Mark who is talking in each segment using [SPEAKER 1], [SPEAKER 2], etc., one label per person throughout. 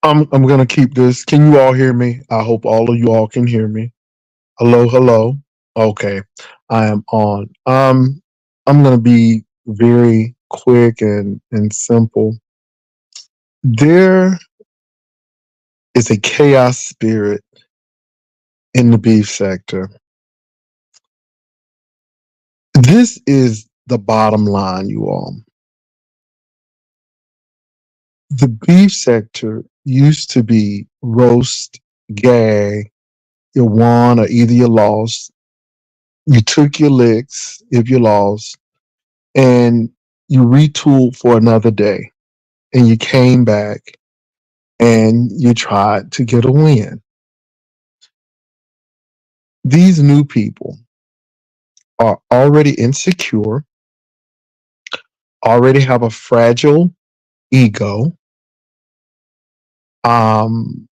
[SPEAKER 1] I'm gonna keep this. Can you all hear me? I hope all of you all can hear me. Hello, hello. Okay, I am on. I'm gonna be very quick and simple. There is a chaos spirit in the beef sector. This is the bottom line, you all. The beef sector used to be roast, gag, you won or either you lost. You took your licks if you lost, and you retooled for another day. And you came back and you tried to get a win. These new people are already insecure, already have a fragile ego, um,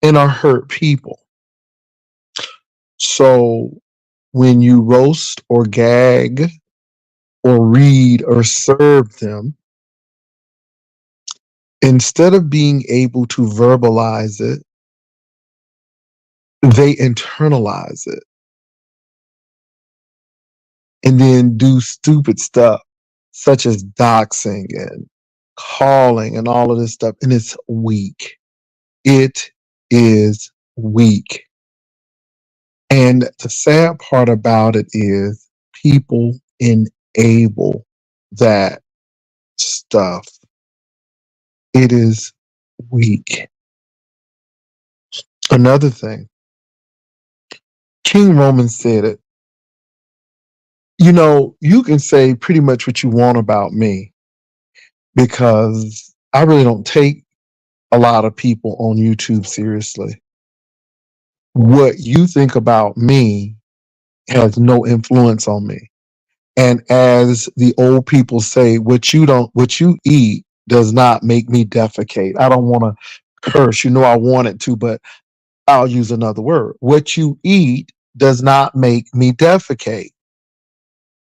[SPEAKER 1] and are hurt people. So when you roast or gag or read or serve them, instead of being able to verbalize it, they internalize it and then do stupid stuff such as doxing and calling and all of this stuff. And it's weak. It is weak. And the sad part about it is people enable that stuff. It is weak. Another thing, King Roman said it. You know, you can say pretty much what you want about me because I really don't take a lot of people on YouTube seriously. What you think about me has no influence on me. And as the old people say, what you eat does not make me defecate. I don't want to curse. You know, I wanted to, but I'll use another word. What you eat does not make me defecate.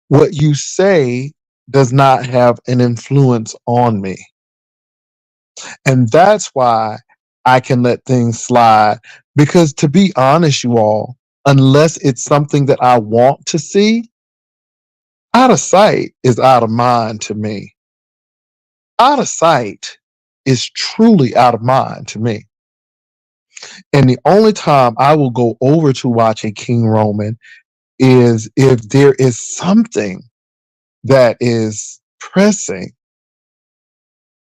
[SPEAKER 1] What you say does not have an influence on me. And that's why I can let things slide. Because to be honest, you all, unless it's something that I want to see, out of sight is out of mind to me. Out of sight is truly out of mind to me. And the only time I will go over to watch a King Roman is if there is something that is pressing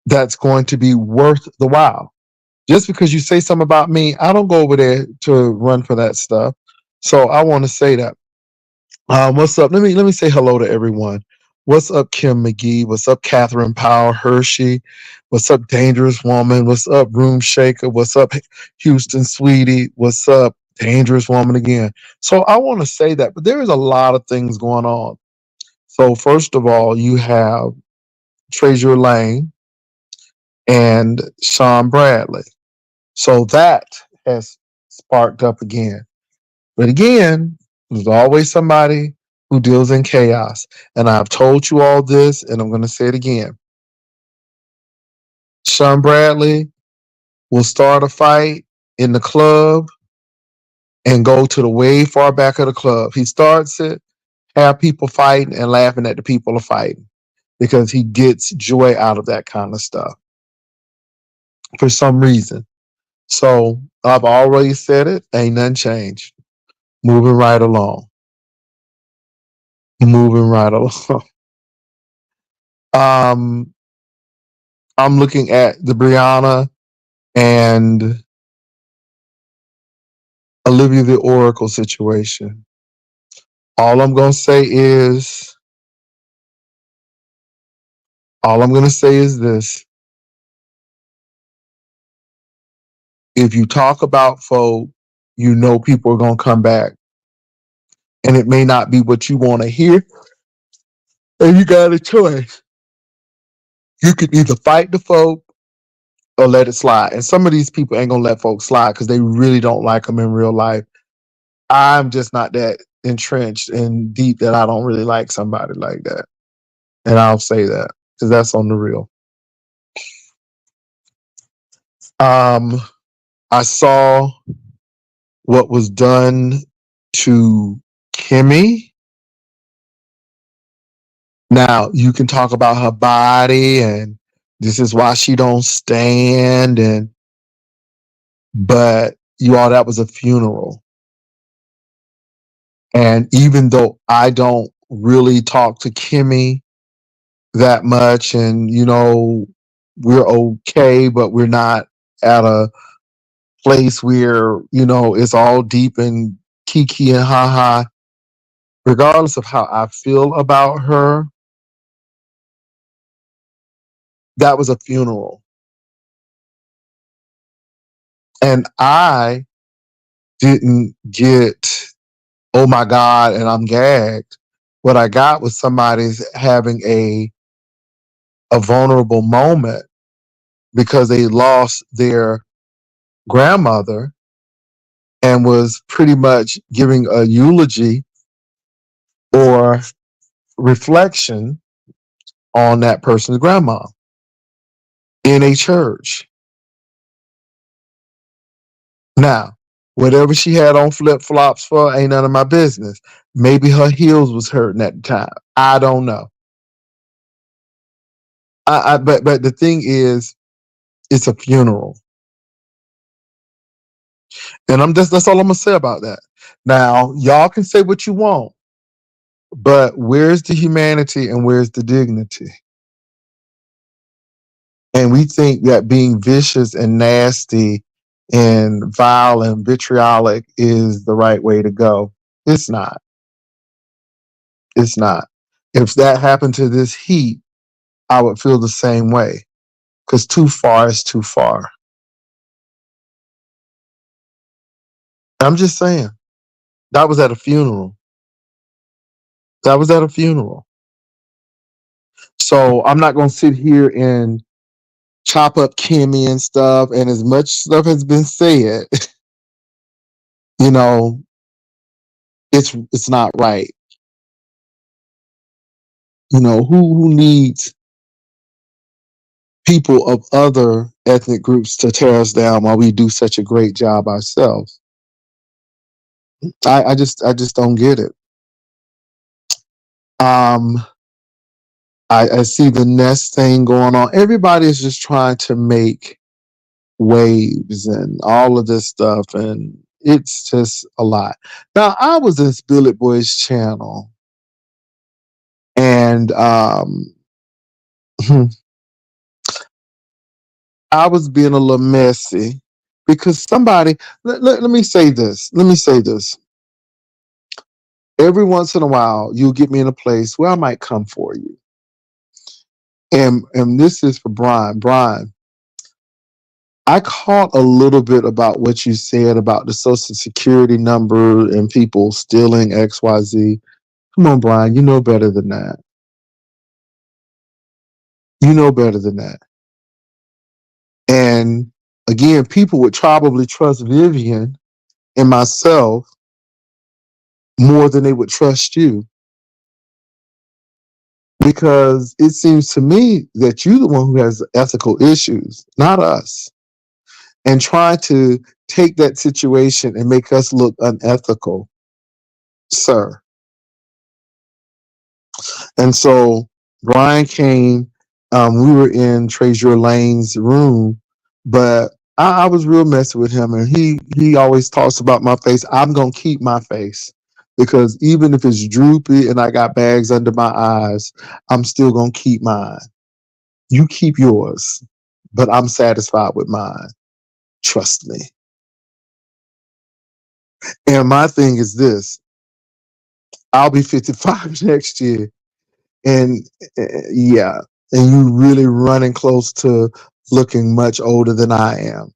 [SPEAKER 1] that's going to be worth the while. Just because you say something about me, I don't go over there to run for that stuff. So I want to say that. What's up? Let me say hello to everyone. What's up, Kim McGee? What's up, Catherine Powell Hershey? What's up, Dangerous Woman? What's up, Room Shaker? What's up, Houston Sweetie? What's up, Dangerous Woman again? So I want to say that, but there is a lot of things going on. So first of all, you have Treasure Lane and Sean Bradley. So that has sparked up again. But again, there's always somebody who deals in chaos. And I've told you all this, and I'm going to say it again. Sean Bradley will start a fight in the club and go to the way far back of the club. He starts it, have people fighting and laughing at the people are fighting because he gets joy out of that kind of stuff for some reason. So I've already said it, ain't nothing changed. Moving right along. Moving right along. um, I'm looking at the Brianna and Olivia the Oracle situation. All I'm gonna say is, all I'm gonna say is this: if you talk about folk, you know people are gonna come back, and it may not be what you want to hear, and you got a choice. You can either fight the folk or let it slide. And some of these people ain't gonna let folks slide because they really don't like them in real life. I'm just not that entrenched and deep that I don't really like somebody like that. And I'll say that because that's on the real. Um, I saw what was done to Kimmy. Now you can talk about her body and this is why she don't stand but you all, that was a funeral. And even though I don't really talk to Kimmy that much and we're okay, but we're not at a place where, it's all deep and kiki and haha. Regardless of how I feel about her, that was a funeral. And I didn't get, oh my God, and I'm gagged. What I got was somebody's having a vulnerable moment because they lost their grandmother and was pretty much giving a eulogy or reflection on that person's grandma in a church. Now, whatever she had on flip flops for ain't none of my business. Maybe her heels was hurting at the time. I don't know. But the thing is, it's a funeral, and that's all I'm gonna say about that. Now, y'all can say what you want, but where's the humanity and where's the dignity? And we think that being vicious and nasty and vile and vitriolic is the right way to go. It's not. It's not. If that happened to this heat, I would feel the same way because too far is too far. I'm just saying. That was at a funeral. That was at a funeral. So I'm not going to sit here and chop up Kimmy and stuff. And as much stuff has been said, you know, it's not right. Who needs people of other ethnic groups to tear us down while we do such a great job ourselves? I just don't get it. Um, I see the nest thing going on. Everybody is just trying to make waves and all of this stuff, and it's just a lot. Now, I was in Spill Boy's channel, and I was being a little messy because somebody. Let me say this. Let me say this. Every once in a while, you'll get me in a place where I might come for you, and this is for Brian. Brian, I caught a little bit about what you said about the social security number and people stealing XYZ. Come on, Brian, you know better than that. You know better than that. And again, people would probably trust Vivian and myself more than they would trust you because it seems to me that you're the one who has ethical issues, not us, and try to take that situation and make us look unethical, sir. And so Brian came. We were in Treasure Lane's room, but I was real messy with him, and he always talks about my face. I'm gonna keep my face because even if it's droopy and I got bags under my eyes, I'm still gonna keep mine. You keep yours, but I'm satisfied with mine. Trust me. And my thing is this: I'll be 55 next year. And yeah, and you really running close to looking much older than I am.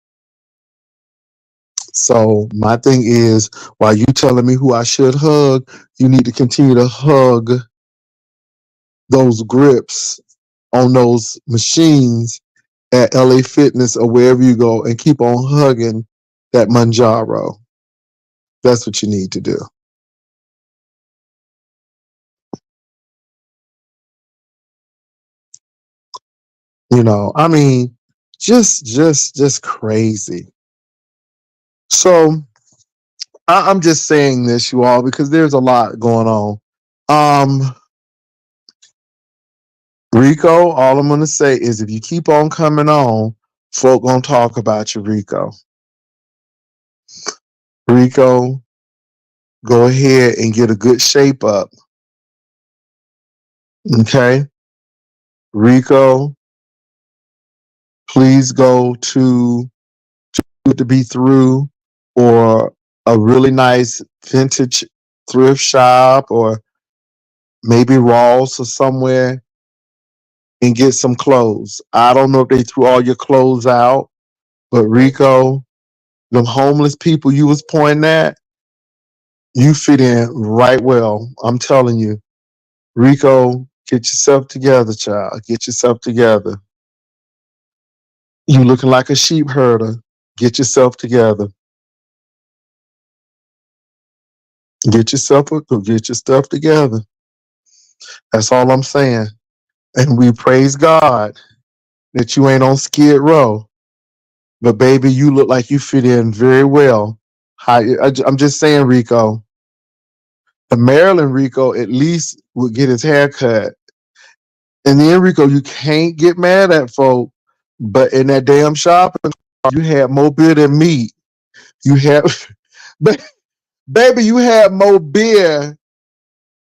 [SPEAKER 1] So my thing is, while you telling me who I should hug, you need to continue to hug those grips on those machines at LA Fitness or wherever you go and keep on hugging that Manjaro. That's what you need to do. I mean, Just crazy. So I'm just saying this, you all, because there's a lot going on. Um, Rico, all I'm gonna say is if you keep on coming on, folk gonna talk about you, Rico. Rico, go ahead and get a good shape up. Okay? Rico, please go to be through or a really nice vintage thrift shop or maybe Ross or somewhere and get some clothes. I don't know if they threw all your clothes out, but Rico, them homeless people you was pointing at, you fit in right well. I'm telling you. Rico, get yourself together, child. Get yourself together. You looking like a sheep herder. Get yourself together. Get your stuff together. That's all I'm saying. And we praise God that you ain't on Skid Row. But baby, you look like you fit in very well. I'm just saying, Rico. The Maryland Rico at least would get his hair cut. And then Rico, you can't get mad at folk. But in that damn shopping, you had more beer than meat. You had, baby, you had more beer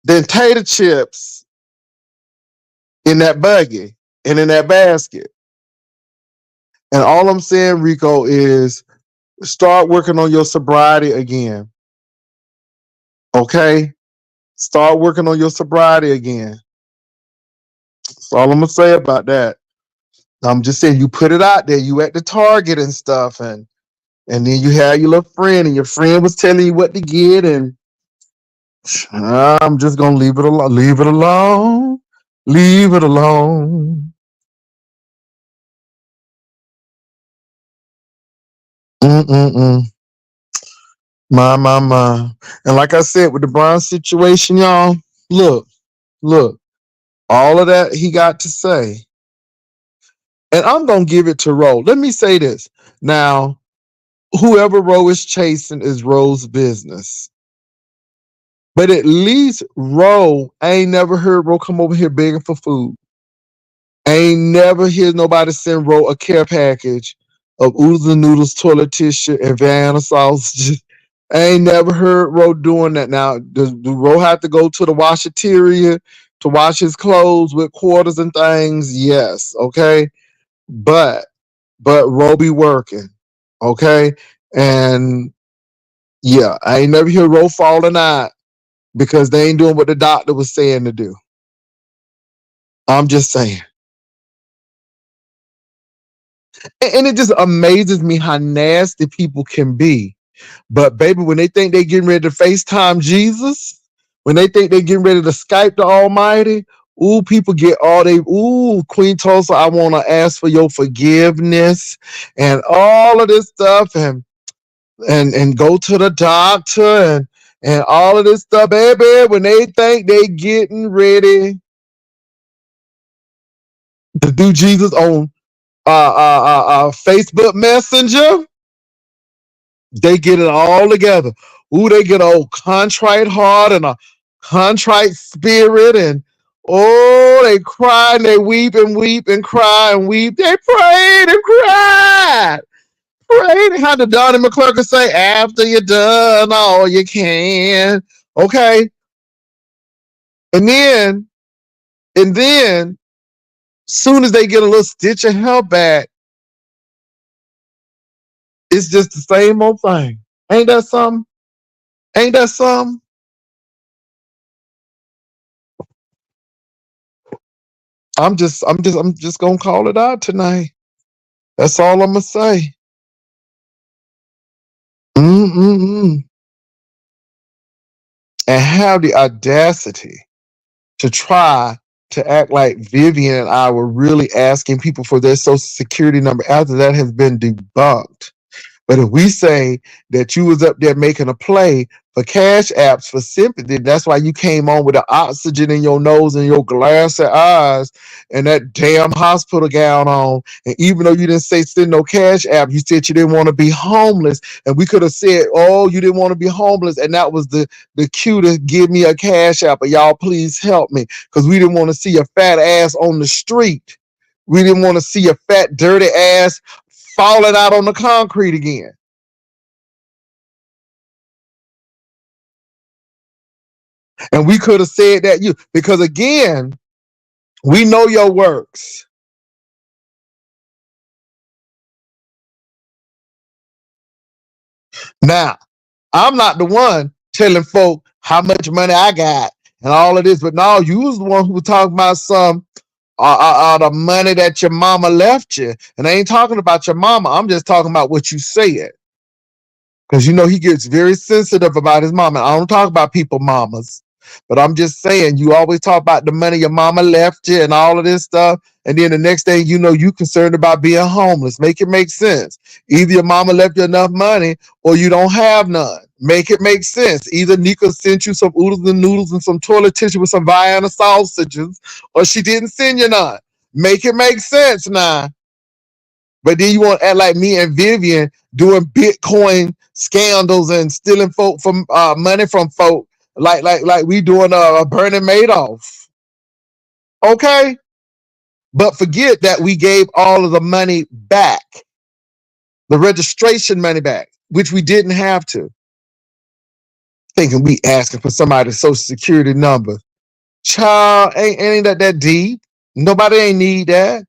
[SPEAKER 1] than tater chips in that buggy and in that basket. And all I'm saying, Rico, is start working on your sobriety again. Okay? Start working on your sobriety again. That's all I'm gonna say about that. I'm just saying you put it out there. You at the Target and stuff, and then you had your little friend, and your friend was telling you what to get, and I'm just gonna leave it alone. Leave it alone. Leave it alone. Mm-mm-mm. My. And like I said, with the Brown situation, y'all, look, look, all of that he got to say. And I'm going to give it to Ro. Let me say this. Now, whoever Ro is chasing is Ro's business. But at least Ro, I ain't never heard Ro come over here begging for food. I ain't never hear nobody send Ro a care package of oodles and noodles, toilet tissue, and Vienna sausages. I ain't never heard Ro doing that. Now, do Ro have to go to the washateria to wash his clothes with quarters and things? Yes, okay. But Ro be working, okay. And yeah, I ain't never hear Ro falling out because they ain't doing what the doctor was saying to do. I'm just saying. And it just amazes me how nasty people can be. But baby, when they think they getting ready to FaceTime Jesus, when they think they getting ready to Skype the Almighty, ooh, people get all they, ooh, Queen Tulsa, I want to ask for your forgiveness and all of this stuff and go to the doctor and all of this stuff, baby. When they think they getting ready to do Jesus on Facebook Messenger, they get it all together. Ooh, they get a old contrite heart and a contrite spirit, and oh, they cry and they weep and cry and weep. They prayed and cried. Prayed and how the Donnie McClurkin say, after you're done all you can. Okay. And then, soon as they get a little stitch of help back, it's just the same old thing. Ain't that something? Ain't that something? I'm just gonna call it out tonight. That's all I'm gonna say. Mm-mm-mm. And have the audacity to try to act like Vivian and I were really asking people for their social security number after that has been debunked. But if we say that you was up there making a play for cash apps for sympathy, that's why you came on with the oxygen in your nose and your glassy eyes and that damn hospital gown on. And even though you didn't say send no cash app, you said you didn't want to be homeless. And we could have said, oh, you didn't want to be homeless. And that was the cue to give me a cash app. But y'all please help me. Because we didn't want to see a fat ass on the street. We didn't want to see a fat, dirty ass falling out on the concrete again. And we could have said that because again, we know your works. Now, I'm not the one telling folk how much money I got and all of this, but no, you was the one who was talking about some the money that your mama left you. And I ain't talking about your mama. I'm just talking about what you said. Because he gets very sensitive about his mama. I don't talk about people mamas. But I'm just saying, you always talk about the money your mama left you and all of this stuff. And then the next thing you concerned about being homeless. Make it make sense. Either your mama left you enough money or you don't have none. Make it make sense. Either Nika sent you some oodles and noodles and some toilet tissue with some Vienna sausages, or she didn't send you none. Make it make sense now. But then you want to act like me and Vivian doing Bitcoin scandals and stealing folk from money from folk like we doing a Bernie Madoff. Okay? But forget that we gave all of the money back, the registration money back, which we didn't have to. Thinking we asking for somebody's social security number. Child, ain't that deep. Nobody ain't need that.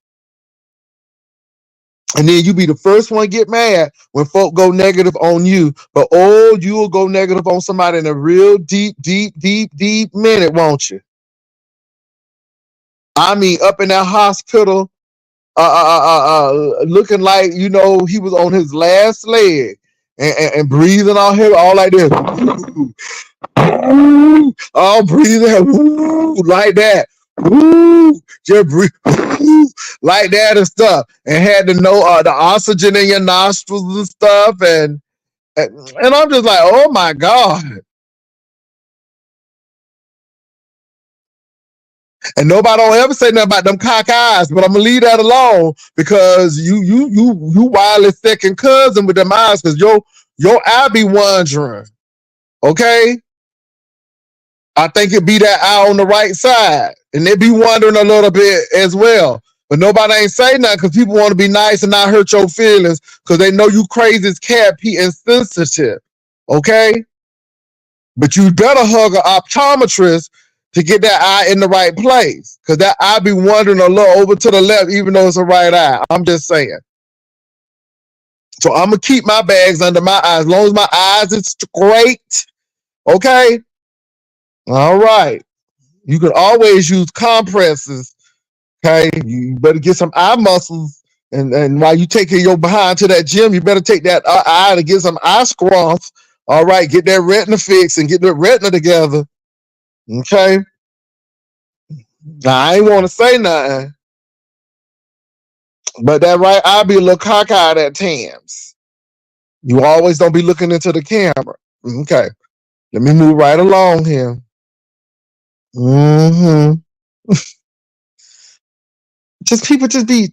[SPEAKER 1] And then you be the first one to get mad when folk go negative on you. But you will go negative on somebody in a real deep minute, won't you? I mean, up in that hospital, looking like, he was on his last leg and breathing on him all like this. All breathing like that. Just breathe like that and stuff, and had to know the oxygen in your nostrils and stuff, and I'm just like, oh my God. And nobody don't ever say nothing about them cock eyes, but I'm gonna leave that alone because you wildly second cousin with them eyes, because your eye be wandering. Okay, I think it be that eye on the right side, and they be wondering a little bit as well. But nobody ain't say nothing because people want to be nice and not hurt your feelings because they know you crazy as cat pee and sensitive. Okay? But you better hug an optometrist to get that eye in the right place, because that eye be wandering a little over to the left even though it's a right eye. I'm just saying. So I'm going to keep my bags under my eyes as long as my eyes is straight. Okay? All right. You can always use compresses. Okay, you better get some eye muscles, and while you taking your behind to that gym, you better take that eye to get some eye scrunch. All right, get that retina fixed and get the retina together. Okay, now I ain't want to say nothing, but that right eye be a little cockeyed at times. You always don't be looking into the camera. Okay, let me move right along here. Mm-hmm. Just people just be,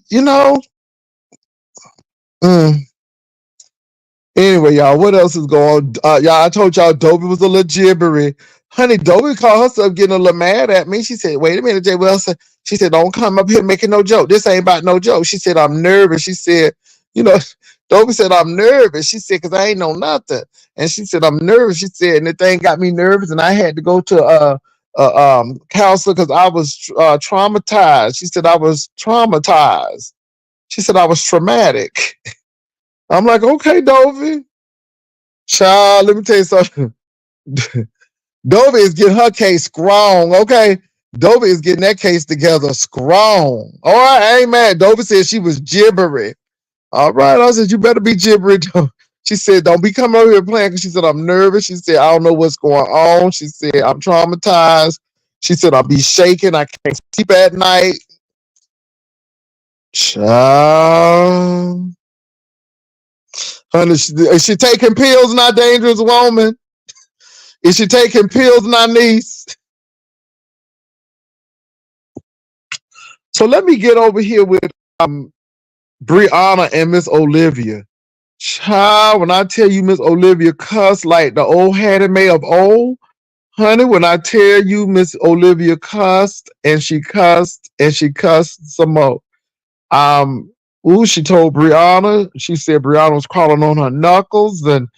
[SPEAKER 1] Anyway, y'all, what else is going on? Y'all, I told y'all Doby was a little gibbery. Honey, Doby called herself getting a little mad at me. She said, wait a minute, Jay Wilson. She said, don't come up here making no joke. This ain't about no joke. She said, I'm nervous. She said, you know, Doby said, I'm nervous. She said, because I ain't know nothing. And she said, I'm nervous. She said, and the thing got me nervous, and I had to go to a counselor because I was traumatized. She said, I was traumatized. She said, I was traumatic. I'm like, okay, Doby. Child, let me tell you something. Doby is getting her case strong, okay? Doby is getting that case together strong. All right, I ain't mad. Doby said she was gibbery. All right, I said, you better be gibbery. She said, don't be coming over here playing, because she said, I'm nervous. She said, I don't know what's going on. She said, I'm traumatized. She said, I'll be shaking. I can't sleep at night. Child. Honey, is she taking pills, not dangerous woman? Is she taking pills, not niece? So let me get over here with Brianna and Miss Olivia. Child, when I tell you Miss Olivia cussed like the old handmaid of old, honey, when I tell you Miss Olivia cussed and she cussed and she cussed some more. She told Brianna, she said Brianna was crawling on her knuckles and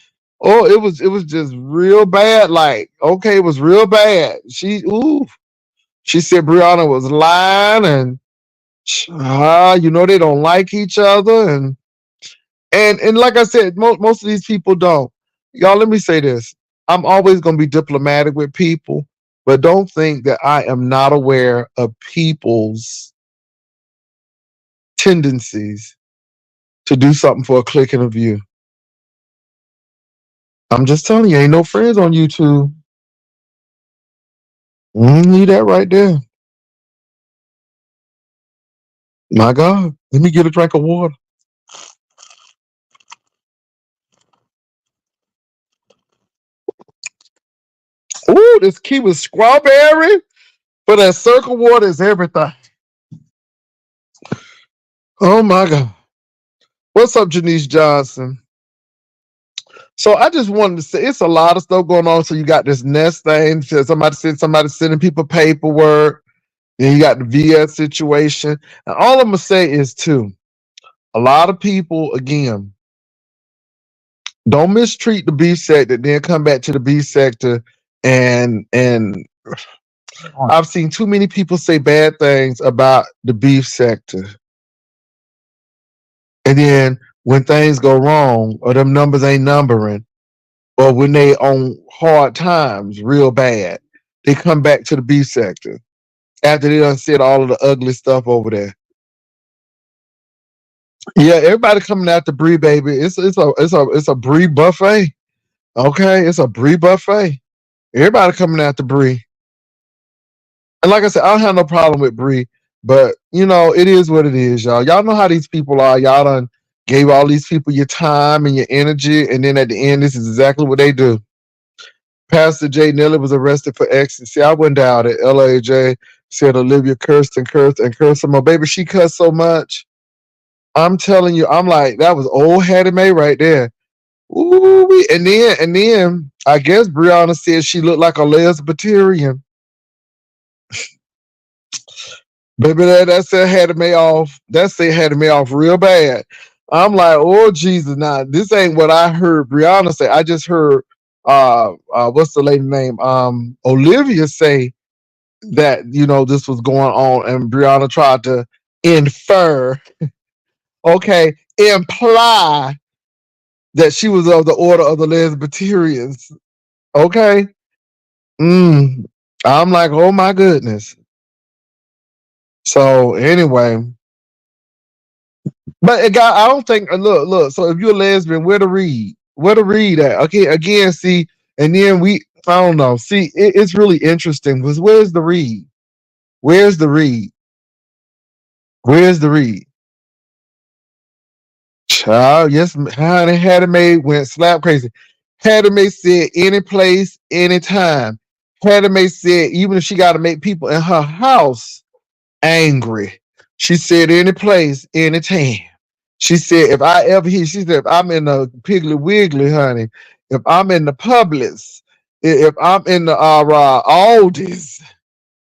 [SPEAKER 1] it was just real bad. Like, okay, it was real bad. She said Brianna was lying and they don't like each other and like I said, most of these people don't. Y'all, let me say this. I'm always going to be diplomatic with people, but don't think that I am not aware of people's tendencies to do something for a click and a view. I'm just telling you, ain't no friends on YouTube. Leave that right there. My God, let me get a drink of water. Ooh, this key with strawberry, but that circle water is everything. Oh my God. What's up, Janice Johnson? So I just wanted to say it's a lot of stuff going on. So you got this nest thing. Somebody said somebody sending people paperwork. Then you got the VS situation. And all I'm gonna say is too, a lot of people, again, don't mistreat the B sector, then come back to the B sector and I've seen too many people say bad things about the beef sector. And then when things go wrong or them numbers ain't numbering, or when they on hard times real bad, they come back to the beef sector after they done said all of the ugly stuff over there. Yeah, everybody coming out to Brie, baby. It's a Brie buffet. Okay, it's a Brie buffet. Everybody coming out to Brie. And like I said, I don't have no problem with Brie, but it is what it is, y'all. Y'all know how these people are. Y'all done gave all these people your time and your energy, and then at the end, this is exactly what they do. Pastor Jay Nelly was arrested for ecstasy. I went down at LAJ, said Olivia cursed and cursed and cursed some more. Baby, she cussed so much. I'm telling you, I'm like, that was old Hattie Mae right there. Ooh, and then I guess Brianna said she looked like a lesbian. Baby, that said Hattie Mae off. That said Hattie Mae off real bad. I'm like, oh Jesus, now this ain't what I heard Brianna say. I just heard what's the lady name? Olivia say that this was going on, and Brianna tried to infer, okay, imply that she was of the order of the lesbians. Okay. I'm like, oh my goodness. So anyway, but I don't think. Look. So if you're a lesbian, where to read? Where to read at? Okay, again, see, and then I don't know. See, it's really interesting because where's the read? Where's the read? Where's the read? Child, yes, honey, Hattie Mae went slap crazy. Hattie Mae said any place, anytime. Hattie Mae said even if she got to make people in her house angry, she said any place, anytime. She said if I ever hear, she said if I'm in the Piggly Wiggly, honey, if I'm in the Publix, if I'm in the Aldi's,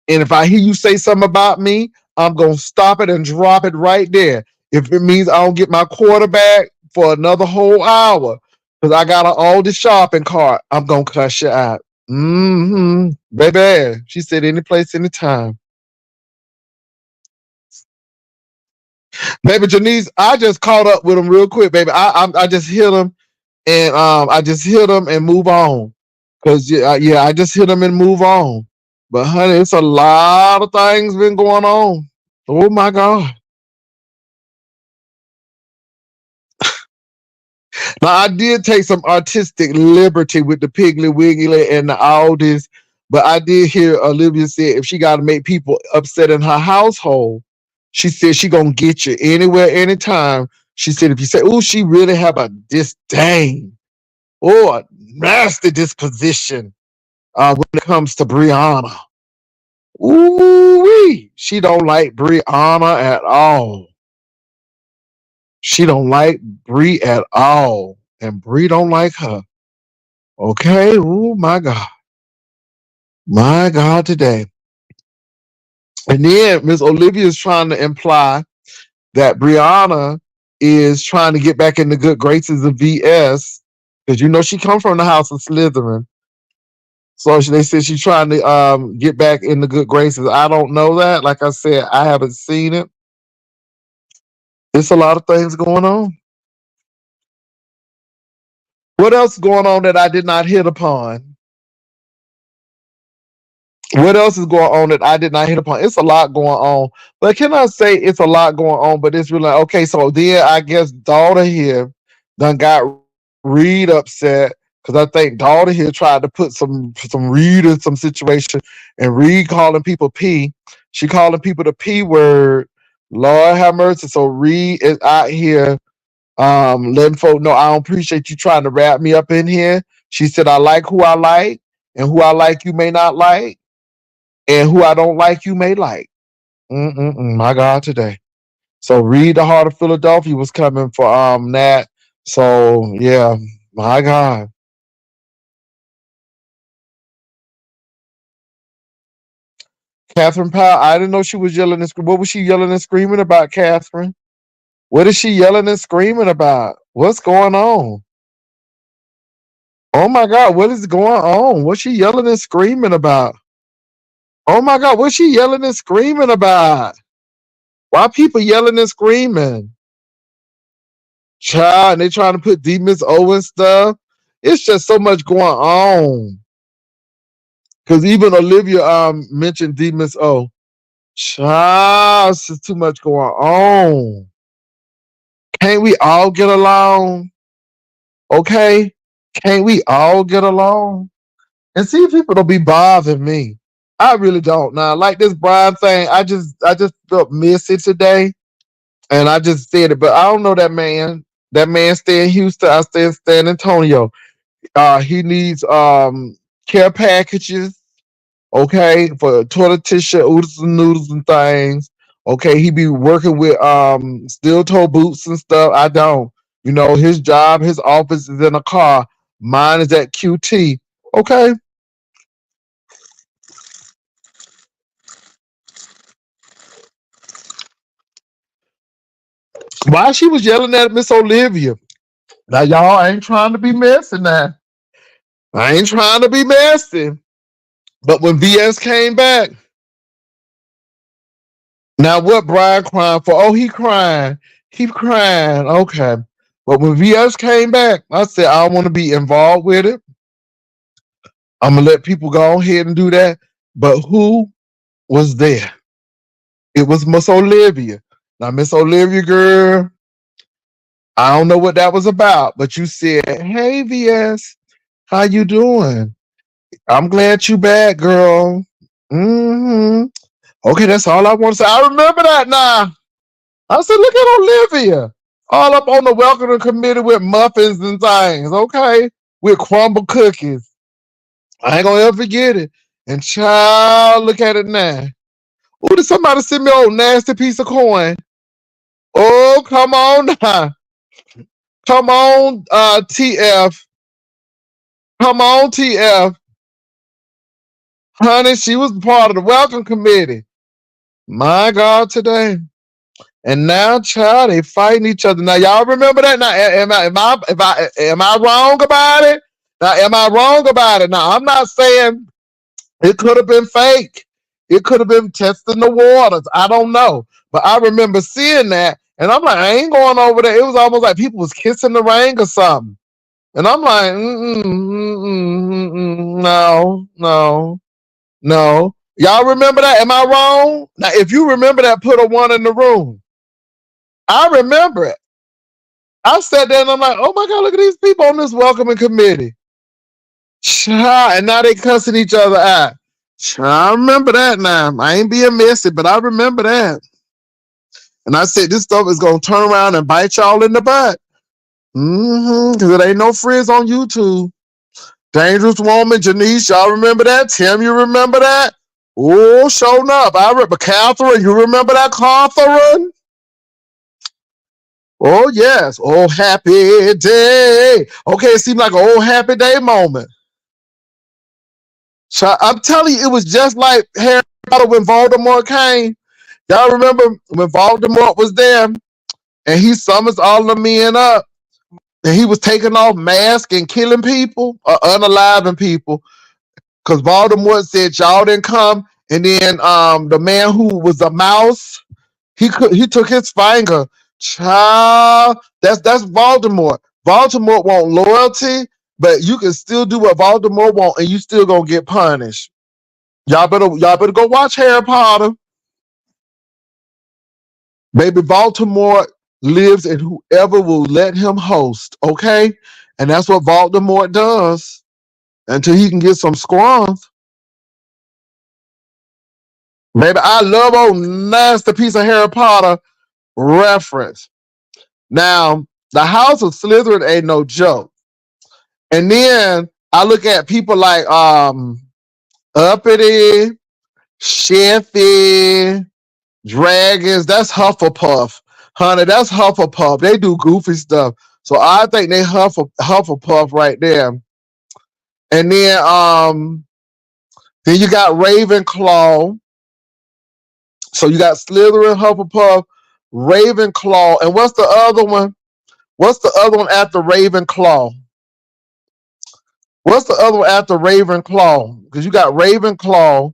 [SPEAKER 1] and if I hear you say something about me, I'm gonna stop it and drop it right there. If it means I don't get my quarterback for another whole hour because I got all this shopping cart, I'm gonna cuss you out. Baby. She said any place, anytime. Baby Janice, I just caught up with him real quick, baby. I just hit him and I just hit him and move on. Cause I just hit him and move on. But honey, it's a lot of things been going on. Oh my God. Now I did take some artistic liberty with the Piggly Wiggly and the Aldis, but I did hear Olivia say if she got to make people upset in her household, she said she gonna get you anywhere, anytime. She said, if you say, oh, she really have a disdain or a nasty disposition when it comes to Brianna. Ooh, she don't like Brianna at all. She don't like Bree at all. And Bree don't like her. Okay. Oh my God. My God today. And then Miss Olivia is trying to imply that Brianna is trying to get back in the good graces of VS. Because you know she comes from the house of Slytherin. So they said she's trying to get back in the good graces. I don't know that. Like I said, I haven't seen it. It's a lot of things going on. What else is going on that I did not hit upon? What else is going on that I did not hit upon? It's a lot going on. But can I say it's a lot going on, but it's really okay. So then I guess daughter here done got Reed upset because I think daughter here tried to put some Reed in some situation and Reed calling people P. She calling people the P word. Lord have mercy. So Reed is out here letting folk know I don't appreciate you trying to wrap me up in here. She said I like who I like, and who I like you may not like, and who I don't like you may like. My God today. So Reed, the Heart of Philadelphia, was coming for that. So yeah, my God. Catherine Powell, I didn't know she was yelling and screaming. What was she yelling and screaming about, Catherine? What is she yelling and screaming about? What's going on? Oh my God, what is going on? What's she yelling and screaming about? Oh my God, what's she yelling and screaming about? Why people yelling and screaming? Child, and they trying to put D Miss O and stuff. It's just so much going on. Because even Olivia mentioned D Miss O. Child, it's just too much going on. Can't we all get along? Okay? Can't we all get along? And see, people don't be bothering me. I really don't. Now, like this Brian thing, I just felt missy today. And I just said it, but I don't know that man. That man stay in Houston. I stay in San Antonio. He needs care packages, okay, for toilet tissue, oodles and noodles and things. Okay, he be working with steel toe boots and stuff. I don't. You know, his job, his office is in a car. Mine is at QT. Okay. Why she was yelling at Miss Olivia? Now y'all I ain't trying to be messy now. I ain't trying to be messy. But when VS came back, now what Brian crying for? Oh, he crying. He crying. Okay. But when VS came back, I said, I don't want to be involved with it. I'm gonna let people go ahead and do that. But who was there? It was Miss Olivia. Now, Miss Olivia, girl, I don't know what that was about, but you said, hey VS, how you doing? I'm glad you back, girl. Mm-hmm. Okay, that's all I want to say. I remember that now. I said, look at Olivia. All up on the welcoming committee with muffins and things, okay? With crumble cookies. I ain't gonna ever forget it. And child, look at it now. Oh, did somebody send me a old nasty piece of coin? Oh, come on now. Come on, TF. Come on, TF. Honey, she was part of the welcome committee. My God, today. And now, child, they fighting each other. Now, y'all remember that? Now, am I wrong about it? Now, am I wrong about it? Now, I'm not saying it could have been fake. It could have been testing the waters. I don't know. But I remember seeing that, and I'm like, I ain't going over there. It was almost like people was kissing the ring or something. And I'm like, no, no, no. Y'all remember that? Am I wrong? Now, if you remember that, put a one in the room. I remember it. I sat there and I'm like, oh my God, look at these people on this welcoming committee. And now they cussing each other out. I remember that now. I ain't being messy, but I remember that. And I said, this stuff is going to turn around and bite y'all in the butt. Because it ain't no friends on YouTube. Dangerous Woman, Janice, y'all remember that? Tim, you remember that? Oh, showing up. I remember Catherine, you remember that, Catherine? Oh, yes. Oh, happy day. Okay, it seemed like an old happy day moment. So I'm telling you, it was just like Harry Potter when Voldemort came. Y'all remember when Voldemort was there and he summons all the men up and he was taking off masks and killing people or unaliving people because Voldemort said y'all didn't come. And then the man who was a mouse, he took his finger. Child, that's Voldemort. Voldemort want loyalty, but you can still do what Voldemort want and you still gonna get punished. Y'all better go watch Harry Potter. Baby, Baltimore lives in whoever will let him host, okay? And that's what Voldemort does until he can get some scrums. Baby, I love old nasty piece of Harry Potter reference. Now, the House of Slytherin ain't no joke. And then I look at people like Uppity, Sheffy, Dragons, that's Hufflepuff. Honey, that's Hufflepuff. They do goofy stuff. So I think they Hufflepuff right there. And then you got Ravenclaw. So you got Slytherin, Hufflepuff, Ravenclaw. And what's the other one? What's the other one after Ravenclaw? What's the other one after Ravenclaw? Because you got Ravenclaw.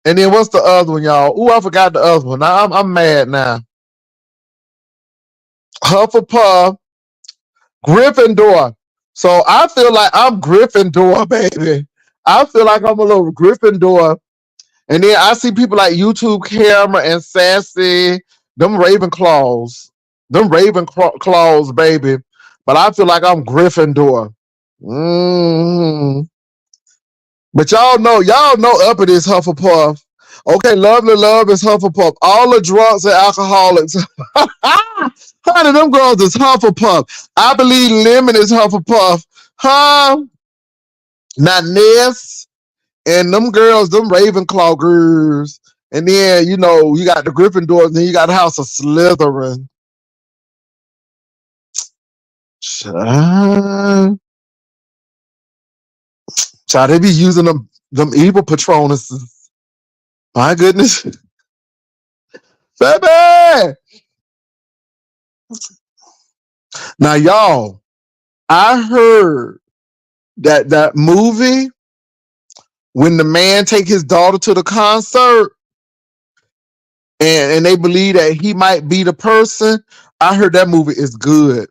[SPEAKER 1] And then what's the other one, y'all? Ooh, I forgot the other one. Now I'm mad now. Hufflepuff, Gryffindor. So I feel like I'm Gryffindor, baby. I feel like I'm a little Gryffindor. And then I see people like YouTube Camera and Sassy, them Ravenclaws. Them Ravenclaws, baby. But I feel like I'm Gryffindor. But y'all know up it is Hufflepuff. Okay, Lovely Love is Hufflepuff. All the drunks and alcoholics. Honey, them girls is Hufflepuff. I believe Lemon is Hufflepuff. Huh? Not Ness. And them girls, them Ravenclaw girls. And then, you got the Gryffindors, and then you got the House of Slytherin. Child, they be using them evil Patronuses. My goodness. Baby! Now, y'all, I heard that movie when the man take his daughter to the concert and they believe that he might be the person. I heard that movie is good.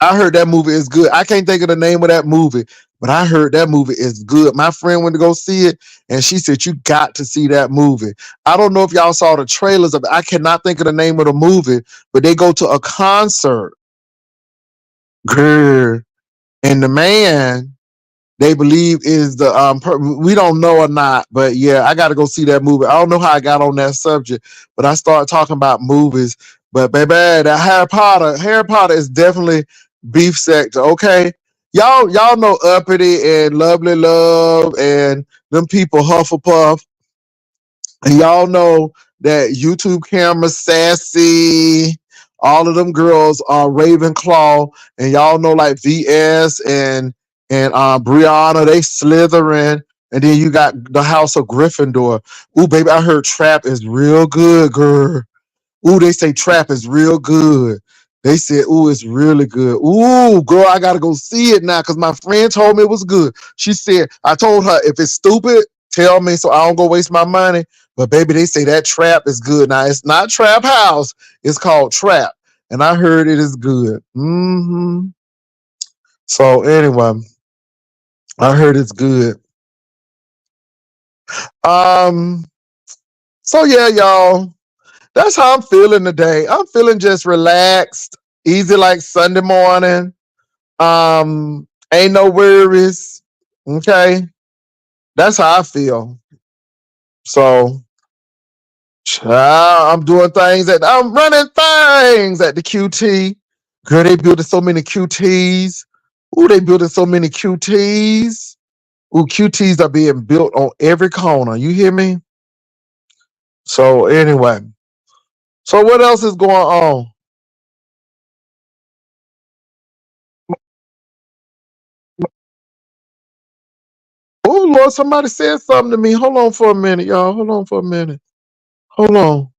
[SPEAKER 1] I can't think of the name of that movie, but I heard that movie is good. My friend went to go see it, and she said, you got to see that movie. I don't know if y'all saw the trailers of it. I cannot think of the name of the movie, but they go to a concert. Girl. And the man they believe is the we don't know or not, but yeah, I got to go see that movie. I don't know how I got on that subject, but I started talking about movies. But baby, that Harry Potter is definitely beef sector. Okay, y'all know Uppity and Lovely Love and them people Hufflepuff. And y'all know that YouTube Camera Sassy, all of them girls are Ravenclaw, and y'all know like VS and Brianna, they Slytherin, and then you got the House of Gryffindor. Ooh, baby, I heard Trap is real good, girl. Ooh, they say Trap is real good. They said, ooh, it's really good. Ooh, girl, I gotta go see it now because my friend told me it was good. She said, I told her if it's stupid, tell me so I don't go waste my money. But baby, they say that Trap is good. Now it's not Trap House, it's called Trap. And I heard it is good. So anyway, I heard it's good. Um, so yeah, y'all. That's how I'm feeling today. I'm feeling just relaxed, easy like Sunday morning. Ain't no worries. Okay. That's how I feel. So I'm doing I'm running things at the QT. Girl, they building so many QTs. Ooh, they building so many QTs. Ooh, QTs are being built on every corner. You hear me? So anyway, so what else is going on? Oh Lord, somebody said something to me. Hold on for a minute, y'all. Hold on for a minute. Hold on.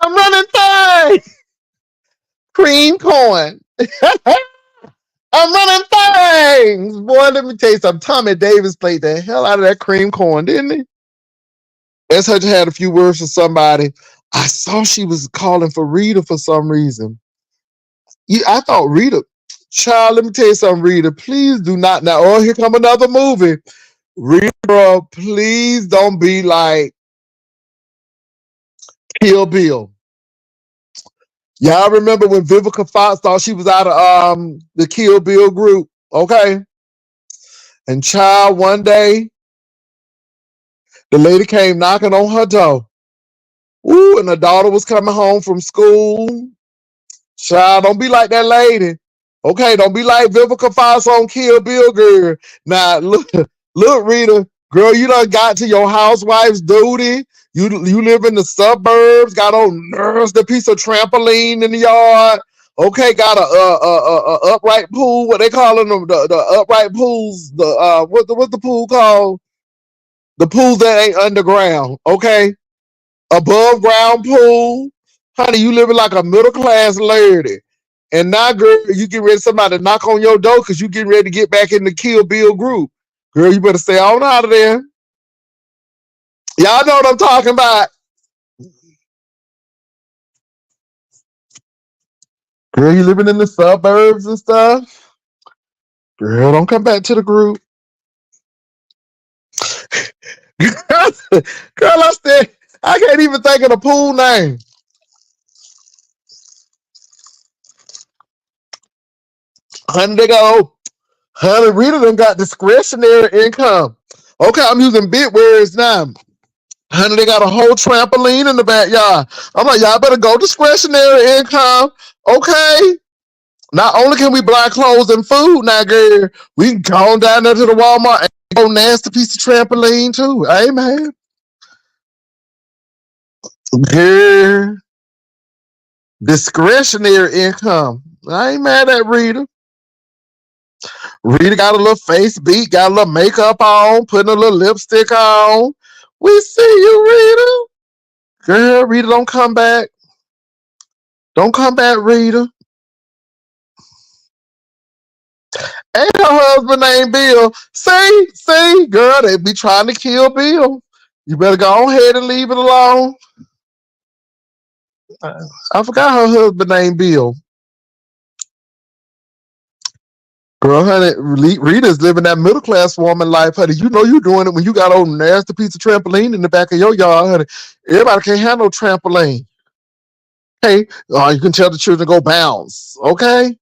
[SPEAKER 1] I'm running things. Cream corn. I'm running things. Boy, let me tell you something. Tommy Davis played the hell out of that cream corn, didn't he? S. Hutch had a few words for somebody. I saw she was calling for Rita for some reason. Yeah, I thought Rita. Child, let me tell you something, Rita. Please do not now. Oh, here come another movie. Rita, please don't be like Kill Bill. Y'all remember when Vivica Fox thought she was out of the Kill Bill group? Okay. And child, one day, the lady came knocking on her door. Ooh, and her daughter was coming home from school. Child, don't be like that lady. Okay, don't be like Vivica Fox on Kill Bill, girl. Now, look, Rita, girl, you done got to your housewife's duty. You live in the suburbs, got on nerves, the piece of trampoline in the yard. Okay, got a upright pool. What they calling them? The upright pools. What's the pool called? The pools that ain't underground. Okay, above ground pool. Honey, you living like a middle class lady. And now, girl, you get ready somebody to knock on your door because you getting ready to get back in the Kill Bill group. Girl, you better stay on out of there. Y'all know what I'm talking about. Girl, you living in the suburbs and stuff. Girl, don't come back to the group. Girl, I can't even think of the pool name. Honey, they go, honey, Rita done got discretionary income. Okay, I'm using big words now. Honey, they got a whole trampoline in the backyard. I'm like, y'all better go discretionary income. Okay. Not only can we buy clothes and food now, girl, we can go on down there to the Walmart and go nasty piece of trampoline too. Amen. Girl, discretionary income. I ain't mad at Rita. Rita got a little face beat, got a little makeup on, putting a little lipstick on. We see you, Rita. Girl, Rita, don't come back. Don't come back, Rita. And her husband named Bill. See, girl, they be trying to kill Bill. You better go ahead and leave it alone. I forgot her husband named Bill. Girl, honey, Rita's living that middle class woman life, honey. You know you doing it when you got old nasty piece of trampoline in the back of your yard, honey. Everybody can't handle trampoline. Hey, you can tell the children go bounce. Okay?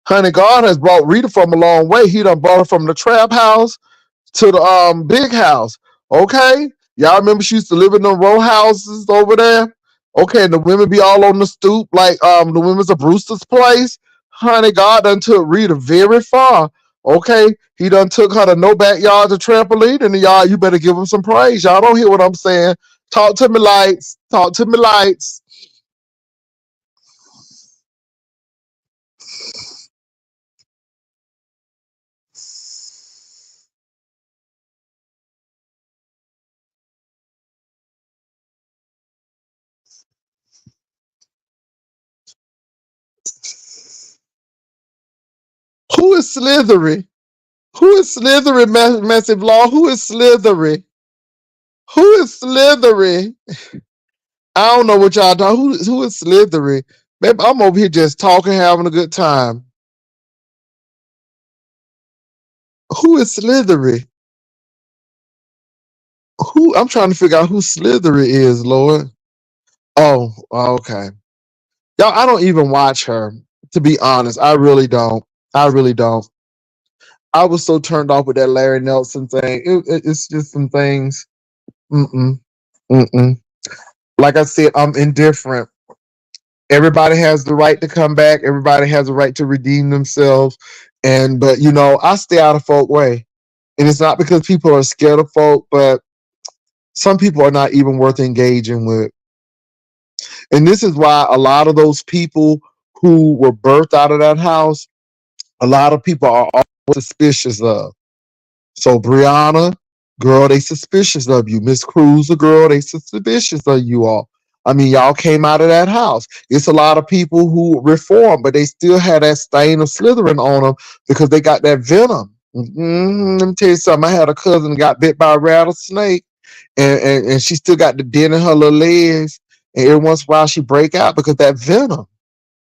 [SPEAKER 1] Honey, God has brought Rita from a long way. He done brought her from the trap house to the big house. Okay? Y'all remember she used to live in the row houses over there? Okay, and the women be all on the stoop like the women's of Brewster's place. Honey, God done took Rita very far. Okay? He done took her to no backyard to trampoline in the yard. You better give him some praise. Y'all don't hear what I'm saying. Talk to me lights. Talk to me lights. Who is Slytherin? Who is Slytherin, Massive Law? Who is Slytherin? Who is Slytherin? I don't know what y'all talking. Who is Slytherin? Baby, I'm over here just talking, having a good time. Who is Slytherin? Who? I'm trying to figure out who Slytherin is, Lord. Oh, okay. Y'all, I don't even watch her. To be honest, I really don't. I really don't. I was so turned off with that Larry Nelson thing. It's just some things. Mm-mm. Mm-mm. Like I said, I'm indifferent. Everybody has the right to come back. Everybody has the right to redeem themselves. But I stay out of folk way. And it's not because people are scared of folk, but some people are not even worth engaging with. And this is why a lot of those people who were birthed out of that house, a lot of people are always suspicious of. So Brianna, girl, they suspicious of you. Miss Cruza, girl, they suspicious of you all. I mean, y'all came out of that house. It's a lot of people who reform, but they still had that stain of Slytherin on them because they got that venom. Let me tell you something. I had a cousin that got bit by a rattlesnake, and she still got the dent in her little legs. And every once in a while, she break out because that venom.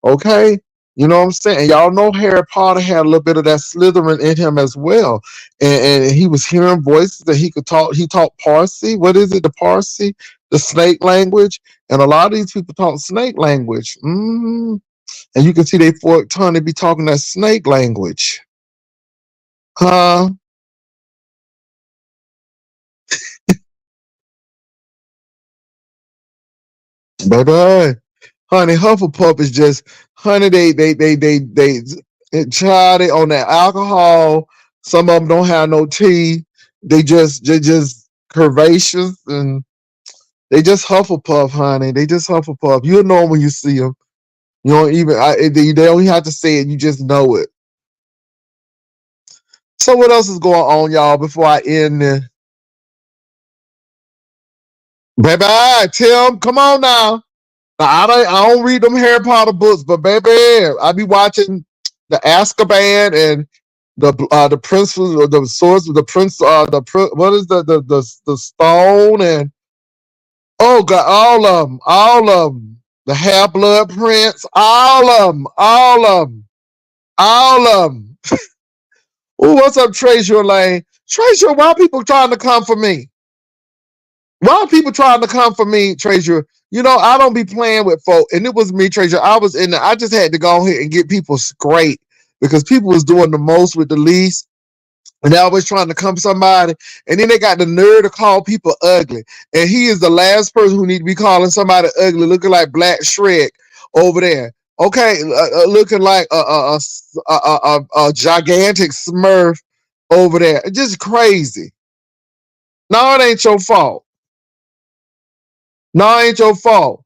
[SPEAKER 1] Okay. You know what I'm saying? And y'all know Harry Potter had a little bit of that Slytherin in him as well. And he was hearing voices that he could talk. He talked Parsi. What is it? The Parsi? The snake language. And a lot of these people talk snake language. And you can see they forked tongue. They be talking that snake language. Huh? Bye-bye. Honey, Hufflepuff is just, honey, they tried it on that alcohol. Some of them don't have no tea. They just curvaceous and they just Hufflepuff, honey. They just Hufflepuff. You'll know them when you see them. You don't even, they don't even have to say it. You just know it. So what else is going on, y'all, before I end this? Baby, Tim, come on now. I don't read them Harry Potter books, but baby, I be watching the Azkaban and the Prince of the Swords, the Prince, what is the stone and oh god, all of them, the Half Blood Prince, all of them, all of them, all of them. Oh, what's up, Treasure Lane? Treasure, why are people trying to come for me? Why are people trying to come for me, Treasure? I don't be playing with folk. And it was me, Treasure. I was in there. I just had to go ahead and get people straight because people was doing the most with the least. And they're always trying to come for somebody. And then they got the nerve to call people ugly. And he is the last person who need to be calling somebody ugly, looking like Black Shrek over there. Okay, looking like a gigantic Smurf over there. Just crazy. No, it ain't your fault. No, it ain't your fault.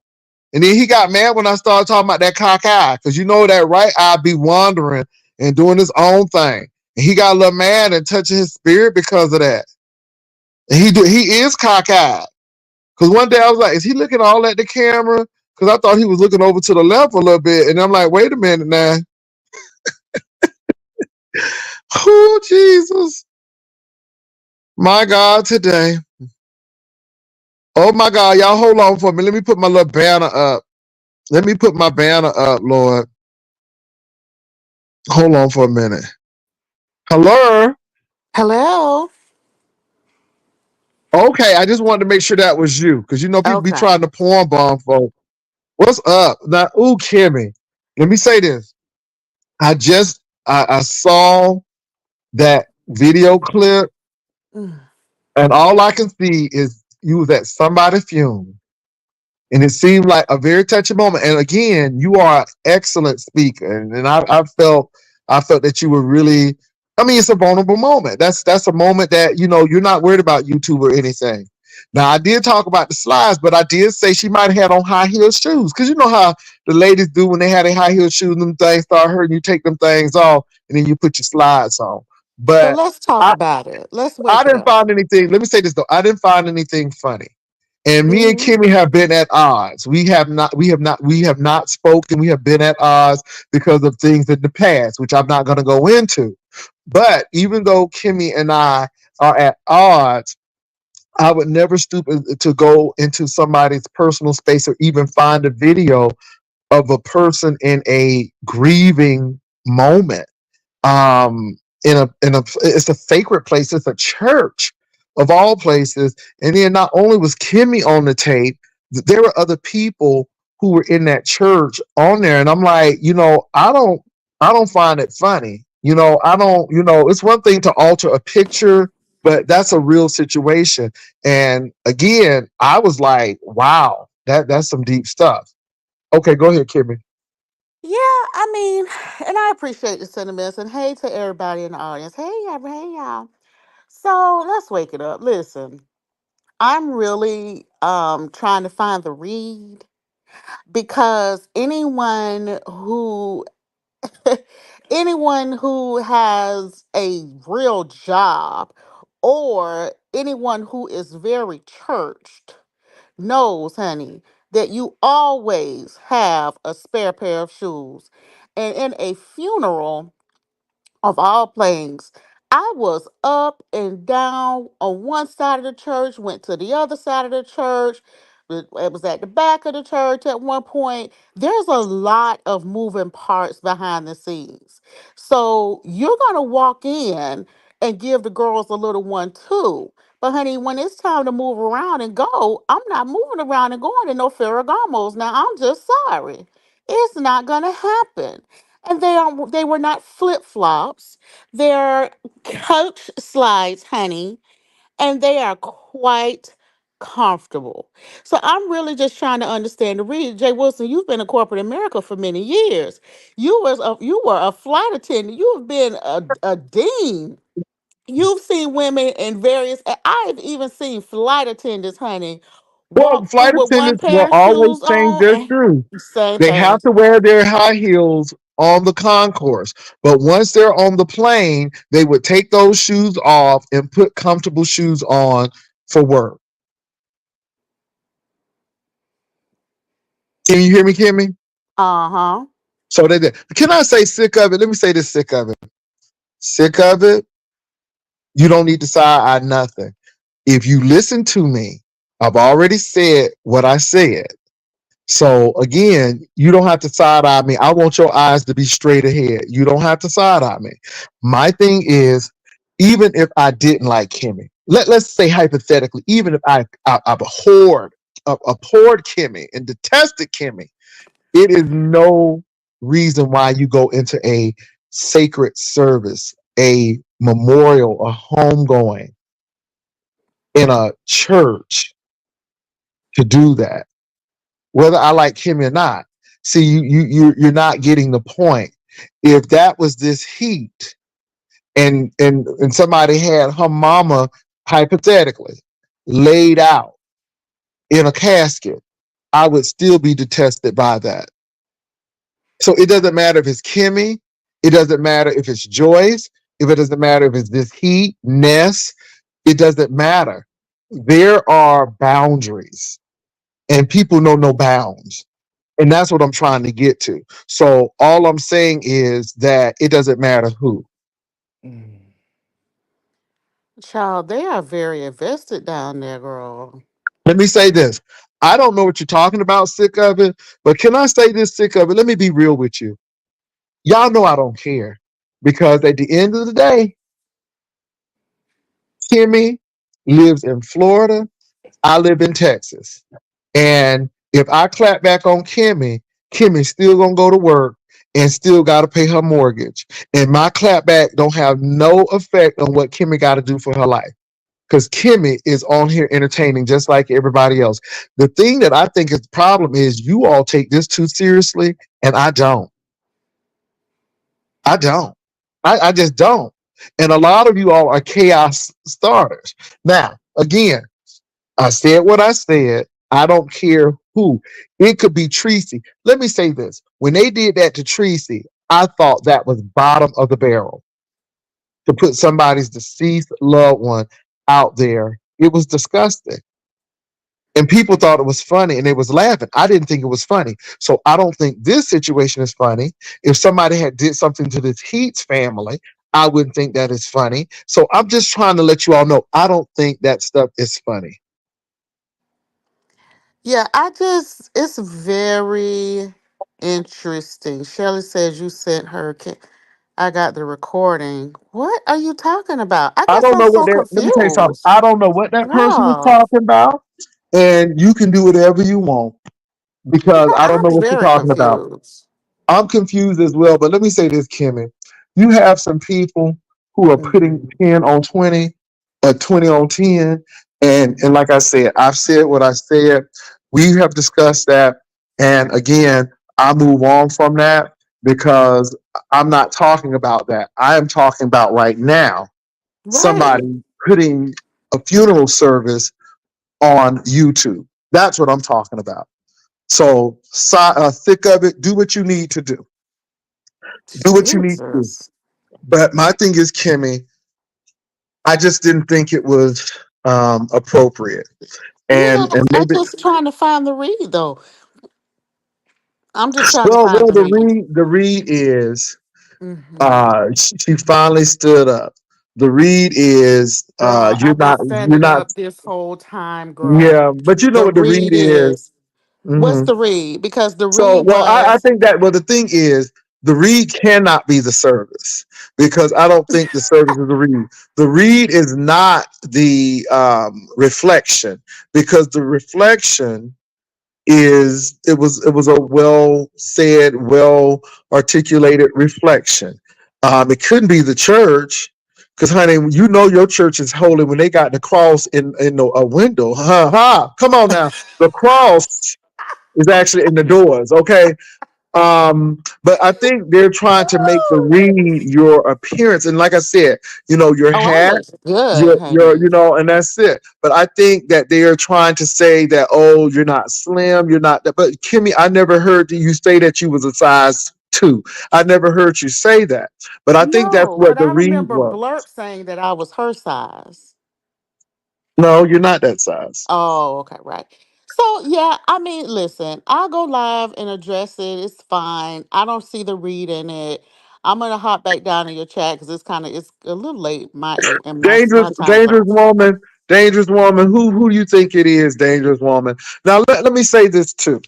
[SPEAKER 1] And then he got mad when I started talking about that cock eye, because you know that right eye be wandering and doing his own thing. And he got a little mad and touching his spirit because of that. And he is cockeyed. Because one day I was like, is he looking all at the camera? Because I thought he was looking over to the left a little bit. And I'm like, wait a minute now. Oh, Jesus. My God, today. Oh, my God. Y'all hold on for me. Let me put my little banner up. Let me put my banner up, Lord. Hold on for a minute. Hello?
[SPEAKER 2] Hello.
[SPEAKER 1] Okay, I just wanted to make sure that was you. Because people be
[SPEAKER 2] Okay.
[SPEAKER 1] trying to porn bomb folks. What's up? Now, ooh, Kimmy. Let me say this. I saw that video clip,
[SPEAKER 2] Mm.
[SPEAKER 1] and all I can see is you was at somebody's funeral. And it seemed like a very touching moment. And again, you are an excellent speaker. And I felt that you were really, I mean, it's a vulnerable moment. That's a moment that, you're not worried about YouTube or anything. Now I did talk about the slides, but I did say she might have had on high heel shoes. Cause you know how the ladies do when they have their high heel shoes and them things start hurting, you take them things off and then you put your slides on.
[SPEAKER 2] So
[SPEAKER 1] But
[SPEAKER 2] let's talk
[SPEAKER 1] I,
[SPEAKER 2] about it. Let's
[SPEAKER 1] I
[SPEAKER 2] wake it
[SPEAKER 1] didn't
[SPEAKER 2] up.
[SPEAKER 1] find anything. Let me say this though. I didn't find anything funny. And me and
[SPEAKER 2] Mm.
[SPEAKER 1] Kimmy have been at odds. We have not spoken. We have been at odds because of things in the past, which I'm not going to go into. But even though Kimmy and I are at odds, I would never stoop to go into somebody's personal space or even find a video of a person in a grieving moment. In a it's a sacred place. It's a church of all places. And then not only was Kimmy on the tape, there were other people who were in that church on there. And I'm like, I don't find it funny. I don't. It's one thing to alter a picture, but that's a real situation. And again, I was like, wow, that's some deep stuff. Okay, go ahead, Kimmy.
[SPEAKER 2] Yeah, I mean, and I appreciate the sentiments. And hey to everybody in the audience. Hey, y'all. Hey, y'all. So let's wake it up. Listen, I'm really trying to find the read because anyone who has a real job or anyone who is very churched knows, honey, that you always have a spare pair of shoes. And in a funeral, of all things, I was up and down on one side of the church, went to the other side of the church. It was at the back of the church at one point. There's a lot of moving parts behind the scenes. So you're going to walk in and give the girls a little one too. But honey, when it's time to move around and go, I'm not moving around and going to no Ferragamos. Now, I'm just sorry. It's not going to happen. And they were not flip-flops. They're coach slides, honey, and they are quite comfortable. So I'm really just trying to understand the read. Jay Wilson, you've been in corporate America for many years. You were a flight attendant. You have been a dean. You've seen women in I've even seen flight attendants, honey,
[SPEAKER 1] Well,
[SPEAKER 2] walk through
[SPEAKER 1] flight
[SPEAKER 2] with one
[SPEAKER 1] attendants
[SPEAKER 2] pair
[SPEAKER 1] will
[SPEAKER 2] of
[SPEAKER 1] always
[SPEAKER 2] shoes
[SPEAKER 1] change
[SPEAKER 2] on
[SPEAKER 1] their
[SPEAKER 2] and
[SPEAKER 1] shoes.
[SPEAKER 2] same
[SPEAKER 1] They have
[SPEAKER 2] thing.
[SPEAKER 1] to wear their high heels on the concourse. But once they're on the plane, they would take those shoes off and put comfortable shoes on for work. Can you hear me, Kimmy?
[SPEAKER 2] Uh-huh.
[SPEAKER 1] So they did. Can I say sick of it? Let me say this: sick of it. Sick of it. You don't need to side eye nothing. If you listen to me, I've already said what I said. So again, you don't have to side eye me. I want your eyes to be straight ahead. You don't have to side eye me. My thing is, even if I didn't like Kimmy, let's say hypothetically, even if I abhorred Kimmy and detested Kimmy, it is no reason why you go into a sacred service, a memorial, a homegoing in a church to do that, whether I like him or not. See, you're not getting the point. If that was this heat, and somebody had her mama hypothetically laid out in a casket, I would still be detested by that. So it doesn't matter if it's Kimmy, it doesn't matter if it's Joyce, if it doesn't matter if it's this heat, Ness, it doesn't matter. There are boundaries, and people know no bounds. And that's what I'm trying to get to. So all I'm saying is that it doesn't matter who.
[SPEAKER 3] Mm.
[SPEAKER 2] Child, they are very invested down there, girl.
[SPEAKER 1] Let me say this. I don't know what you're talking about, sick of it, but can I say this, sick of it? Let me be real with you. Y'all know I don't care because at the end of the day, Kimmy lives in Florida. I live in Texas. And if I clap back on Kimmy, Kimmy's still gonna go to work and still gotta pay her mortgage. And my clapback don't have no effect on what Kimmy gotta do for her life. Because Kimmy is on here entertaining just like everybody else. The thing that I think is the problem is you all take this too seriously, and I don't. I don't. I just don't. And a lot of you all are chaos starters. Now, again, I said what I said. I don't care who. It could be Tracy. Let me say this. When they did that to Tracy, I thought that was bottom of the barrel to put somebody's deceased loved one out there. It was disgusting. And people thought it was funny and they was laughing. I didn't think it was funny. So I don't think this situation is funny. If somebody had did something to this Heats family, I wouldn't think that is funny. So I'm just trying to let you all know I don't think that stuff is funny.
[SPEAKER 2] Yeah, it's very interesting. Shelly says you sent her. I got the recording. What are you talking about? I
[SPEAKER 1] I
[SPEAKER 2] guess
[SPEAKER 1] don't
[SPEAKER 2] I'm
[SPEAKER 1] know what
[SPEAKER 2] so
[SPEAKER 1] that. Let me tell you something.
[SPEAKER 2] confused.
[SPEAKER 1] I don't know what that person was
[SPEAKER 2] Yeah,
[SPEAKER 1] talking about, and you can do whatever you want because I don't know
[SPEAKER 2] I'm
[SPEAKER 1] what you're
[SPEAKER 2] very
[SPEAKER 1] talking about.
[SPEAKER 2] confused.
[SPEAKER 1] I'm confused as well. But let me say this, Kimmy. You have some people who are putting
[SPEAKER 2] Hmm.
[SPEAKER 1] 10 on 20, 20 on 10. And like I said, I've said what I said. We have discussed that. And again, I move on from that because I'm not talking about that. I am talking about right now
[SPEAKER 2] Right.
[SPEAKER 1] somebody putting a funeral service on YouTube. That's what I'm talking about. So, thick of it, do what you need to do. Do what you need to do.
[SPEAKER 2] Jesus.
[SPEAKER 1] But my thing is, Kimmy, I just didn't think it was appropriate.
[SPEAKER 2] Yeah,
[SPEAKER 1] And
[SPEAKER 2] I'm
[SPEAKER 1] maybe,
[SPEAKER 2] just trying to find the read though. I'm just trying to find
[SPEAKER 1] well,
[SPEAKER 2] the read.
[SPEAKER 1] the read is
[SPEAKER 2] Hmm.
[SPEAKER 1] she finally stood up. The read is
[SPEAKER 2] Girl,
[SPEAKER 1] you're
[SPEAKER 2] I've been
[SPEAKER 1] you're
[SPEAKER 2] standing
[SPEAKER 1] not
[SPEAKER 2] up this whole time, girl.
[SPEAKER 1] yeah, but you know
[SPEAKER 2] The
[SPEAKER 1] what the read
[SPEAKER 2] read
[SPEAKER 1] is.
[SPEAKER 2] is what's
[SPEAKER 1] Mhm.
[SPEAKER 2] the read? Because the
[SPEAKER 1] So,
[SPEAKER 2] read
[SPEAKER 1] well, I
[SPEAKER 2] was
[SPEAKER 1] think that, well, the thing is, the read cannot be the service because I don't think the service is the read. The read is not the reflection because the reflection is it was a well said, well articulated reflection. It couldn't be the church because, honey, you know your church is holy when they got the cross in a window. Ha ha! Come on now, the cross is actually in the doors. Okay, but I think they're trying to make the read your appearance, and like I said, your
[SPEAKER 2] oh, I
[SPEAKER 1] hat,
[SPEAKER 2] looks good,
[SPEAKER 1] your,
[SPEAKER 2] honey.
[SPEAKER 1] and that's it. But I think that they are trying to say that, oh, you're not slim, you're not that. But Kimmy, I never heard you say that you was a size 2. I never heard you say that. But I think that's
[SPEAKER 2] No,
[SPEAKER 1] what
[SPEAKER 2] but
[SPEAKER 1] the
[SPEAKER 2] I
[SPEAKER 1] read
[SPEAKER 2] remember
[SPEAKER 1] was.
[SPEAKER 2] Blurp saying that I was her size.
[SPEAKER 1] No, you're not that size.
[SPEAKER 2] Oh, okay, right. So yeah, I mean, listen, I'll go live and address it. It's fine. I don't see the read in it. I'm gonna hop back down in your chat because it's a little late in my time
[SPEAKER 1] Dangerous
[SPEAKER 2] zone.
[SPEAKER 1] woman, dangerous woman. Who do you think it is, dangerous woman? Now let me say this too.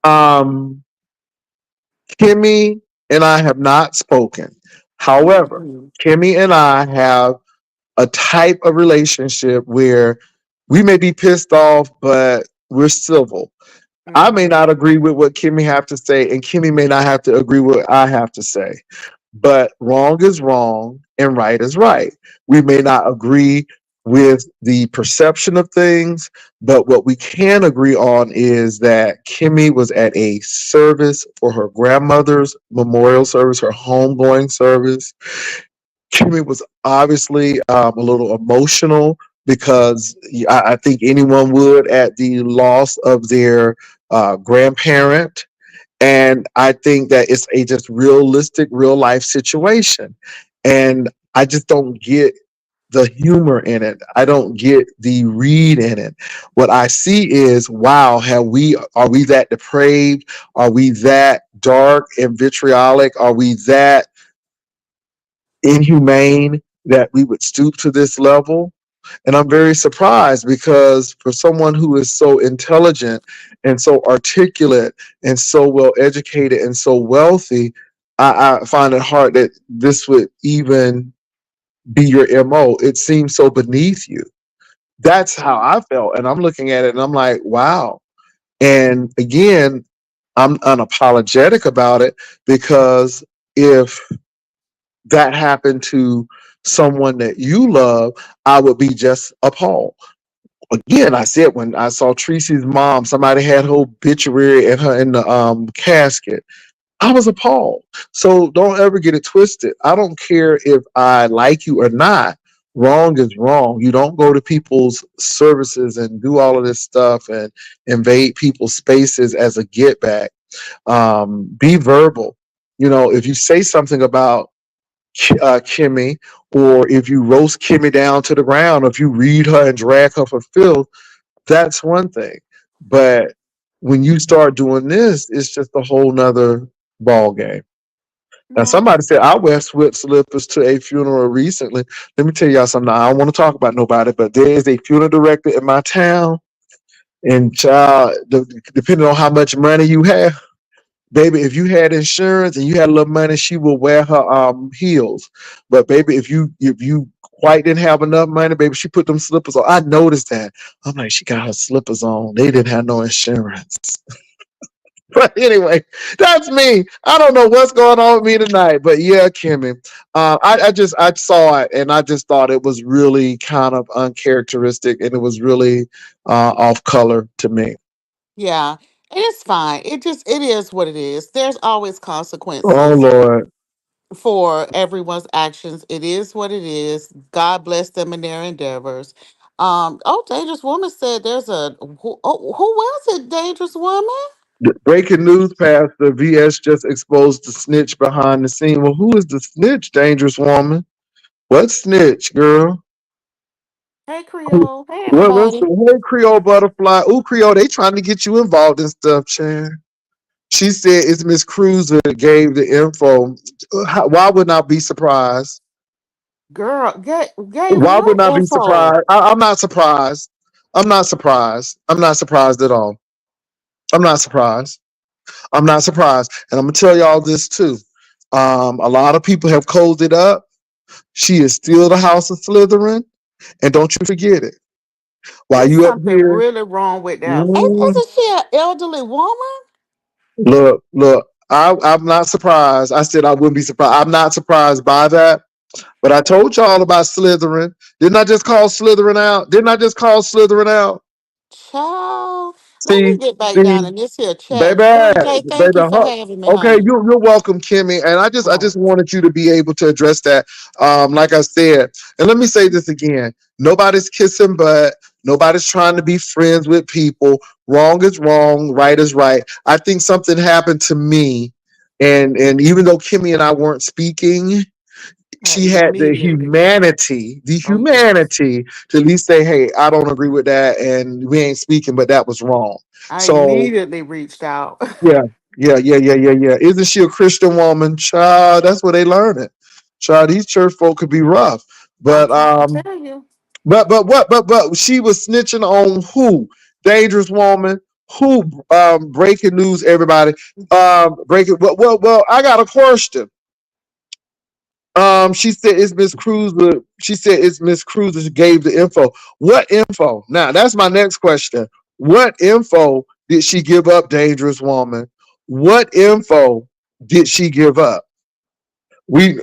[SPEAKER 1] Um, Kimmy and I have not spoken. However,
[SPEAKER 2] Mhm.
[SPEAKER 1] Kimmy and I have a type of relationship where we may be pissed off, but we're civil. I may
[SPEAKER 2] Mhm.
[SPEAKER 1] not agree with what Kimmy have to say, and Kimmy may not have to agree with what I have to say. But wrong is wrong and right is right. We may not agree with the perception of things, but what we can agree on is that Kimmy was at a service for her grandmother's memorial service, her homegoing service. Kimmy was obviously a little emotional because I think anyone would at the loss of their grandparent. And I think that it's a just realistic, real life situation. And I just don't get the humor in it. I don't get the read in it. What I see is, wow, are we that depraved? Are we that dark and vitriolic? Are we that inhumane that we would stoop to this level? And I'm very surprised because for someone who is so intelligent and so articulate and so well educated and so wealthy, I find it hard that this would even be your MO. It seems so beneath you. That's how I felt. And I'm looking at it and I'm like, wow. And again, I'm unapologetic about it because if that happened to someone that you love, I would be just appalled. Again, I said when I saw Tracy's mom, somebody had her obituary in her in the casket. I was appalled. So don't ever get it twisted. I don't care if I like you or not. Wrong is wrong. You don't go to people's services and do all of this stuff and invade people's spaces as a get back. Be verbal. If you say something about Kimmy, or if you roast Kimmy down to the ground, or if you read her and drag her for filth, that's one thing. But when you start doing this, it's just a whole nother ball game. Now, somebody said I wear swift slippers to a funeral recently. Let me tell y'all something. I don't want to talk about nobody, but there is a funeral director in my town, and child, depending on how much money you have, baby, if you had insurance and you had a little money, she will wear her heels. But baby, if you quite didn't have enough money, baby, she put them slippers on. I noticed that. I'm like, she got her slippers on. They didn't have no insurance. But anyway, that's me. I don't know what's going on with me tonight, but yeah, Kimmy. I saw it and I just thought it was really kind of uncharacteristic and it was really off color to me.
[SPEAKER 2] Yeah, and it's fine. It is what it is. There's always
[SPEAKER 1] Oh
[SPEAKER 2] consequences
[SPEAKER 1] Lord.
[SPEAKER 2] for everyone's actions. It is what it is. God bless them in their endeavors. Oh, Dangerous Woman said there's who was it, Dangerous Woman?
[SPEAKER 1] Breaking news, Pastor VS just exposed the snitch behind the scene. Well, who is the snitch, dangerous woman? What snitch, girl?
[SPEAKER 2] Hey Creole. Hey
[SPEAKER 1] What's
[SPEAKER 2] everybody.
[SPEAKER 1] the hey Creole butterfly? Ooh, Creole, they trying to get you involved in stuff, Chan. She said it's Miss Cruza that gave the info. Why would not be surprised?
[SPEAKER 2] Girl, gave
[SPEAKER 1] Why would
[SPEAKER 2] what
[SPEAKER 1] not be
[SPEAKER 2] info?
[SPEAKER 1] surprised? I'm not surprised. I'm not surprised. I'm not surprised at all. I'm not surprised. I'm not surprised. And I'm gonna tell y'all this too. A lot of people have closed it up. She is still the House of Slytherin, and don't you forget it. While
[SPEAKER 2] It's
[SPEAKER 1] you up
[SPEAKER 2] something
[SPEAKER 1] here,
[SPEAKER 2] really wrong with them.
[SPEAKER 1] mm,
[SPEAKER 2] Isn't she an elderly woman?
[SPEAKER 1] look. I'm not surprised. I said I wouldn't be surprised. I'm not surprised by that. But I told y'all about Slytherin. Didn't I just call Slytherin out? Didn't I just call Slytherin out?
[SPEAKER 2] Child, let me
[SPEAKER 1] See,
[SPEAKER 2] get back
[SPEAKER 1] see,
[SPEAKER 2] down in this here chat.
[SPEAKER 1] baby,
[SPEAKER 2] Brother J, thank
[SPEAKER 1] baby.
[SPEAKER 2] you for having me,
[SPEAKER 1] Okay,
[SPEAKER 2] honey.
[SPEAKER 1] you're welcome, Kimmy. And I
[SPEAKER 2] Oh,
[SPEAKER 1] just wanted you to be able to address that. Like I said, and let me say this again: nobody's kissing butt. Nobody's trying to be friends with people. Wrong is wrong. Right is right. I think something happened to me, and even though Kimmy and I weren't speaking,
[SPEAKER 2] I
[SPEAKER 1] she had
[SPEAKER 2] immediately.
[SPEAKER 1] the
[SPEAKER 2] Oh, yes.
[SPEAKER 1] humanity to at least say, "Hey, I don't agree with that, and we ain't speaking, but that was wrong."
[SPEAKER 2] I
[SPEAKER 1] So
[SPEAKER 2] immediately reached out.
[SPEAKER 1] yeah, yeah. Isn't she a Christian woman? Child, that's where they learn it. Child, these church folk could be rough.
[SPEAKER 2] I'm
[SPEAKER 1] But
[SPEAKER 2] trying to tell you.
[SPEAKER 1] but she was snitching on who? Dangerous woman. Who breaking news, everybody. Breaking well, I got a question. She said it's Miss Cruza. She said it's Miss Cruza who gave the info. What info? Now that's my next question. What info did she give up, dangerous woman? What info did she give up? We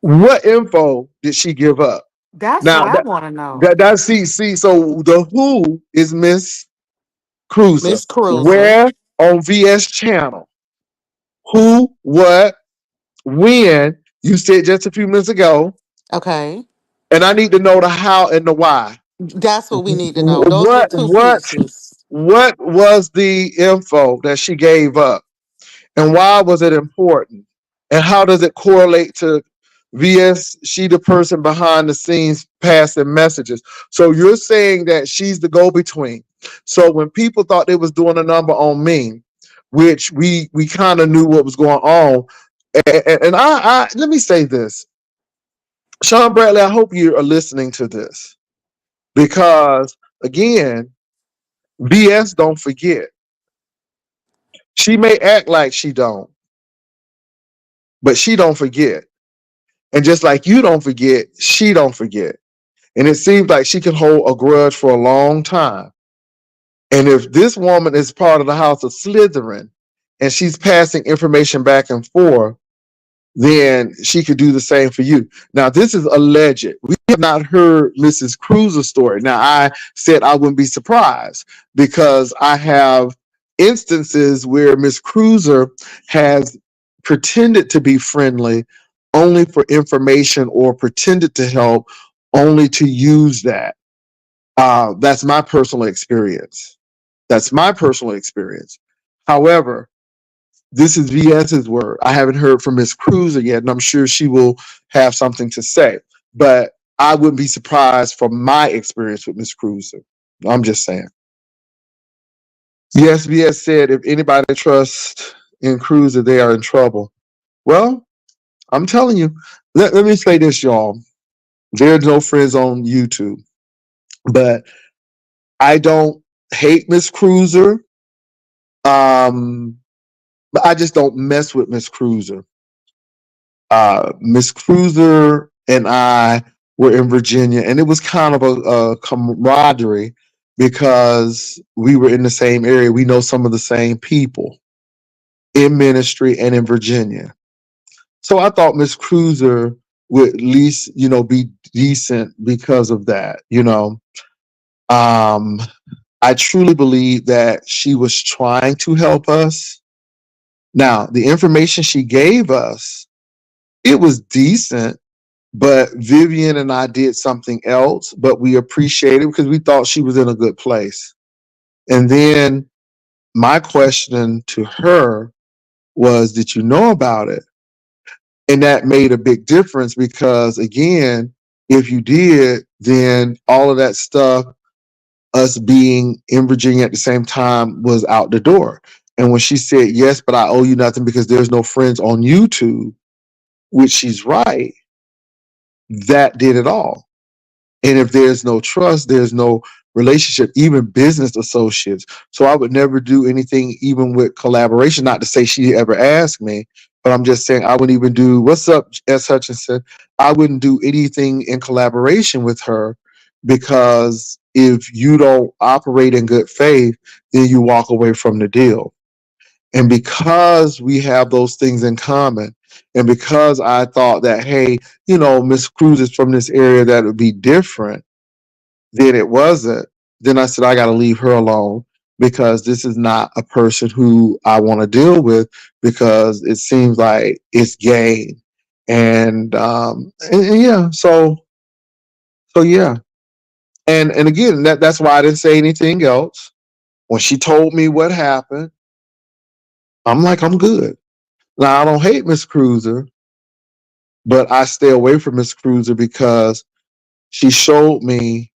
[SPEAKER 1] what info did she give up?
[SPEAKER 2] That's
[SPEAKER 1] Now
[SPEAKER 2] what I
[SPEAKER 1] that
[SPEAKER 2] want to know.
[SPEAKER 1] that see so the who is Miss Cruza.
[SPEAKER 2] Miss Cruiser.
[SPEAKER 1] Where on VS channel? Who, what, when? You said just a few minutes ago,
[SPEAKER 2] Okay.
[SPEAKER 1] and I need to know the how and the why.
[SPEAKER 2] That's what we need to know. Those were
[SPEAKER 1] What
[SPEAKER 2] two
[SPEAKER 1] what
[SPEAKER 2] pieces.
[SPEAKER 1] what was the info that she gave up, and why was it important, and how does it correlate to VS? She the person behind the scenes passing messages. So you're saying that she's the go-between. So when people thought they was doing a number on me, which we kind of knew what was going on, and I let me say this, Sean Bradley, I hope you are listening to this because again, BS don't forget. She may act like she don't, but she don't forget. And just like you don't forget, she don't forget. And it seems like she can hold a grudge for a long time. And if this woman is part of the House of Slytherin and she's passing information back and forth, then she could do the same for you. Now, this is alleged. We have not heard Mrs. Cruz's story. Now, I said I wouldn't be surprised because I have instances where Miss Cruiser has pretended to be friendly only for information or pretended to help only to use that. That's my personal experience. That's my personal experience. However, this is VS's word. I haven't heard from Miss Cruza yet, and I'm sure she will have something to say. But I wouldn't be surprised from my experience with Miss Cruza. I'm just saying. Yes, VS said if anybody trusts in Cruza, they are in trouble. Well, I'm telling you, let me say this, y'all. There's no friends on YouTube, but I don't hate Miss Cruiser. But I just don't mess with Miss Cruiser. Miss Cruiser and I were in Virginia, and it was kind of a camaraderie because we were in the same area. We know some of the same people in ministry and in Virginia. So I thought Miss Cruiser would at least, be decent because of that. Um, I truly believe that she was trying to help us. Now, the information she gave us, it was decent, but Vivian and I did something else, but we appreciated it because we thought she was in a good place. And then my question to her was, did you know about it? And that made a big difference because, again, if you did, then all of that stuff, us being in Virginia at the same time, was out the door. And when she said, yes, but I owe you nothing because there's no friends on YouTube, which she's right, that did it all. And if there's no trust, there's no relationship, even business associates. So I would never do anything, even with collaboration. Not to say she ever asked me, but I'm just saying I wouldn't even do, what's up, S. Hutchinson? I wouldn't do anything in collaboration with her because if you don't operate in good faith, then you walk away from the deal. And because we have those things in common, and because I thought that, hey, Miss Cruz is from this area, that would be different, then it wasn't. Then I said, I got to leave her alone because this is not a person who I want to deal with because it seems like it's game. And yeah, so yeah. And again, that's why I didn't say anything else. When she told me what happened, I'm like, I'm good. Now I don't hate Miss Cruiser, but I stay away from Miss Cruiser because she showed me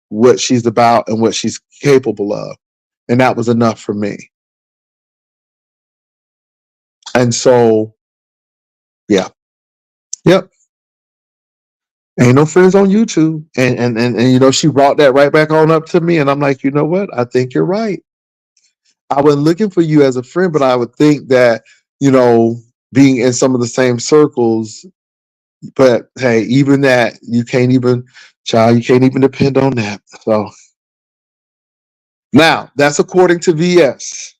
[SPEAKER 1] what she's about and what she's capable of. And that was enough for me. And so, yeah, yep. Ain't no friends on YouTube. And she brought that right back on up to me. And I'm like, you know what? I think you're right. I wasn't looking for you as a friend, but I would think that, you know, being in some of the same circles, but hey, even that, you can't even depend on that. So now that's according to VS.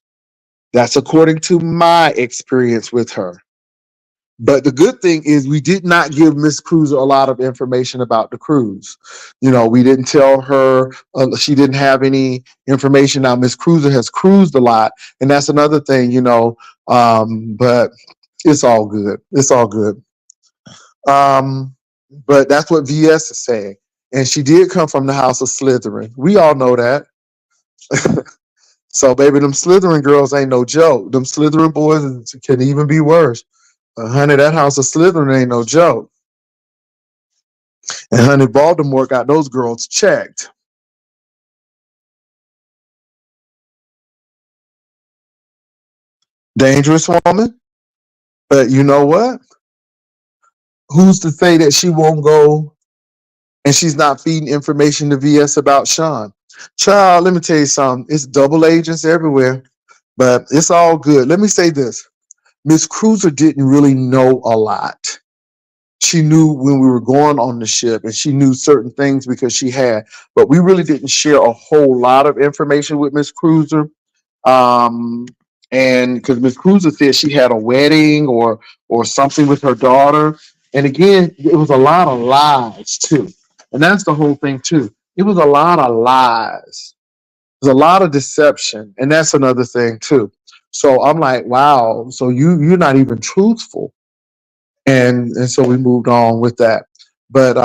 [SPEAKER 1] That's according to my experience with her. But the good thing is we did not give Miss Cruiser a lot of information about the cruise. We didn't tell her, she didn't have any information. Now, Miss Cruiser has cruised a lot, and that's another thing. But it's all good. It's all good. But that's what VS is saying. And she did come from the house of Slytherin. We all know that. So, baby, them Slytherin girls ain't no joke. Them Slytherin boys can even be worse. Honey, that house of Slytherin ain't no joke. And honey, Baltimore got those girls checked. Dangerous woman. But you know what? Who's to say that she won't go and she's not feeding information to VS about Sean? Child, let me tell you something. It's double agents everywhere, but it's all good. Let me say this. Miss Cruiser didn't really know a lot. She knew when we were going on the ship and she knew certain things because she had, but we really didn't share a whole lot of information with Miss Cruiser. Um, and because Miss Cruiser said she had a wedding or something with her daughter. And again, it was a lot of lies too. And that's the whole thing too. It was a lot of lies. There's a lot of deception. And that's another thing too. So I'm like, wow, so you're not even truthful. And so we moved on with that. But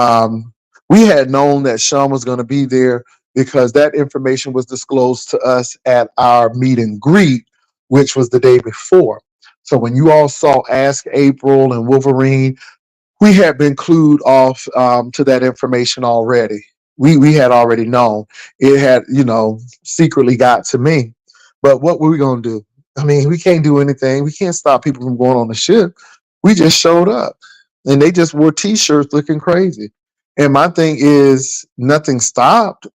[SPEAKER 1] we had known that Sean was going to be there because that information was disclosed to us at our meet and greet, which was the day before. So when you all saw Ask April and Wolverine, we had been clued off to that information already. We had already known. It had, secretly got to me. But what were we going to do? I mean, we can't do anything. We can't stop people from going on the ship. We just showed up, and they just wore T-shirts looking crazy. And my thing is, nothing stopped.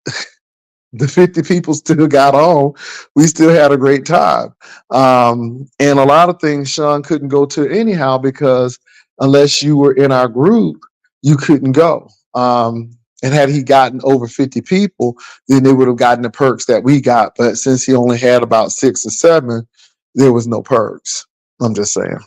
[SPEAKER 1] The 50 people still got on. We still had a great time. And a lot of things Sean couldn't go to anyhow because unless you were in our group, you couldn't go. And had he gotten over 50 people, then they would have gotten the perks that we got. But since he only had about 6 or 7, there was no perks. I'm just saying.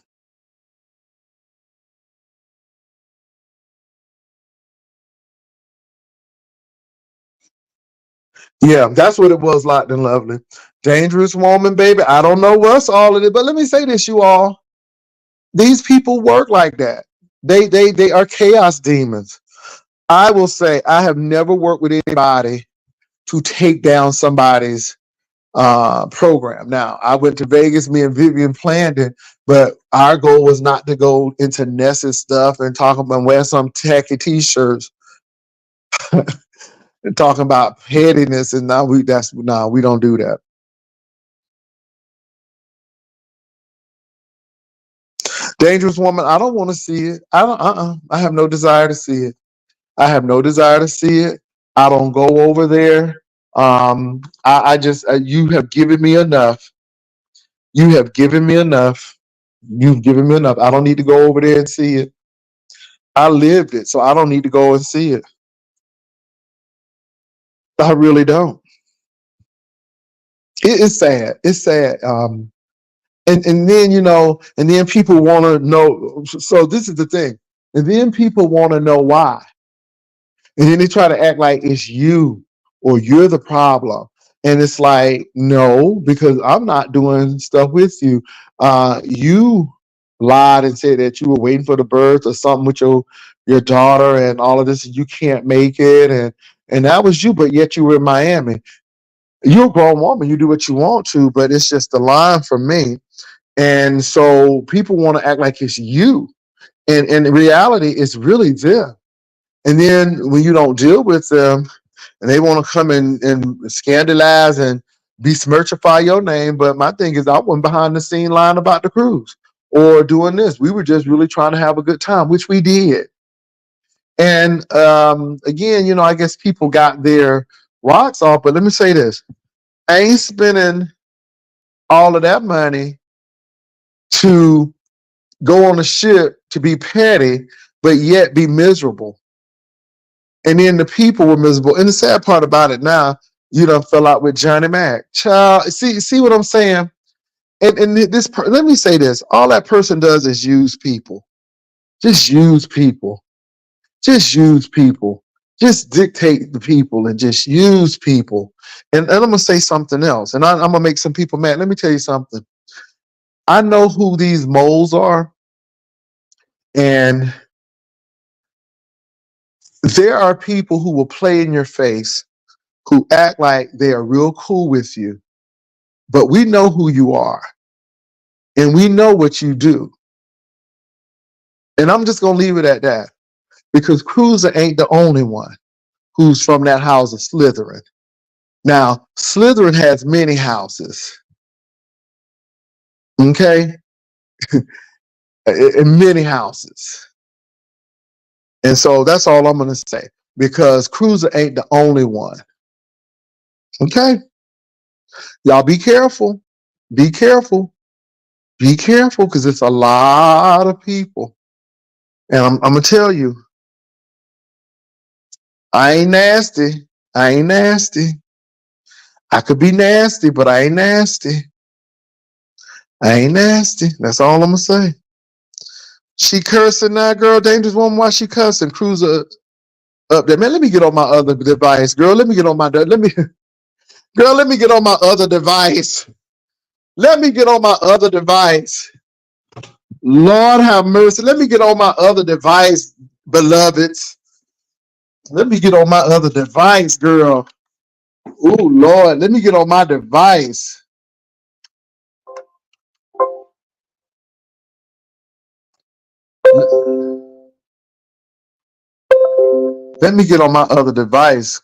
[SPEAKER 1] Yeah, that's what it was, locked and lovely. Dangerous woman, baby. I don't know what's all of it, but let me say this, you all. These people work like that. They are chaos demons. I will say I have never worked with anybody to take down somebody's program. Now I went to Vegas, me and Vivian planned it, but our goal was not to go into Ness's stuff and talk about wear some tacky t-shirts and talking about pettiness. And now we don't do that. Dangerous woman, I don't want to see it. I don't. I have no desire to see it. I have no desire to see it. I don't go over there. I just you have given me enough. You have given me enough. You've given me enough. I don't need to go over there and see it. I lived it, so I don't need to go and see it. I really don't. It is sad. It's sad. And then and then people want to know. So this is the thing. And then people want to know why. And then they try to act like it's you or you're the problem. And it's like, no, because I'm not doing stuff with you. You lied and said that you were waiting for the birth or something with your daughter and all of this, and you can't make it. And that was you, but yet you were in Miami. You're a grown woman, you do what you want to, but it's just the line for me. And so people want to act like it's you. And in reality, it's really them. And then when you don't deal with them and they want to come and scandalize and besmirchify your name. But my thing is, I wasn't behind the scene lying about the cruise or doing this. We were just really trying to have a good time, which we did. And again, I guess people got their rocks off. But let me say this: I ain't spending all of that money to go on a ship to be petty, but yet be miserable. And then the people were miserable. And the sad part about it now, you done fell out with Johnny Mac. Child, see what I'm saying? And let me say this. All that person does is use people. Just use people. Just use people. Just dictate the people and just use people. And I'm going to say something else. And I'm going to make some people mad. Let me tell you something. I know who these moles are. And there are people who will play in your face, who act like they are real cool with you. But we know who you are. And we know what you do. And I'm just going to leave it at that. Because Cruza ain't the only one who's from that house of Slytherin. Now, Slytherin has many houses, okay? In many houses. And so that's all I'm going to say. Because Cruza ain't the only one, okay? Y'all be careful. Be careful. Be careful because it's a lot of people. And I'm going to tell you, I ain't nasty. I ain't nasty. I could be nasty, but I ain't nasty. I ain't nasty. That's all I'm gonna say. She cursing now, girl. Dangerous woman. Why she cussing? Cruza up there, man. Let me get on my other device, girl. Let me get on my girl. Let me get on my other device. Let me get on my other device. Lord have mercy. Let me get on my other device, beloveds. Let me get on my other device, girl. Oh Lord, let me get on my device. Let me get on my other device.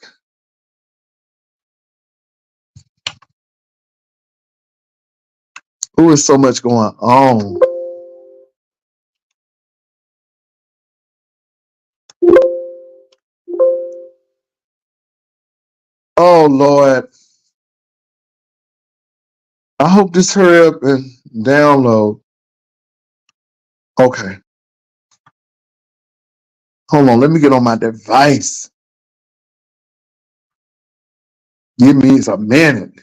[SPEAKER 1] Oh, there's so much going on. Oh Lord. I hope this hurry up and download. Okay. Hold on. Let me get on my device. Give me a minute.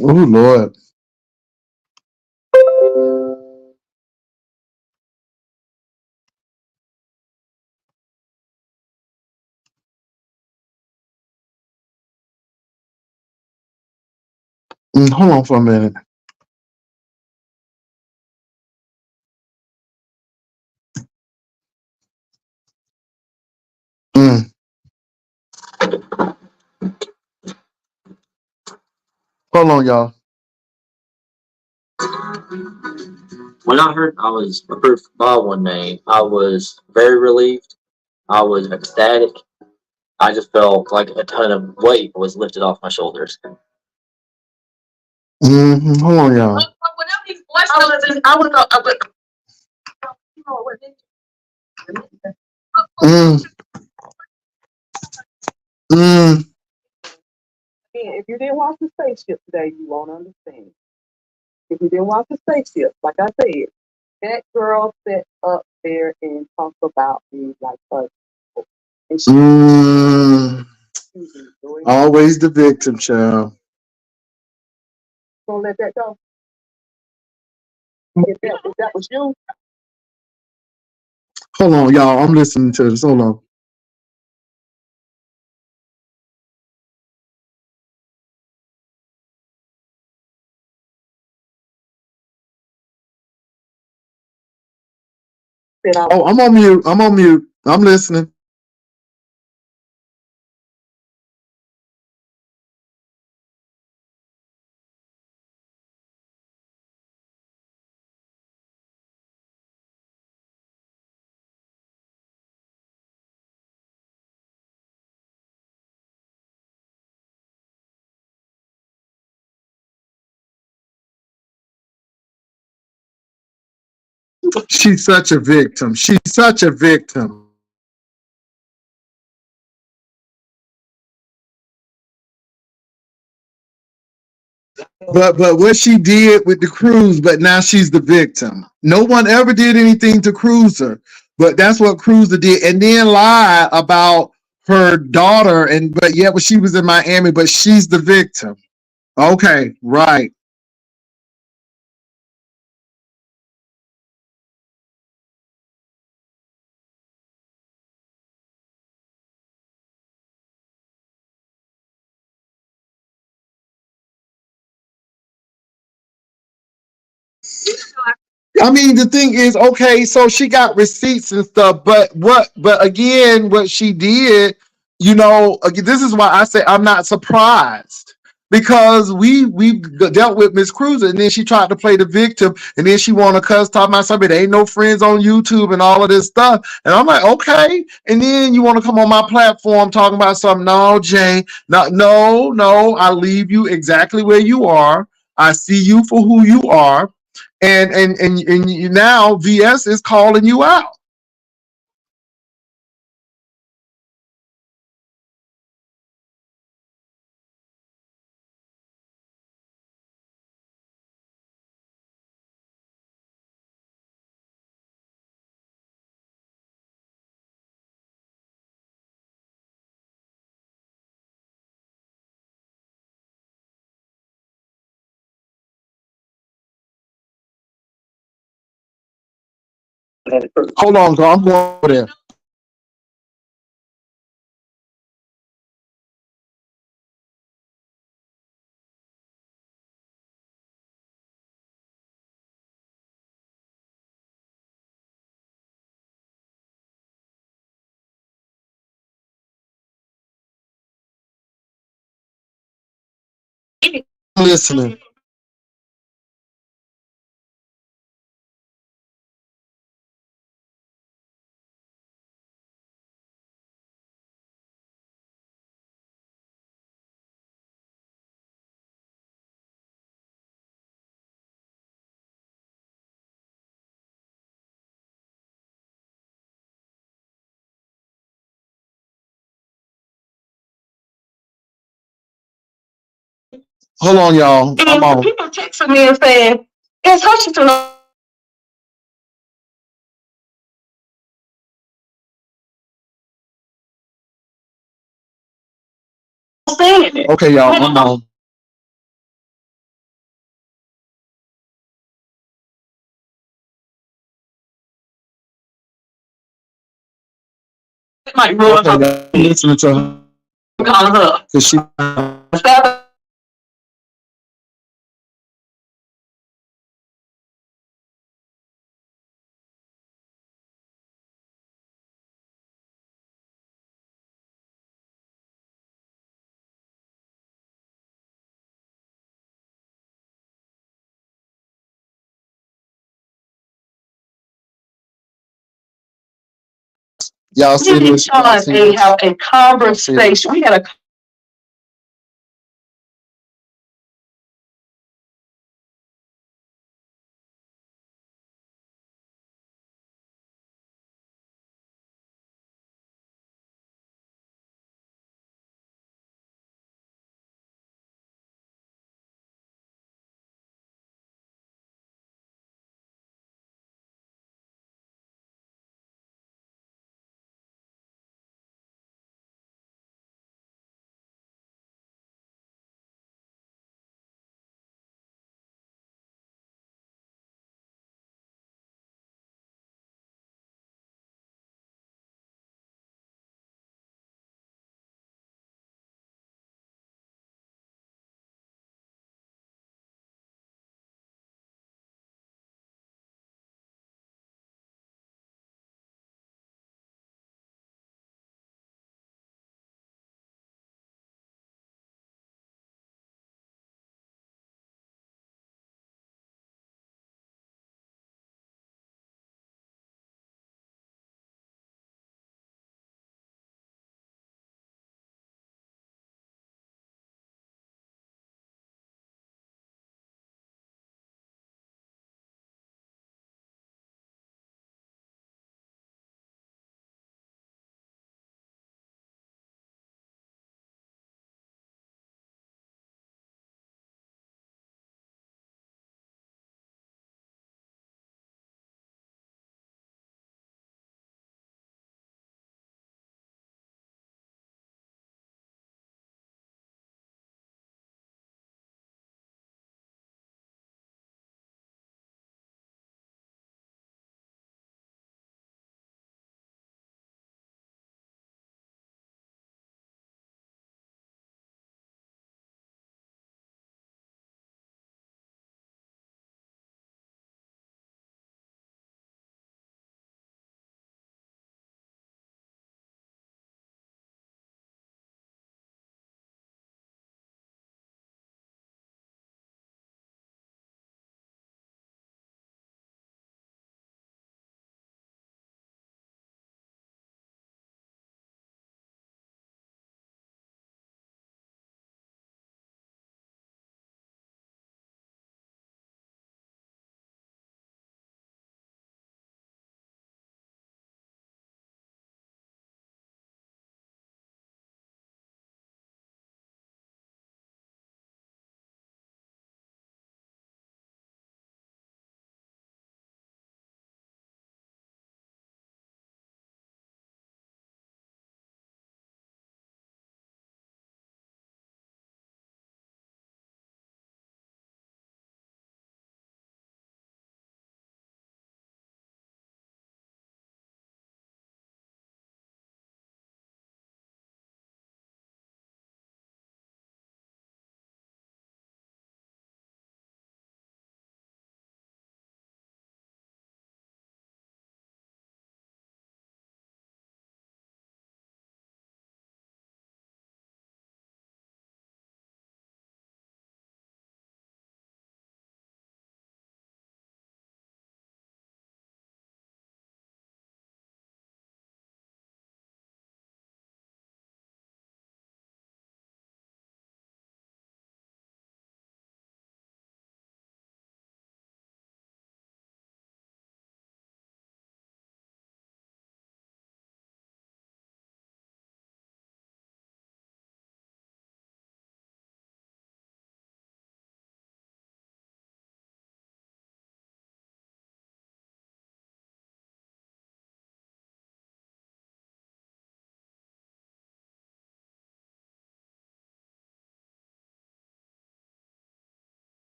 [SPEAKER 1] Oh Lord. Hold on for a minute. Mm. Hold on, y'all.
[SPEAKER 3] When I heard I was approved for ball one day, I was very relieved. I was ecstatic. I just felt like a ton of weight was lifted off my shoulders.
[SPEAKER 1] Hold on, y'all.
[SPEAKER 3] I was
[SPEAKER 1] Mm. Mm.
[SPEAKER 4] If you didn't watch the spaceship today, you won't understand. If you didn't watch the spaceship, like I said, that girl sat up there and talked about me like her. And she
[SPEAKER 1] Always the victim, child.
[SPEAKER 4] gonna let that go. If that was you,
[SPEAKER 1] Hold on, y'all. I'm listening to this. Hold on. Oh, I'm on mute. I'm on mute. I'm listening. She's such a victim. She's such a victim. But what she did with the cruise, but now she's the victim. No one ever did anything to Cruza, but that's what Cruza did, and then lie about her daughter, and but yet when she was in Miami, but she's the victim. Okay, right. I mean, the thing is, okay, so she got receipts and stuff, but again, what she did, this is why I say I'm not surprised because we dealt with Miss Cruza, and then she tried to play the victim, and then she want to cuss, talk about something. There ain't no friends on YouTube and all of this stuff, and I'm like, okay, and then you want to come on my platform talking about something. No, Jay, no, I leave you exactly where you are. I see you for who you are, and you, now VS is calling you out. Hold on, girl, I'm going over there. I'm listening. Hold on, y'all. I'm
[SPEAKER 4] And
[SPEAKER 1] on.
[SPEAKER 4] people texting me and saying, "Is Hutchinson saying it?"
[SPEAKER 1] Okay, y'all. I'm on.
[SPEAKER 4] It might ruin
[SPEAKER 1] Okay,
[SPEAKER 4] her.
[SPEAKER 1] y'all listening to her
[SPEAKER 4] Calling her.
[SPEAKER 1] because she. Y'all see
[SPEAKER 4] We
[SPEAKER 1] this? Y'all see this?
[SPEAKER 4] have a conversation. We had a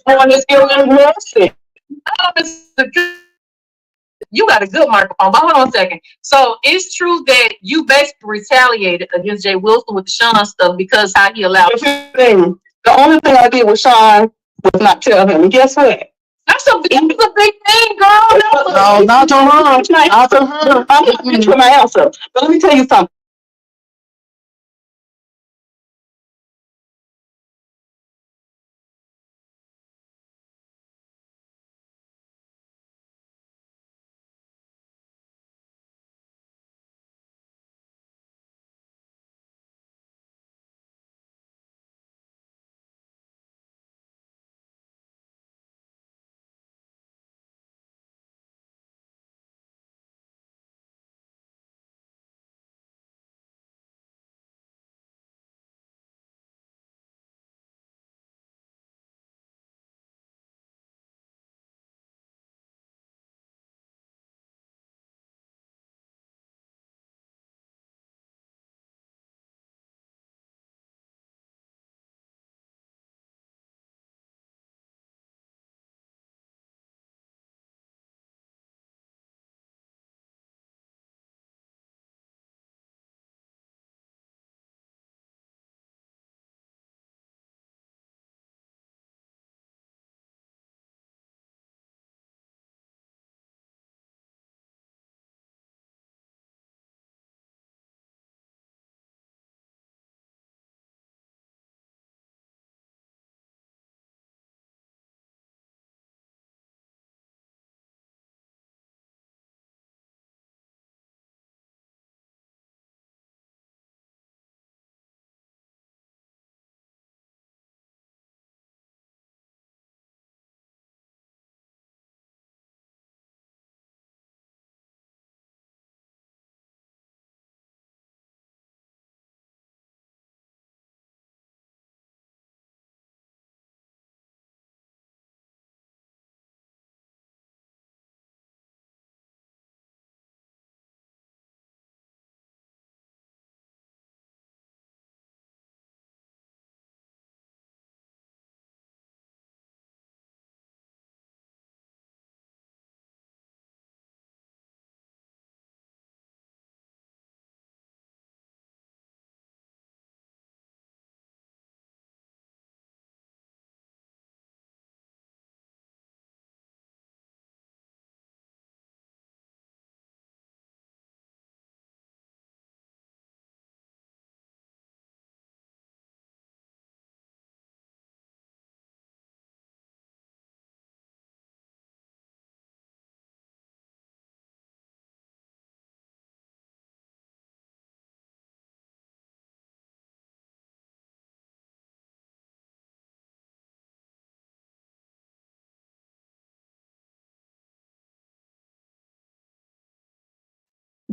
[SPEAKER 4] On this illness mercy. You got a good microphone, but hold on a second. So it's true that you basically retaliated against Jay Wilson with the Sean stuff because how he allowed. The only thing I did with Sean was not tell him. And guess what? That's a big thing, girl. No, not to her. Not to her. I'm not finished with my answer. But let me tell you something.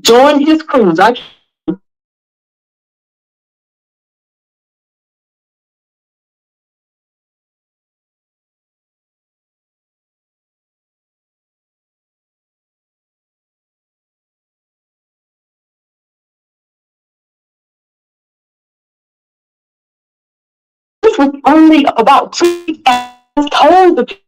[SPEAKER 4] Join his cruise. I this was only about 2 hours told the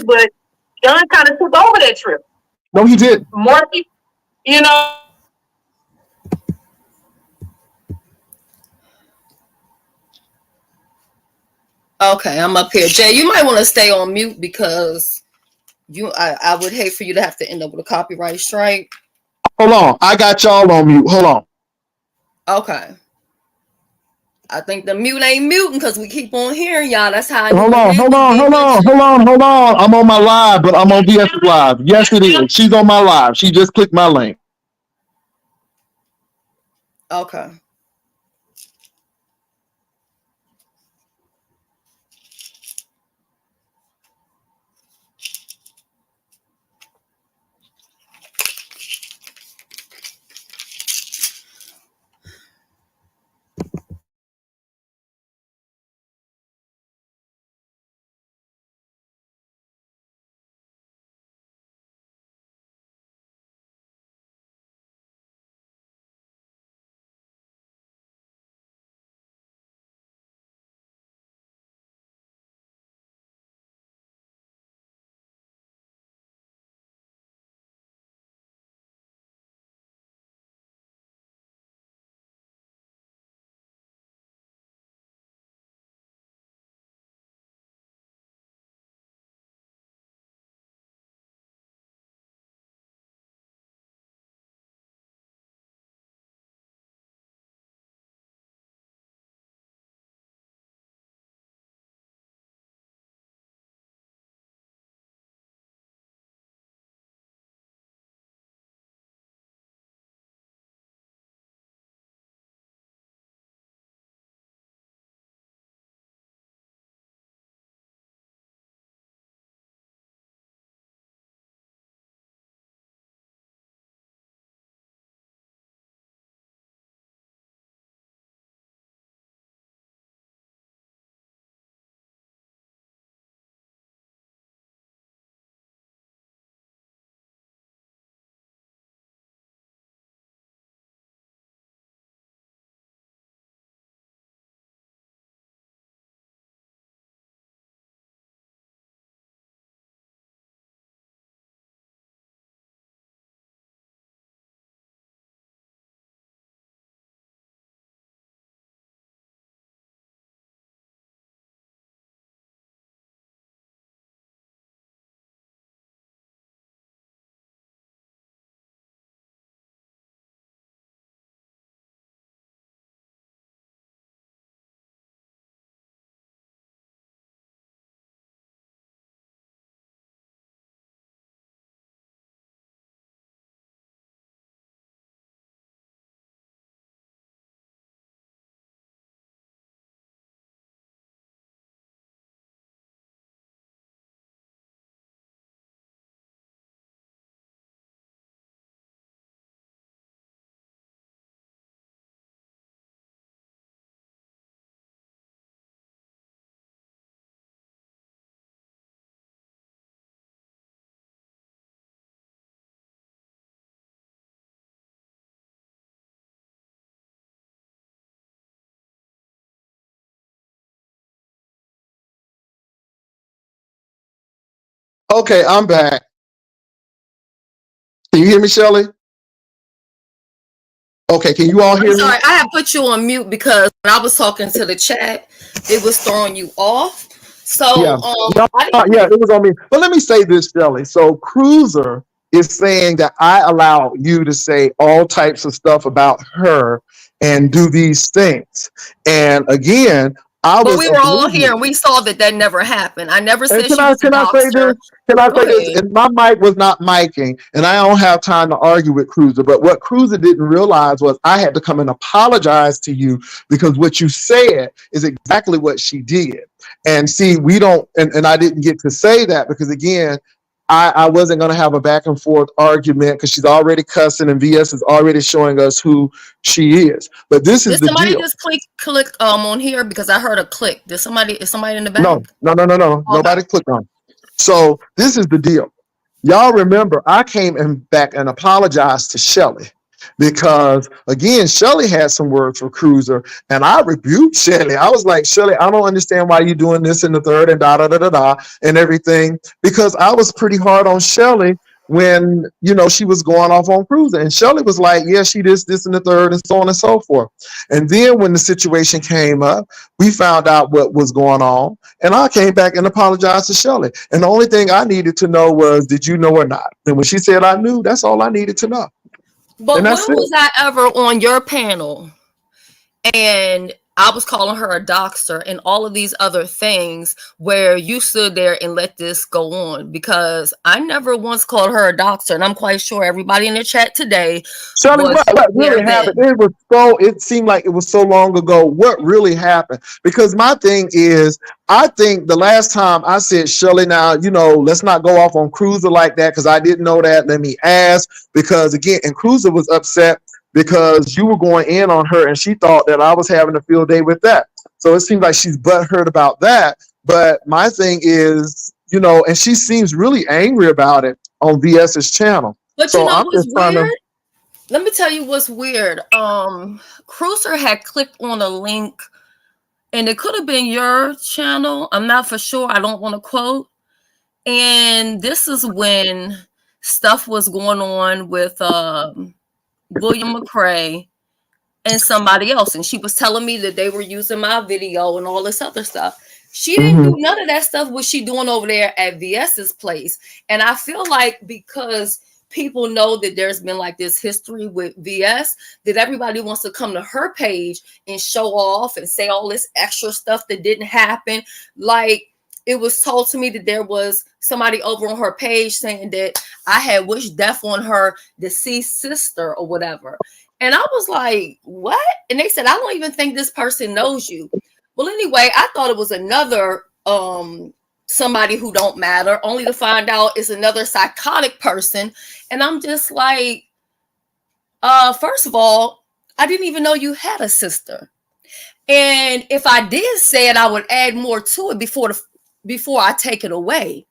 [SPEAKER 4] but John kind of took over that trip.
[SPEAKER 1] No, he did.
[SPEAKER 4] More people, you know.
[SPEAKER 5] Okay, I'm up here. Jay, you might want to stay on mute because I would hate for you to have to end up with a copyright strike.
[SPEAKER 1] Hold on. I got y'all on mute. Hold on.
[SPEAKER 5] Okay. I think the mute ain't muting because we keep on hearing y'all. That's how I knew
[SPEAKER 1] Hold on. I'm on my live, but I'm on VS's live. Yes, it is. She's on my live. She just clicked my link.
[SPEAKER 5] Okay.
[SPEAKER 1] Okay, I'm back. Can you hear me, Shelly? Okay, can you all
[SPEAKER 5] I'm
[SPEAKER 1] hear me?
[SPEAKER 5] sorry, I have put you on mute because when I was talking to the chat, it was throwing you off. So
[SPEAKER 1] Yeah.
[SPEAKER 5] I
[SPEAKER 1] It was on me. But let me say this, Shelly. So Cruza is saying that I allow you to say all types of stuff about her and do these things. And again, I
[SPEAKER 5] but
[SPEAKER 1] was
[SPEAKER 5] we were all
[SPEAKER 1] oblivious.
[SPEAKER 5] here and we saw that that never happened. I never
[SPEAKER 1] And
[SPEAKER 5] said she was a
[SPEAKER 1] can I say
[SPEAKER 5] doxer.
[SPEAKER 1] this? Can I
[SPEAKER 5] Go
[SPEAKER 1] say this?
[SPEAKER 5] ahead.
[SPEAKER 1] And my mic was not miking, and I don't have time to argue with Cruza. But what Cruza didn't realize was I had to come and apologize to you because what you said is exactly what she did. And see, we don't, and I didn't get to say that because again, I wasn't going to have a back and forth argument because she's already cussing and VS is already showing us who she is. But this is
[SPEAKER 5] Did
[SPEAKER 1] the
[SPEAKER 5] somebody
[SPEAKER 1] deal.
[SPEAKER 5] just click on here because I heard a click? Is somebody in the back?
[SPEAKER 1] No.
[SPEAKER 5] Okay.
[SPEAKER 1] Nobody clicked on. So this is the deal. Y'all remember I came and back and apologized to Shelly. because again, Shelley had some words for Cruza, and I rebuked Shelley. I was like, Shelley, I don't understand why you're doing this in the third and da da da da da and everything, because I was pretty hard on Shelley when she was going off on Cruza, and Shelley was like, yeah, she this and the third and so on and so forth. And then when the situation came up, we found out what was going on, and I came back and apologized to Shelley. And the only thing I needed to know was, did you know or not? And when she said I knew, that's all I needed to know.
[SPEAKER 5] But
[SPEAKER 1] And
[SPEAKER 5] when
[SPEAKER 1] that's it.
[SPEAKER 5] was I ever on your panel and I was calling her a doxer and all of these other things where you stood there and let this go on? Because I never once called her a doxer, and I'm quite sure everybody in the chat today
[SPEAKER 1] Shirley,
[SPEAKER 5] was
[SPEAKER 1] what
[SPEAKER 5] there
[SPEAKER 1] really happened?
[SPEAKER 5] then.
[SPEAKER 1] It seemed like it was so long ago. What really happened? Because my thing is, I think the last time I said, Shirley, now, let's not go off on Cruza like that, because I didn't know that. Let me ask. Because again, and Cruza was upset because you were going in on her and she thought that I was having a field day with that. So it seems like she's butthurt about that. But my thing is, and she seems really angry about it on VS's channel.
[SPEAKER 5] But you
[SPEAKER 1] So
[SPEAKER 5] know
[SPEAKER 1] I'm
[SPEAKER 5] what's
[SPEAKER 1] just trying to.
[SPEAKER 5] weird? Let me tell you what's weird. Cruiser had clicked on a link, and it could have been your channel. I'm not for sure. I don't want to quote. And this is when stuff was going on with William McCrae and somebody else. And she was telling me that they were using my video and all this other stuff. She didn't do none of that stuff. What she doing over there at VS's place? And I feel like because people know that there's been like this history with VS, that everybody wants to come to her page and show off and say all this extra stuff that didn't happen. Like, it was told to me that there was somebody over on her page saying that I had wished death on her deceased sister or whatever. And I was like, what? And they said, I don't even think this person knows you. Well, anyway, I thought it was another somebody who don't matter, only to find out it's another psychotic person. And I'm just like, first of all, I didn't even know you had a sister. And if I did say it, I would add more to it before I take it away.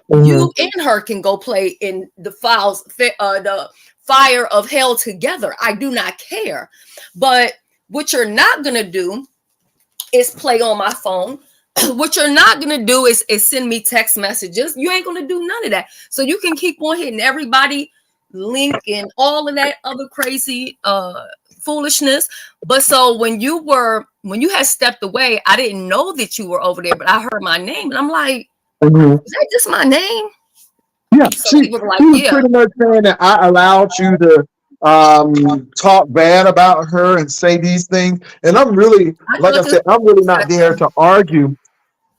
[SPEAKER 5] You and her can go play in the the fire of hell together. I do not care. But what you're not gonna do is play on my phone. What you're not gonna do is send me text messages. You ain't gonna do none of that. So you can keep on hitting everybody link and all of that other crazy foolishness. But so when you had stepped away, I didn't know that you were over there, but I heard my name and I'm like, is that just my name?
[SPEAKER 1] Yeah,
[SPEAKER 5] So people were like,
[SPEAKER 1] she was
[SPEAKER 5] yeah.
[SPEAKER 1] pretty much saying that I allowed you to talk bad about her and say these things. And I'm really, like I said, I'm really not there to argue.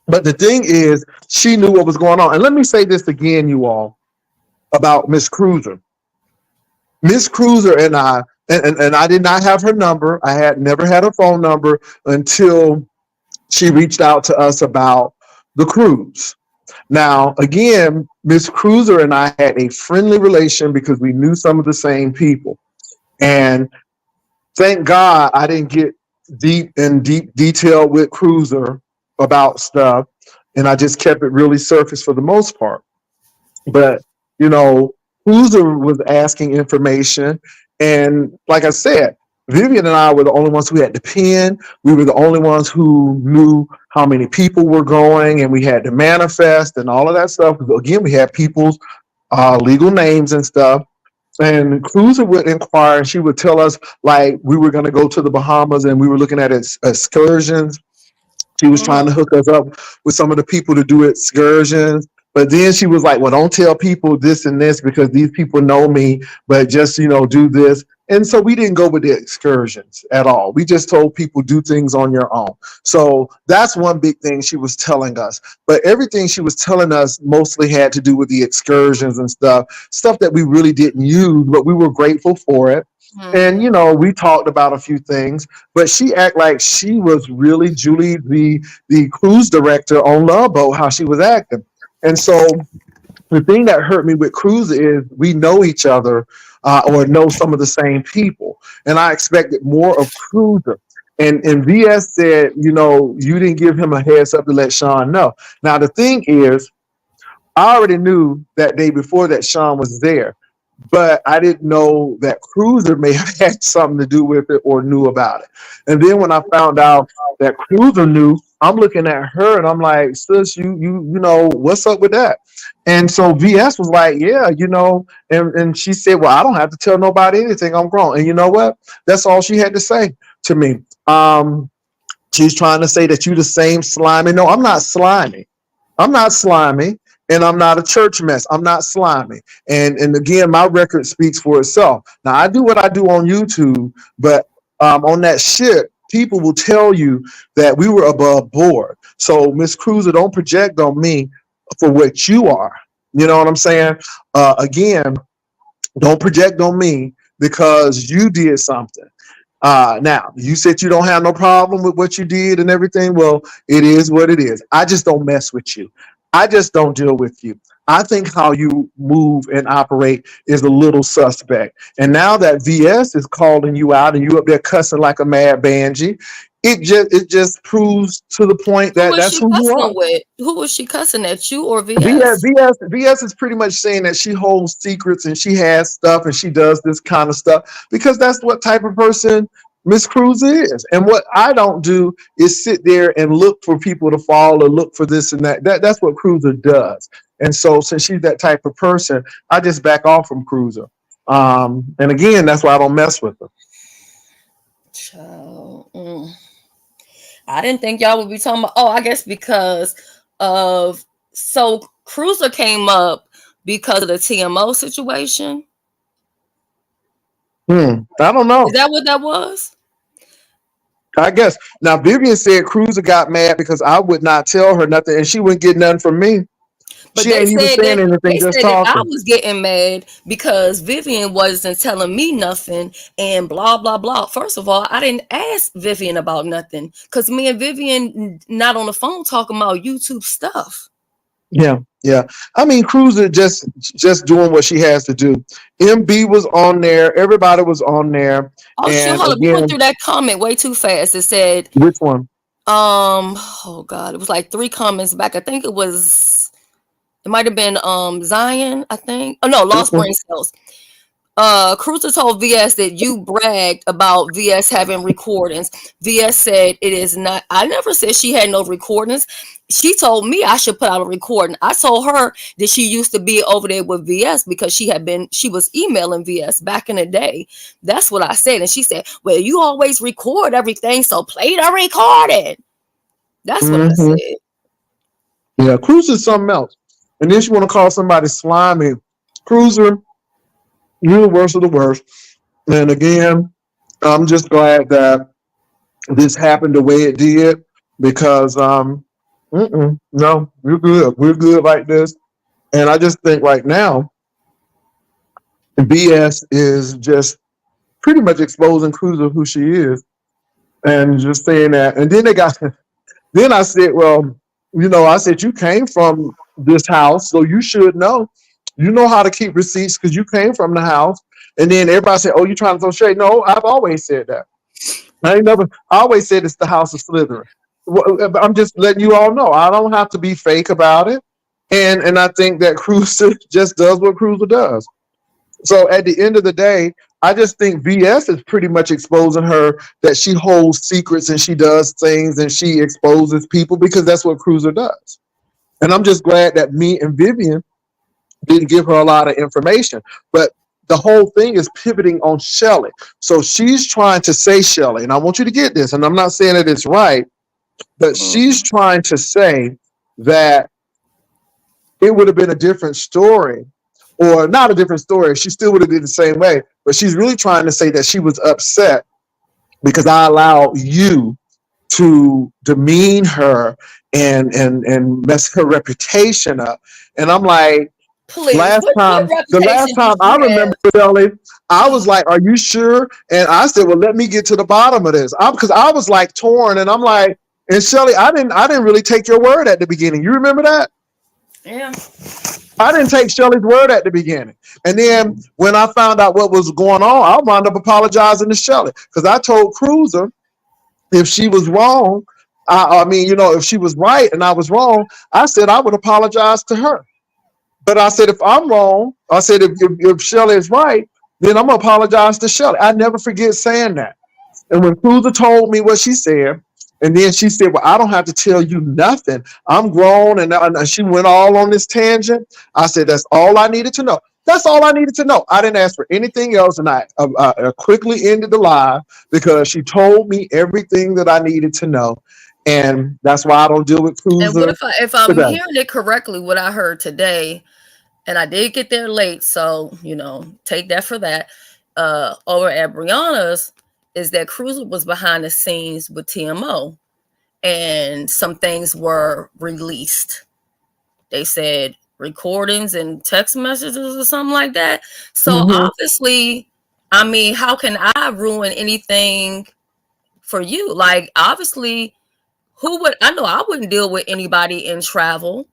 [SPEAKER 1] But the thing is, she knew what was going on. And let me say this again, you all, about Miss Cruza. Miss Cruza and I, and I did not have her number. I had never had her phone number until she reached out to us about the cruise. Now, again, Miss Cruza and I had a friendly relation because we knew some of the same people. And thank God I didn't get deep detail with Cruza about stuff. And I just kept it really surface for the most part. But, Cruza was asking information. And like I said, Vivian and I were the only ones who had the pen. We were the only ones who knew how many people were going, and we had to manifest and all of that stuff. Again, we had people's legal names and stuff. And Cruza would inquire, and she would tell us, like, we were going to go to the Bahamas and we were looking at excursions. She was trying to hook us up with some of the people to do excursions. But then she was like, well, don't tell people this and this because these people know me, but just, do this. And so we didn't go with the excursions at all. We just told people do things on your own. So that's one big thing she was telling us. But everything she was telling us mostly had to do with the excursions and stuff that we really didn't use, but we were grateful for it. And, we talked about a few things, but she act like she was really Julie, the cruise director on Love Boat, how she was acting. And so the thing that hurt me with Cruza is we know each other or know some of the same people. And I expected more of Cruza. And VS said, you didn't give him a heads up to let Sean know. Now, the thing is, I already knew that day before that Sean was there. but I didn't know that Cruza may have had something to do with it or knew about it. And then when I found out that Cruza knew, I'm looking at her and I'm like, sis, you know, what's up with that? And so VS was like, yeah, you know, and she said, well, I don't have to tell nobody anything. I'm grown. And you know what? That's all she had to say to me. She's trying to say that you the same slimy. No, I'm not slimy. I'm not slimy, and I'm not a church mess. I'm not slimy. And again, my record speaks for itself. Now I do what I do on YouTube, but on that shit, people will tell you that we were above board. So Miss Cruza, don't project on me for what you are. You know what I'm saying? Again, don't project on me because you did something. Now, you said you don't have no problem with what you did and everything. Well, it is what it is. I just don't mess with you. I just don't deal with you. I think how you move and operate is a little suspect. And now that VS is calling you out and you up there cussing like a mad banshee, it just proves to the point
[SPEAKER 5] Who
[SPEAKER 1] that
[SPEAKER 5] was
[SPEAKER 1] that's
[SPEAKER 5] she
[SPEAKER 1] who you
[SPEAKER 5] cussing
[SPEAKER 1] are.
[SPEAKER 5] with? Who was she cussing at, you or
[SPEAKER 1] VS,
[SPEAKER 5] VS?
[SPEAKER 1] VS, VS is pretty much saying that she holds secrets and she has stuff and she does this kind of stuff because that's what type of person Miss Cruz is. And what I don't do is sit there and look for people to fall or look for this and that. That's what Cruiser does. And so since she's that type of person, I just back off from Cruiser. And again, that's why I don't mess with her.
[SPEAKER 5] Child. I didn't think y'all would be talking about. Oh, I guess because of so Cruiser came up because of the TMO situation.
[SPEAKER 1] I don't
[SPEAKER 5] Is
[SPEAKER 1] know.
[SPEAKER 5] that what that was?
[SPEAKER 1] I guess now Vivian said Cruiser got mad because I would not tell her nothing and she wouldn't get nothing from me.
[SPEAKER 5] But
[SPEAKER 1] She ain't even saying anything,
[SPEAKER 5] they
[SPEAKER 1] just
[SPEAKER 5] said that I
[SPEAKER 1] talking.
[SPEAKER 5] was getting mad because Vivian wasn't telling me nothing and blah blah blah. First of all, I didn't ask Vivian about nothing because me and Vivian not on the phone talking about YouTube stuff.
[SPEAKER 1] Yeah, yeah. I mean, Cruiser just doing what she has to do. MB was on there. Everybody was on there.
[SPEAKER 5] Oh shoot,
[SPEAKER 1] And
[SPEAKER 5] hold up. You went
[SPEAKER 1] again,
[SPEAKER 5] through that comment way too fast. It said,
[SPEAKER 1] which one?
[SPEAKER 5] oh God, it was like 3 comments back. I think it might have been Zion, I think. Oh no, Lost
[SPEAKER 1] Mm-mm.
[SPEAKER 5] Brain Cells. Cruiser told VS that you bragged about VS having recordings. VS said it is not. I never said she had no recordings. She told me I should put out a recording. I told her that she used to be over there with VS because she was emailing VS back in the day. That's what I said. And she said, well, you always record everything, so play the recording. That's what I
[SPEAKER 1] Mm-hmm.
[SPEAKER 5] said.
[SPEAKER 1] Yeah, Cruiser's something else. And then she want to call somebody slimy. Cruiser, you're the worst of the worst. And again, I'm just glad that this happened the way it did because no, we're good. We're good like this. And I just think right now, BS is just pretty much exposing Cruiser who she is and just saying that. And then then I said, well, you know, I said, you came from this house, so you should know. You know how to keep receipts because you came from the house. And then everybody said, oh, you trying to throw shade? No, I've always said that. I always said it's the house of Slytherin. I'm just letting you all know. I don't have to be fake about it. And I think that Cruiser just does what Cruiser does. So at the end of the day, I just think VS is pretty much exposing her that she holds secrets and she does things and she exposes people because that's what Cruiser does. And I'm just glad that me and Vivian didn't give her a lot of information. But the whole thing is pivoting on Shelley. So she's trying to say, Shelley, and I want you to get this, and I'm not saying that it's right, but she's trying to say that it would have been a different story or not a different story. She still would have did the same way, but she's really trying to say that she was upset because I allowed you to demean her and mess her reputation up. And I'm like,
[SPEAKER 5] Please, what
[SPEAKER 1] the last
[SPEAKER 5] reputation
[SPEAKER 1] time
[SPEAKER 5] did
[SPEAKER 1] I
[SPEAKER 5] she
[SPEAKER 1] remember Shelley, I was like, "Are you sure?" And I said, "Well, let me get to the bottom of this." Because I was like torn, and I'm like, and Shelley, I didn't really take your word at the beginning. You remember that?
[SPEAKER 5] have? Yeah.
[SPEAKER 1] I didn't take Shelley's word at the beginning. And then when I found out what was going on, I wound up apologizing to Shelley because I told Cruiser if she was wrong, I mean, you know, if she was right and I was wrong, I said I would apologize to her. But I said, if I'm wrong, I said, if Shelley is right, then I'm going to apologize to Shelley. I never forget saying that. And when Cruza told me what she said, and then she said, well, I don't have to tell you nothing. I'm grown. And she went all on this tangent. I said, that's all I needed to know. That's all I needed to know. I didn't ask for anything else. And I quickly ended the live because she told me everything that I needed to know. And that's why I don't deal with
[SPEAKER 5] And what
[SPEAKER 1] Cruza
[SPEAKER 5] if I'm
[SPEAKER 1] today.
[SPEAKER 5] hearing it correctly, what I heard today, and I did get there late, so take that for that. Over at Brianna's, is that Cruza was behind the scenes with TMO, and some things were released. They said recordings and text messages or something like that. So obviously, I mean, how can I ruin anything for you? Like, obviously, I know I wouldn't deal with anybody in travel,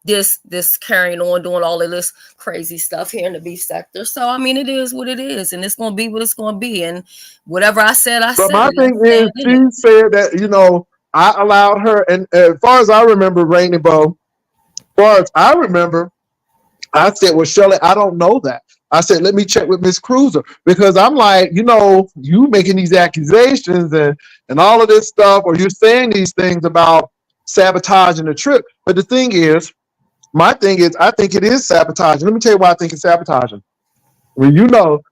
[SPEAKER 5] this carrying on, doing all of this crazy stuff here in the beef sector. So I mean, it is what it is, and it's gonna be what it's gonna be. And whatever I said, I
[SPEAKER 1] But
[SPEAKER 5] said
[SPEAKER 1] my
[SPEAKER 5] it.
[SPEAKER 1] thing is, she said that, I allowed her, and as far as I remember, Rainbow, as far as I remember, I said, well, Shelley, I don't know that. I said, let me check with Miss Cruza because I'm like, you making these accusations and all of this stuff, or you're saying these things about sabotaging the trip. But the thing is, my thing is, I think it is sabotaging. Let me tell you why I think it's sabotaging. When you know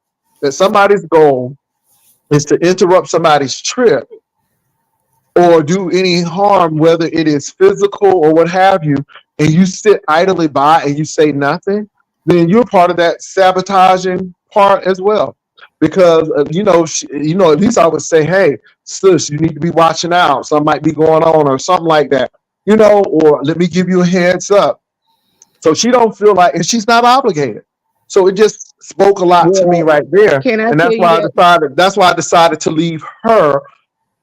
[SPEAKER 1] that somebody's goal is to interrupt somebody's trip or do any harm, whether it is physical or what have you, and you sit idly by and you say nothing, then you're part of that sabotaging part as well. Because at least I would say, hey, sis, you need to be watching out. Something might be going on or something like that. Or let me give you a heads up. So she don't feel like, and she's not obligated. So it just spoke a lot to me
[SPEAKER 6] Well,
[SPEAKER 1] right there,
[SPEAKER 6] can I
[SPEAKER 1] and
[SPEAKER 6] tell
[SPEAKER 1] that's
[SPEAKER 6] you
[SPEAKER 1] why I
[SPEAKER 6] that?
[SPEAKER 1] decided. That's why I decided to leave her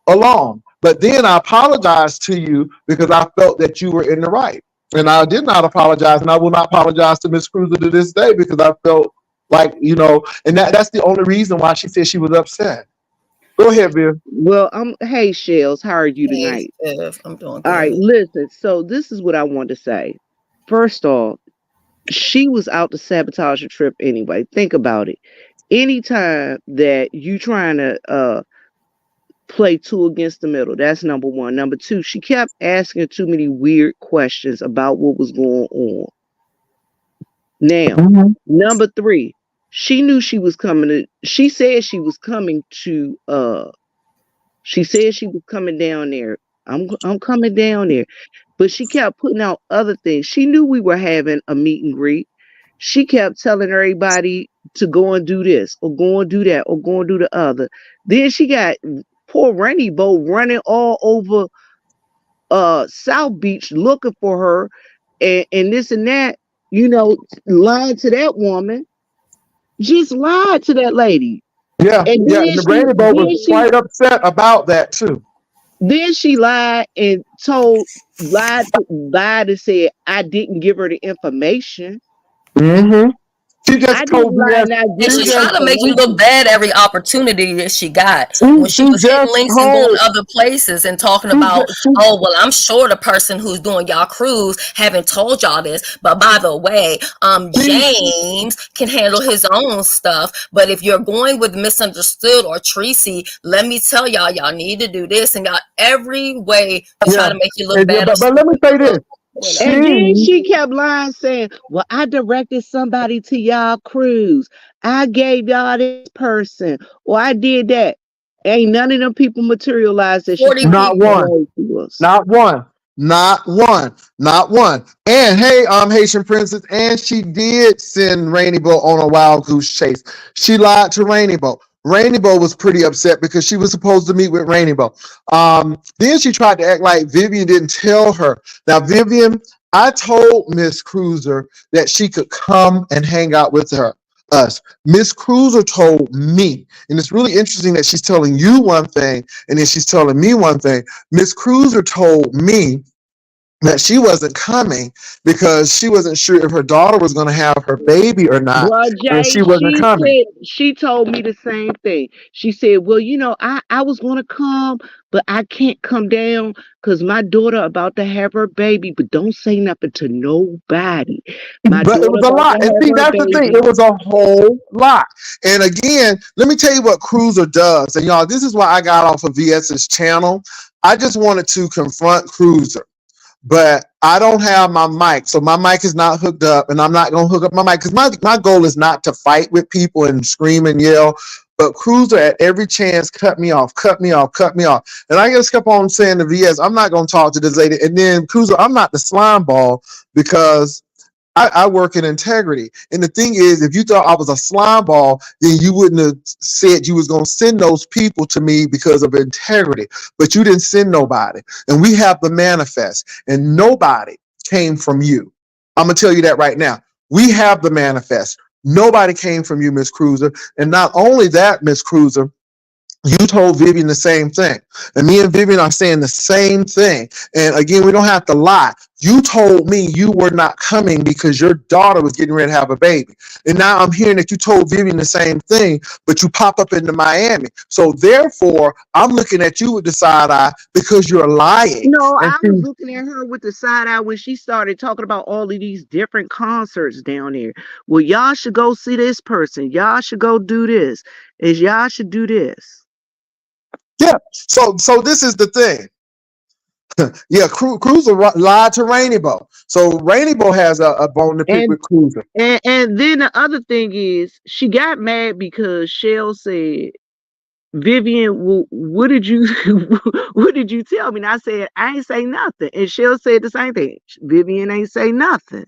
[SPEAKER 1] alone. But then I apologized to you because I felt that you were in the right. And I did not apologize, and I will not apologize to Miss Cruza to this day because I felt like, and that's the only reason why she said she was upset. Go ahead, Viv.
[SPEAKER 6] Well, hey Shells, how are you
[SPEAKER 5] Hey,
[SPEAKER 6] tonight?
[SPEAKER 5] Steph, I'm doing
[SPEAKER 6] All right,
[SPEAKER 5] good.
[SPEAKER 6] listen. So this is what I want to say. First off, she was out to sabotage a trip anyway. Think about it. Anytime that you trying to play two against the middle, that's number one. Number two, she kept asking too many weird questions about what was going on. Now, number three, she knew she was coming to. She said she was coming to. She said she was coming down there. I'm coming down there. But she kept putting out other things. She knew we were having a meet and greet. She kept telling everybody to go and do this or go and do that or go and do the other. Then she got poor Rainy Boat running all over South Beach looking for her and this and that, lying to that woman. Just lied to that lady.
[SPEAKER 1] Yeah,
[SPEAKER 6] And
[SPEAKER 1] yeah. And the Rainy Boat was quite upset about that too.
[SPEAKER 6] then she lied and lied and said I didn't give her the information.
[SPEAKER 1] Mm-hmm. She
[SPEAKER 6] I
[SPEAKER 1] just told
[SPEAKER 6] didn't
[SPEAKER 1] me
[SPEAKER 6] lie
[SPEAKER 1] that.
[SPEAKER 6] and not
[SPEAKER 5] And
[SPEAKER 6] give
[SPEAKER 1] She
[SPEAKER 6] her
[SPEAKER 5] she
[SPEAKER 6] the
[SPEAKER 1] just,
[SPEAKER 5] tried to make you look
[SPEAKER 6] information.
[SPEAKER 5] bad every opportunity that she got. When she
[SPEAKER 1] she
[SPEAKER 5] was hitting
[SPEAKER 1] just
[SPEAKER 5] links and going
[SPEAKER 1] told.
[SPEAKER 5] to other places and talking
[SPEAKER 1] She
[SPEAKER 5] about,
[SPEAKER 1] just, she,
[SPEAKER 5] oh, well, I'm sure the person who's doing y'all cruise haven't told y'all this. But by the way,
[SPEAKER 1] she,
[SPEAKER 5] James can handle his own stuff. But if you're going with Misunderstood or Tracy, let me tell y'all need to do this. And got every way to try
[SPEAKER 1] yeah.
[SPEAKER 5] to make you look
[SPEAKER 1] And, yeah,
[SPEAKER 5] bad or
[SPEAKER 1] but let me
[SPEAKER 5] stupid.
[SPEAKER 1] say this.
[SPEAKER 5] So,
[SPEAKER 6] And
[SPEAKER 5] whatever.
[SPEAKER 6] then
[SPEAKER 1] She,
[SPEAKER 6] she kept lying, saying, well, I directed somebody to y'all cruise. I gave y'all this person, or I did that. Ain't none of them people materialized that she
[SPEAKER 5] 40
[SPEAKER 6] promised
[SPEAKER 1] not
[SPEAKER 6] to
[SPEAKER 5] people.
[SPEAKER 1] one.
[SPEAKER 6] go to us.
[SPEAKER 1] Not one. Not one. Not one. And hey, Haitian Princess, and she did send Rainbow on a wild goose chase. She lied to Rainbow. Rainbow was pretty upset because she was supposed to meet with Rainbow. Then she tried to act like Vivian didn't tell her. Now, Vivian, I told Miss Cruiser that she could come and hang out with us. Miss Cruiser told me, and it's really interesting that she's telling you one thing and then she's telling me one thing. Miss Cruiser told me that she wasn't coming because she wasn't sure if her daughter was going to have her baby or not,
[SPEAKER 6] Well,
[SPEAKER 1] and
[SPEAKER 6] Jay,
[SPEAKER 1] she wasn't coming.
[SPEAKER 6] she told me the same thing. She said, "Well, I was gonna come, but I can't come down because my daughter about to have her baby. But don't say nothing to nobody. My
[SPEAKER 1] But it
[SPEAKER 6] daughter
[SPEAKER 1] was a
[SPEAKER 6] about to
[SPEAKER 1] lot. And
[SPEAKER 6] have
[SPEAKER 1] see,
[SPEAKER 6] her
[SPEAKER 1] that's the thing.
[SPEAKER 6] baby."
[SPEAKER 1] It was a whole lot. And again, let me tell you what Cruza does. And y'all, this is why I got off of VS's channel. I just wanted to confront Cruza, but I don't have my mic. So my mic is not hooked up, and I'm not going to hook up my mic because my goal is not to fight with people and scream and yell. But Cruza at every chance cut me off, cut me off, cut me off. And I just kept on saying to VS, I'm not going to talk to this lady. And then Cruza, I'm not the slime ball because I work in integrity. And the thing is, if you thought I was a slime ball, then you wouldn't have said you was going to send those people to me because of integrity. But you didn't send nobody. And we have the manifest. And nobody came from you. I'm going to tell you that right now. We have the manifest. Nobody came from you, Miss Cruza. And not only that, Miss Cruza, you told Vivian the same thing. And me and Vivian are saying the same thing. And again, we don't have to lie. You told me you were not coming because your daughter was getting ready to have a baby. And now I'm hearing that you told Vivian the same thing, but you pop up into Miami. So therefore, I'm looking at you with the side eye because you're lying.
[SPEAKER 6] No,
[SPEAKER 1] And
[SPEAKER 6] I was looking at her with the side eye when she started talking about all of these different concerts down there. Well, y'all should go see this person. Y'all should go do this. Is y'all should do this.
[SPEAKER 1] yeah, so this is the thing. Yeah, Cruza lied to Rainbow. So Rainbow has a bone to pick
[SPEAKER 6] And
[SPEAKER 1] with Cruza.
[SPEAKER 6] and then the other thing is she got mad because Shell said, "Vivian, what did you what did you tell me?" And I said, "I ain't say nothing." And Shell said the same thing. Vivian ain't say nothing.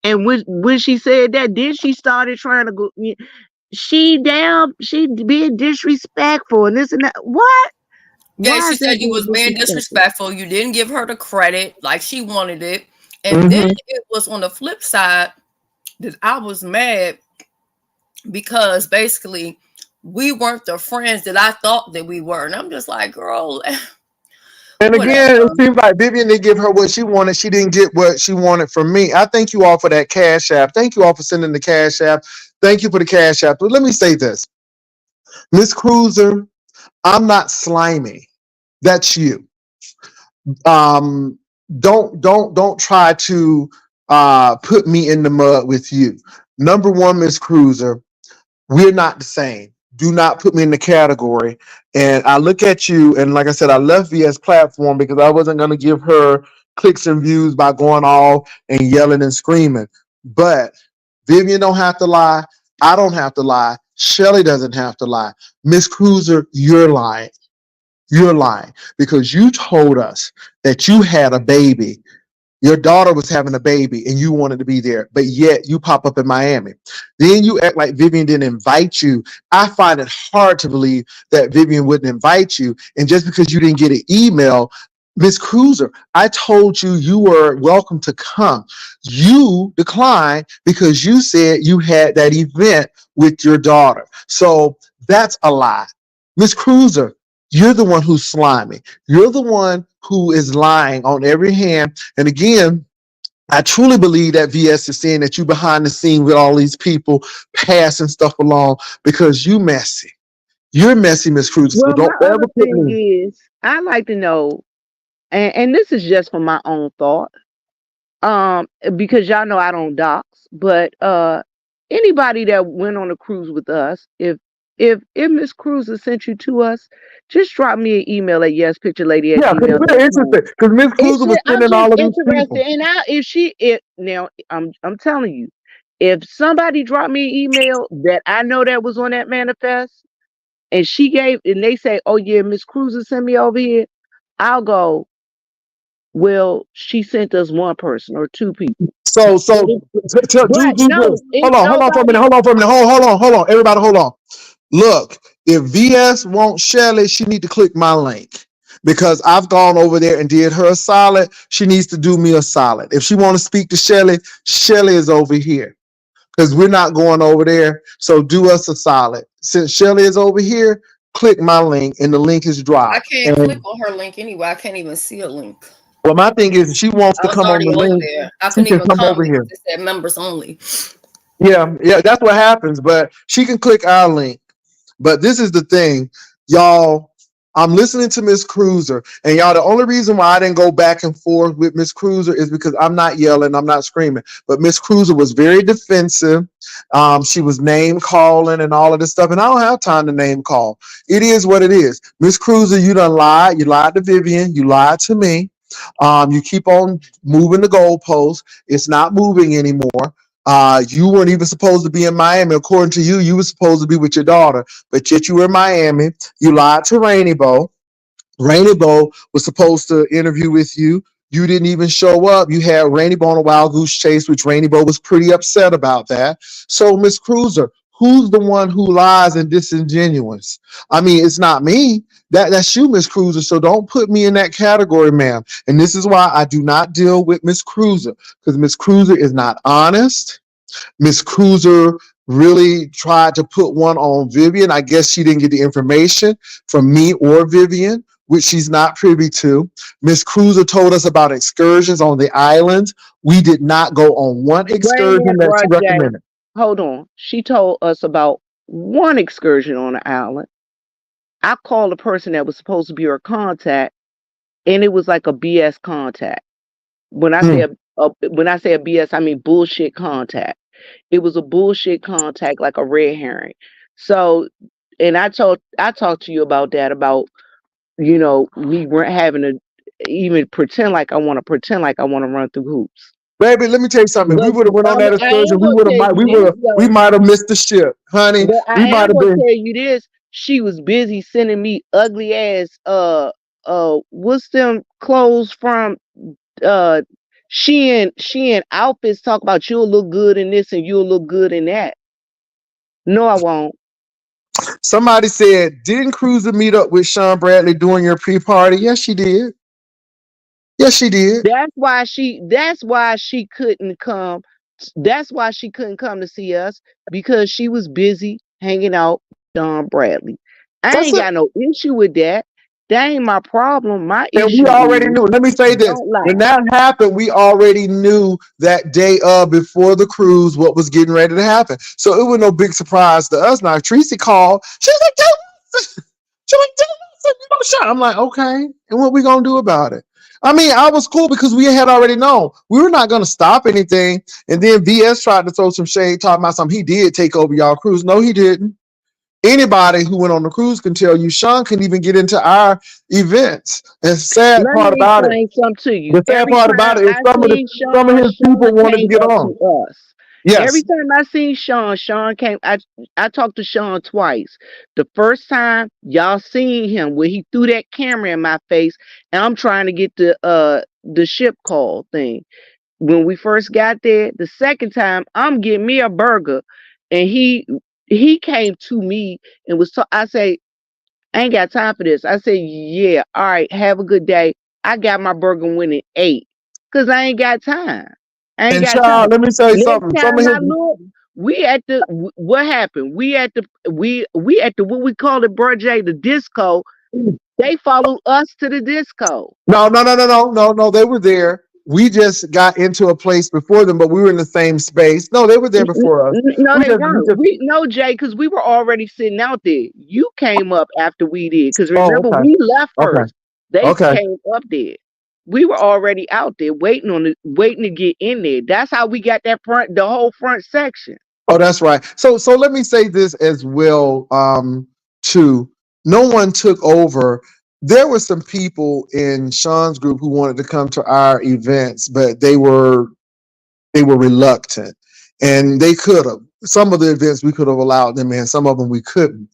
[SPEAKER 6] And when she said that, then she started trying to go. She being disrespectful and this and that. What?
[SPEAKER 5] Yeah,
[SPEAKER 6] Why
[SPEAKER 5] she
[SPEAKER 6] is that
[SPEAKER 5] said you
[SPEAKER 6] being
[SPEAKER 5] was being
[SPEAKER 6] disrespectful?
[SPEAKER 5] disrespectful. You didn't give her the credit like she wanted it. And then
[SPEAKER 1] Mm-hmm.
[SPEAKER 5] it was on the flip side that I was mad because basically we weren't the friends that I thought that we were. And I'm just like, girl,
[SPEAKER 1] And again, it
[SPEAKER 5] whatever.
[SPEAKER 1] seems like Vivian didn't give her what she wanted. She didn't get what she wanted from me. I thank you all for that cash app. Thank you all for sending the cash app. Thank you for the cash app. But let me say this, Miss Cruiser, I'm not slimy. That's you. Um, don't try to put me in the mud with you. Number one, Miss Cruiser, we're not the same. Do not put me in the category. And I look at you, and like I said, I left VS platform because I wasn't going to give her clicks and views by going off and yelling and screaming. But Vivian don't have to lie. I don't have to lie. Shelly doesn't have to lie. Miss Cruiser, you're lying. You're lying because you told us that you had a baby, your daughter was having a baby and you wanted to be there, but yet you pop up in Miami. Then you act like Vivian didn't invite you. I find it hard to believe that Vivian wouldn't invite you. And just because you didn't get an email, Miss Cruiser, I told you you were welcome to come. You declined because you said you had that event with your daughter. So that's a lie. Miss Cruiser, you're the one who's slimy. You're the one who is lying on every hand. And again, I truly believe that VS is saying that you behind the scene with all these people passing stuff along because you messy. You're messy, Miss Cruz. So
[SPEAKER 6] Well,
[SPEAKER 1] don't
[SPEAKER 6] my
[SPEAKER 1] ever
[SPEAKER 6] other
[SPEAKER 1] put
[SPEAKER 6] thing
[SPEAKER 1] me.
[SPEAKER 6] is, I like to know, and this is just for my own thought, because y'all know I don't dox, but anybody that went on a cruise with us, if Miss Cruiser sent you to us, just drop me an email at
[SPEAKER 1] Yeah, because we're
[SPEAKER 6] yespicturelady@gmail.com.
[SPEAKER 1] interested. Because Miss Cruz was
[SPEAKER 6] I'm
[SPEAKER 1] sending
[SPEAKER 6] just
[SPEAKER 1] all of these
[SPEAKER 6] interested,
[SPEAKER 1] people.
[SPEAKER 6] and if now I'm telling you, if somebody dropped me an email that I know that was on that manifest, and they say, "Oh yeah, Miss Cruiser sent me over here," I'll go, "Well, she sent us one person or two people."
[SPEAKER 1] So
[SPEAKER 6] But
[SPEAKER 1] so do
[SPEAKER 6] but
[SPEAKER 1] this.
[SPEAKER 6] no, if
[SPEAKER 1] Hold on for a minute.
[SPEAKER 6] nobody,
[SPEAKER 1] Hold on. Everybody, hold on. Look, if VS wants Shelly, she need to click my link because I've gone over there and did her a solid. She needs to do me a solid. If she want to speak to Shelly, Shelly is over here because we're not going over there. So do us a solid. Since Shelly is over here, click my link and the link is
[SPEAKER 5] I
[SPEAKER 1] dropped.
[SPEAKER 5] can't click
[SPEAKER 1] And
[SPEAKER 5] on her link anyway. I can't even see a link.
[SPEAKER 1] Well, my thing is, she wants
[SPEAKER 5] I
[SPEAKER 1] to
[SPEAKER 5] was
[SPEAKER 1] come on
[SPEAKER 5] already
[SPEAKER 1] the
[SPEAKER 5] over
[SPEAKER 1] link.
[SPEAKER 5] there. I
[SPEAKER 1] She
[SPEAKER 5] couldn't
[SPEAKER 1] can
[SPEAKER 5] even
[SPEAKER 1] come
[SPEAKER 5] come
[SPEAKER 1] over
[SPEAKER 5] because
[SPEAKER 1] here.
[SPEAKER 5] it said members only.
[SPEAKER 1] Yeah, yeah, that's what happens. But she can click our link. But this is the thing, y'all. I'm listening to Miss Cruza, and y'all, the only reason why I didn't go back and forth with Miss Cruza is because I'm not yelling, I'm not screaming. But Miss Cruza was very defensive. She was name calling and all of this stuff, and I don't have time to name call. It is what it is. Miss Cruza, you done lied. You lied to Vivian. You lied to me. You keep on moving the goalposts. It's not moving anymore. You weren't even supposed to be in Miami. According to you, you were supposed to be with your daughter, but yet you were in Miami. You lied to Rainbow. Rainbow was supposed to interview with you. You didn't even show up. You had Rainbow on a wild goose chase, which Rainbow was pretty upset about that. So, Miss Cruza, who's the one who lies and disingenuous? I mean, it's not me. That's you, Miss Cruza. So don't put me in that category, ma'am. And this is why I do not deal with Miss Cruza, because Miss Cruza is not honest. Miss Cruiser really tried to put one on Vivian. I guess she didn't get the information from me or Vivian, which she's not privy to. Miss Cruiser told us about excursions on the islands. We did not go on one
[SPEAKER 6] Wait a
[SPEAKER 1] excursion
[SPEAKER 6] minute,
[SPEAKER 1] that
[SPEAKER 6] bro,
[SPEAKER 1] she
[SPEAKER 6] Jay.
[SPEAKER 1] recommended.
[SPEAKER 6] Hold on. She told us about one excursion on the island. I called the person that was supposed to be her contact, and it was like a BS contact. When I say
[SPEAKER 1] Hmm.
[SPEAKER 6] a BS, I mean bullshit contact. It was a bullshit contact, like a red herring. So, and I talked to you about that, about me having to even pretend like I want to run through hoops.
[SPEAKER 1] Baby, let me tell you something. If we
[SPEAKER 6] But
[SPEAKER 1] would have went on that
[SPEAKER 6] I
[SPEAKER 1] excursion,
[SPEAKER 6] am gonna tell you this
[SPEAKER 1] we
[SPEAKER 6] though.
[SPEAKER 1] might have missed the ship, honey.
[SPEAKER 6] But I
[SPEAKER 1] We might
[SPEAKER 6] am
[SPEAKER 1] have
[SPEAKER 6] gonna
[SPEAKER 1] been.
[SPEAKER 6] tell you this. She was busy sending me ugly ass what's them clothes from uh she and outfits, talk about you'll look good in this and you'll look good in that. No, I won't.
[SPEAKER 1] Somebody said, didn't Cruiser meet up with Sean Bradley during your pre-party? Yes, she did. Yes, she did.
[SPEAKER 6] That's why she couldn't come. That's why she couldn't come to see us, because she was busy hanging out with Sean Bradley. I
[SPEAKER 1] That's
[SPEAKER 6] ain't
[SPEAKER 1] it.
[SPEAKER 6] got no issue with that. That ain't my problem. My
[SPEAKER 1] And we
[SPEAKER 6] issue
[SPEAKER 1] already
[SPEAKER 6] is
[SPEAKER 1] knew. Let me say this.
[SPEAKER 6] don't lie.
[SPEAKER 1] When that happened, we already knew that day before the cruise what was getting ready to happen. So it was no big surprise to us. Now Tracy called. She was like, she was like, you know, shut. I'm like, okay. And what we gonna do about it? I mean, I was cool because we had already known we were not gonna stop anything. And then VS tried to throw some shade, talking about something. He did take over y'all cruise. No, he didn't. Anybody who went on the cruise can tell you Sean couldn't even get into our events. And sad
[SPEAKER 6] Let
[SPEAKER 1] part
[SPEAKER 6] me
[SPEAKER 1] about it,
[SPEAKER 6] explain something to you.
[SPEAKER 1] the sad
[SPEAKER 6] Every
[SPEAKER 1] part about
[SPEAKER 6] time
[SPEAKER 1] it is
[SPEAKER 6] I
[SPEAKER 1] some of
[SPEAKER 6] seen
[SPEAKER 1] his
[SPEAKER 6] Sean,
[SPEAKER 1] people
[SPEAKER 6] Sean
[SPEAKER 1] wanted to
[SPEAKER 6] came
[SPEAKER 1] get
[SPEAKER 6] up
[SPEAKER 1] on.
[SPEAKER 6] to us. Every
[SPEAKER 1] Yes.
[SPEAKER 6] time I seen Sean, Sean came. I talked to Sean twice. The first time y'all seen him, where he threw that camera in my face, and I'm trying to get the ship call thing. When we first got there, the second time I'm getting me a burger, and he came to me and I say, I ain't got time for this. I said, yeah, all right, have a good day. I got my burger and went and ate. Cause I ain't got time. I ain't
[SPEAKER 1] And
[SPEAKER 6] got time.
[SPEAKER 1] child, let me tell you
[SPEAKER 6] Next
[SPEAKER 1] something. Some of
[SPEAKER 6] time I
[SPEAKER 1] his
[SPEAKER 6] look, what happened? We at the what we call it, bro J, the disco. They followed us to the disco.
[SPEAKER 1] no. They were there. We just got into a place before them, but we were in the same space. No, they were there before us.
[SPEAKER 6] No, they
[SPEAKER 1] We
[SPEAKER 6] weren't.
[SPEAKER 1] just.
[SPEAKER 6] We no, Jay, because we were already sitting out there. You came up after we did. Because
[SPEAKER 1] Oh,
[SPEAKER 6] remember,
[SPEAKER 1] okay,
[SPEAKER 6] we left
[SPEAKER 1] okay,
[SPEAKER 6] first. They
[SPEAKER 1] okay.
[SPEAKER 6] came up there. We were already out there waiting to get in there. That's how we got the whole front section.
[SPEAKER 1] Oh, that's right. So let me say this as well. Too. No one took over. There were some people in Sean's group who wanted to come to our events, but they were reluctant, and they could have. Some of the events we could have allowed them in, some of them we couldn't.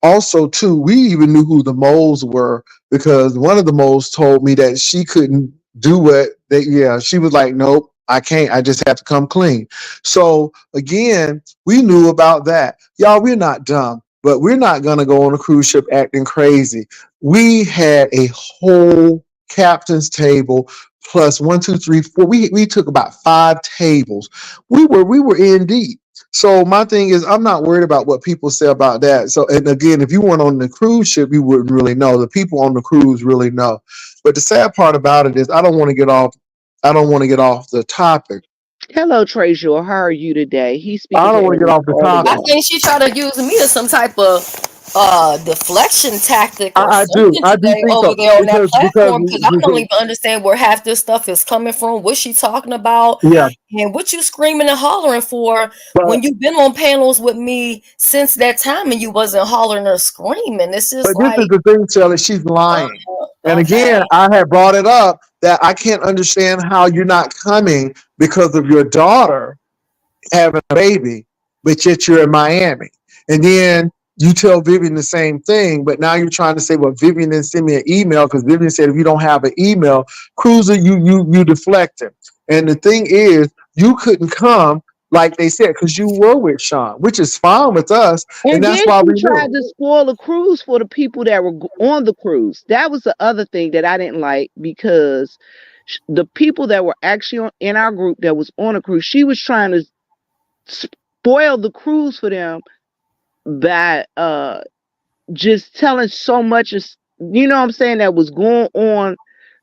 [SPEAKER 1] Also, too, we even knew who the moles were because one of the moles told me that she couldn't do what they. Yeah, she was like, "Nope, I can't. I just have to come clean." So again, we knew about that. Y'all, we're not dumb, but we're not gonna go on a cruise ship acting crazy. We had a whole captain's table plus one, two, three, four. We took about 5 tables. We were in deep. So my thing is, I'm not worried about what people say about that. So, and again, if you weren't on the cruise ship, you wouldn't really know. The people on the cruise really know. But the sad part about it is, I don't want to get off. I don't want to get off the topic.
[SPEAKER 6] Hello, Treasure. How are you today? He's
[SPEAKER 1] I
[SPEAKER 6] speaking
[SPEAKER 1] don't
[SPEAKER 6] to
[SPEAKER 1] want to get off the
[SPEAKER 6] all of
[SPEAKER 5] I
[SPEAKER 1] topic.
[SPEAKER 6] y'all.
[SPEAKER 5] think she tried to use me as some type of deflection tactic or
[SPEAKER 1] I do.
[SPEAKER 5] something
[SPEAKER 1] I do
[SPEAKER 5] today
[SPEAKER 1] think
[SPEAKER 5] over
[SPEAKER 1] so
[SPEAKER 5] there on that
[SPEAKER 1] because
[SPEAKER 5] platform because I don't even understand where half this stuff is coming from. What she talking about
[SPEAKER 1] yeah.
[SPEAKER 5] and what you screaming and hollering for
[SPEAKER 1] But
[SPEAKER 5] when you've been on panels with me since that time and you wasn't hollering or screaming. It's just
[SPEAKER 1] this is
[SPEAKER 5] like,
[SPEAKER 1] the thing, Shelly. She's lying. And
[SPEAKER 5] okay.
[SPEAKER 1] again, I had brought it up that I can't understand how you're not coming because of your daughter having a baby, but yet you're in Miami. And then you tell Vivian the same thing, but now you're trying to say, well, Vivian didn't send me an email because Vivian said if you don't have an email, Cruza, you deflect him. And the thing is, you couldn't come like they said because you were with Sean, which is fine with us, and
[SPEAKER 6] And
[SPEAKER 1] that's
[SPEAKER 6] then
[SPEAKER 1] why
[SPEAKER 6] she
[SPEAKER 1] we knew.
[SPEAKER 6] tried to spoil the cruise for the people that were on the cruise. That was the other thing that I didn't like because the people that were actually in our group that was on a cruise, she was trying to spoil the cruise for them by just telling so much, you know what I'm saying, that was going on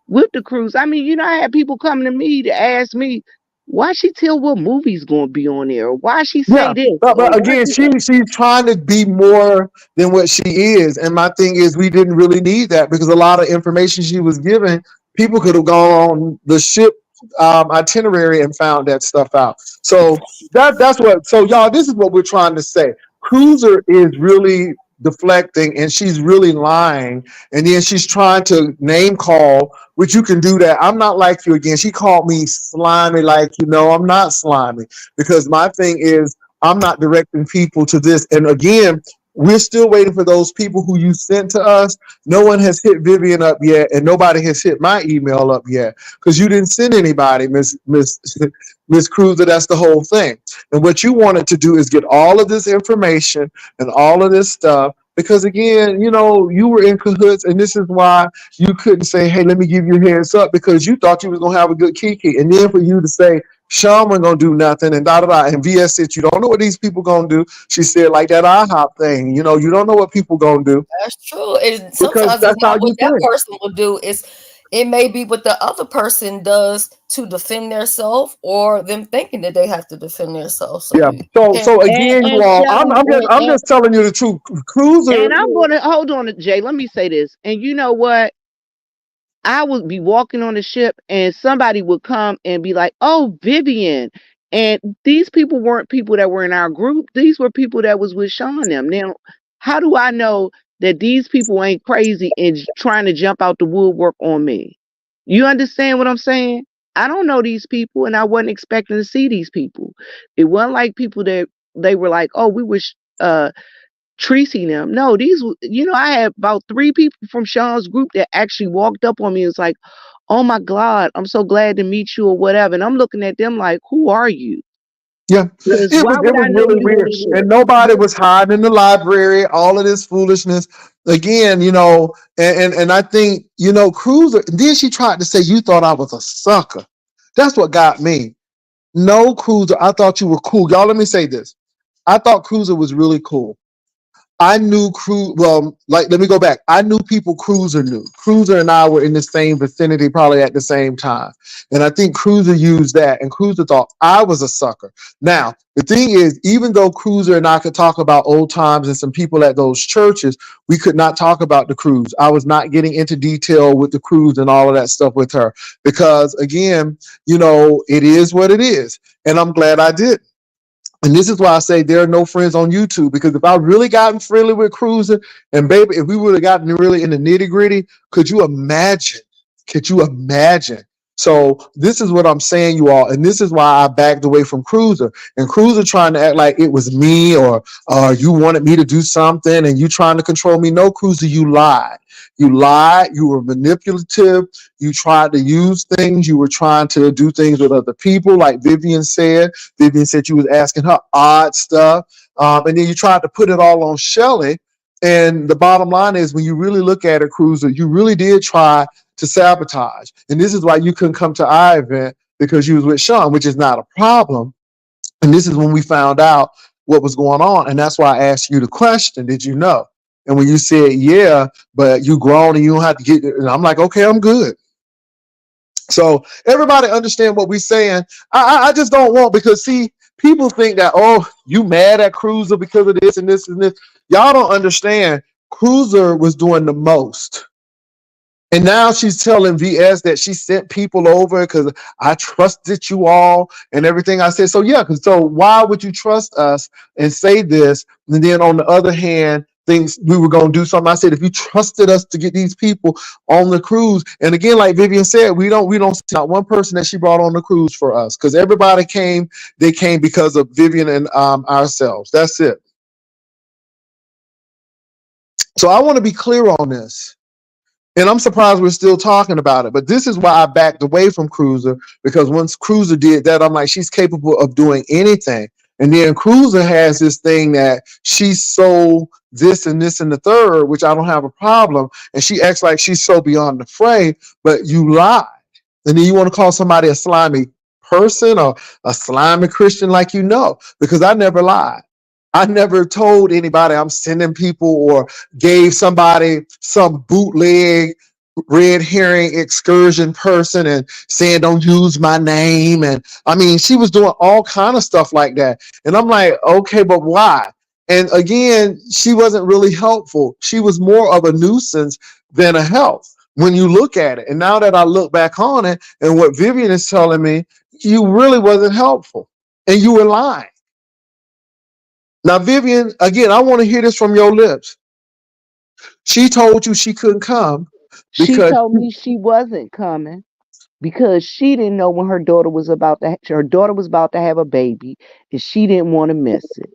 [SPEAKER 6] with the cruise. I mean, I had people coming to me to ask me, why she tell what movie's going to be on there? Or why she
[SPEAKER 1] Yeah,
[SPEAKER 6] say this? Or
[SPEAKER 1] but
[SPEAKER 6] why
[SPEAKER 1] again,
[SPEAKER 6] she...
[SPEAKER 1] she's trying to be more than what she is, and my thing is, we didn't really need that because a lot of information she was giving, people could have gone on the ship itinerary and found that stuff out. So that's what. So y'all, this is what we're trying to say. Cruiser is really deflecting, and she's really lying, and then she's trying to name call, which you can do that. I'm not like you again. She called me slimy, like I'm not slimy because my thing is I'm not directing people to this. And again, we're still waiting for those people who you sent to us. No one has hit Vivian up yet, and nobody has hit my email up yet because you didn't send anybody, Miss Cruza. That's the whole thing. And what you wanted to do is get all of this information and all of this stuff. Because again, you were in cahoots, and this is why you couldn't say, "Hey, let me give you a heads up," because you thought you was gonna have a good kiki, and then for you to say, Sean wasn't gonna do nothing, and da da da. And VS said, "You don't know what these people gonna do." She said, like that IHOP thing. You don't know what people gonna do
[SPEAKER 5] That's true. And
[SPEAKER 1] because
[SPEAKER 5] sometimes it's
[SPEAKER 1] that's how
[SPEAKER 5] not what
[SPEAKER 1] you
[SPEAKER 5] that
[SPEAKER 1] think.
[SPEAKER 5] person will do. It may be what the other person does to defend themselves or them thinking that they have to defend themselves. So
[SPEAKER 1] Yeah.
[SPEAKER 5] you
[SPEAKER 1] So
[SPEAKER 5] can't
[SPEAKER 1] so
[SPEAKER 6] And,
[SPEAKER 1] again, you
[SPEAKER 6] and
[SPEAKER 1] all,
[SPEAKER 6] Shelly,
[SPEAKER 1] I'm just telling you the truth. Cruiser.
[SPEAKER 6] and I'm going to hold on to Jay. Let me say this. And you know what? I would be walking on the ship and somebody would come and be like, "Oh, Vivian." And these people weren't people that were in our group. These were people that was with Sean them. Now, how do I know that these people ain't crazy and trying to jump out the woodwork on me? You understand what I'm saying? I don't know these people and I wasn't expecting to see these people. It wasn't like people that they were like, "Oh, we wish Tracy them." No, I had about 3 people from Sean's group that actually walked up on me and was like, "Oh my God, I'm so glad to meet you," or whatever. And I'm looking at them like, "Who are you?"
[SPEAKER 1] Yeah,
[SPEAKER 6] Because
[SPEAKER 1] it
[SPEAKER 6] why
[SPEAKER 1] was it
[SPEAKER 6] would
[SPEAKER 1] was
[SPEAKER 6] I know
[SPEAKER 1] really
[SPEAKER 6] you on
[SPEAKER 1] weird,
[SPEAKER 6] the
[SPEAKER 1] and
[SPEAKER 6] ship?
[SPEAKER 1] nobody was hiding in the library. All of this foolishness again, and I think Cruiser. Then she tried to say you thought I was a sucker. That's what got me. No, Cruiser, I thought you were cool. Y'all, let me say this. I thought Cruiser was really cool. I knew Well, like, let me go back. I knew people Cruiser knew. Cruiser and I were in the same vicinity, probably at the same time. And I think Cruiser used that, and Cruiser thought I was a sucker. Now, the thing is, even though Cruiser and I could talk about old times and some people at those churches, we could not talk about the cruise. I was not getting into detail with the cruise and all of that stuff with her because, again, it is what it is. And I'm glad I did. And this is why I say there are no friends on YouTube, because if I really gotten friendly with Cruiser and baby, if we would have gotten really in the nitty gritty, could you imagine? Could you imagine? So this is what I'm saying, you all, and this is why I backed away from Cruiser. And Cruiser trying to act like it was me or you wanted me to do something and you trying to control me. No, Cruiser, you lied. You lied. You were manipulative. You tried to use things. You were trying to do things with other people, like Vivian said. Vivian said you was asking her odd stuff. And then you tried to put it all on Shelly. And the bottom line is, when you really look at it, Cruiser, you really did try to sabotage. And this is why you couldn't come to our event, because you was with Sean, which is not a problem. And this is when we found out what was going on. And that's why I asked you the question, did you know? And when you said, yeah, but you grown and you don't have to get it. And I'm like, okay, I'm good. So everybody understand what we're saying. I just don't want, because see, people think that, oh, you mad at Cruza because of this and this and this. Y'all don't understand. Cruza was doing the most. And now she's telling VS that she sent people over because I trusted you all and everything. I said, so yeah, so why would you trust us and say this? And then on the other hand, things we were going to do something. I said, if you trusted us to get these people on the cruise, and again, like Vivian said, we don't see not one person that she brought on the cruise for us, because everybody came, they came because of Vivian and ourselves. That's it. So I want to be clear on this. And I'm surprised we're still talking about it. But this is why I backed away from Cruza, because once Cruza did that, I'm like, she's capable of doing anything. And then Cruza has this thing that she's so this and this and the third, which I don't have a problem. And she acts like she's so beyond the fray, but you lied. And then you want to call somebody a slimy person or a slimy Christian, like, you know, because I never lied. I never told anybody I'm sending people or gave somebody some bootleg red herring excursion person and saying don't use my name. And I mean, she was doing all kind of stuff like that. And I'm like, okay, but why? And again, she wasn't really helpful. She was more of a nuisance than a help when you look at it. And now that I look back on it and what Vivian is telling me, you really wasn't helpful and you were lying. Now, Vivian, again, I want to hear this from your lips. She told you she couldn't come
[SPEAKER 6] She
[SPEAKER 1] because
[SPEAKER 6] told me she wasn't coming because she didn't know when her daughter was about to have a baby, and she didn't want to miss it.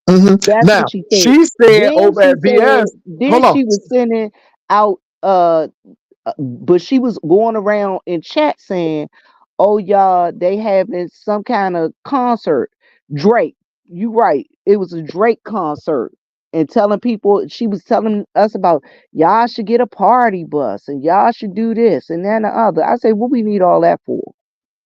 [SPEAKER 6] That's
[SPEAKER 1] now
[SPEAKER 6] what she said.
[SPEAKER 1] she said
[SPEAKER 6] Then
[SPEAKER 1] over
[SPEAKER 6] she
[SPEAKER 1] at
[SPEAKER 6] said,
[SPEAKER 1] VS,
[SPEAKER 6] then
[SPEAKER 1] hold on.
[SPEAKER 6] she was sending out but she was going around in chat saying, oh y'all, they having some kind of concert. Drake, you right. It was a Drake concert. And telling people, she was telling us about, y'all should get a party bus and y'all should do this and then the other. I say, what we need all that for?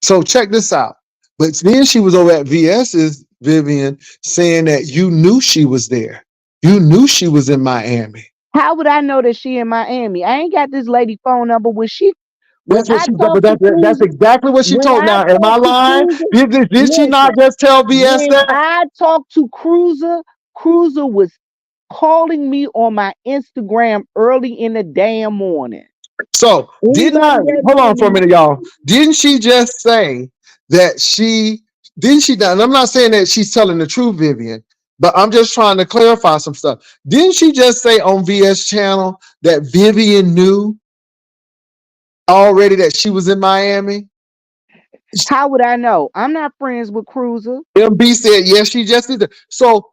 [SPEAKER 1] So check this out. But then she was over at VS's, Vivian, saying that you knew she was there. You knew she was in Miami.
[SPEAKER 6] How would I know that she in Miami? I ain't got this lady phone number. When
[SPEAKER 1] That's what
[SPEAKER 6] I
[SPEAKER 1] she. But
[SPEAKER 6] talked to
[SPEAKER 1] that's
[SPEAKER 6] Cruza,
[SPEAKER 1] exactly what she
[SPEAKER 6] when
[SPEAKER 1] told.
[SPEAKER 6] I
[SPEAKER 1] Now, am I
[SPEAKER 6] talked to
[SPEAKER 1] lying?
[SPEAKER 6] Cruza,
[SPEAKER 1] Did she not
[SPEAKER 6] listen,
[SPEAKER 1] just tell VS
[SPEAKER 6] when
[SPEAKER 1] that?
[SPEAKER 6] I talked to Cruza, Cruza was calling me on my Instagram early in the damn morning.
[SPEAKER 1] So did
[SPEAKER 6] Anybody
[SPEAKER 1] not
[SPEAKER 6] that
[SPEAKER 1] hold
[SPEAKER 6] know
[SPEAKER 1] on for a
[SPEAKER 6] me,
[SPEAKER 1] minute, y'all. Didn't she just say that she didn't she? And I'm not saying that she's telling the truth, Vivian, but I'm just trying to clarify some stuff. Didn't she just say on VS channel that Vivian knew already that she was in Miami?
[SPEAKER 6] how would I know? I'm not friends with Cruza.
[SPEAKER 1] MB said yes, she just did that. So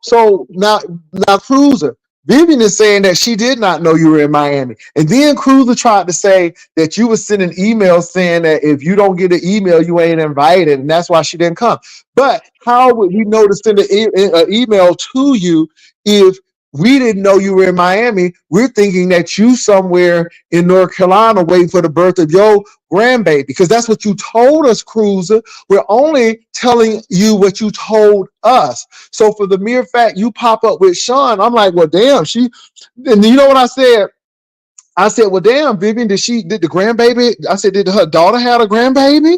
[SPEAKER 1] now Cruza. Vivian is saying that she did not know you were in Miami. And then Cruza tried to say that you were sending emails saying that if you don't get an email, you ain't invited. And that's why she didn't come. But how would we know to send an email to you if we didn't know you were in Miami? We're thinking that you somewhere in North Carolina waiting for the birth of your grandbaby, because that's what you told us, Cruza. We're only telling you what you told us. So for the mere fact you pop up with Sean, I'm like, well, damn, and you know what I said? I said, well, damn, Vivian, did the grandbaby? I said, did her daughter have a grandbaby?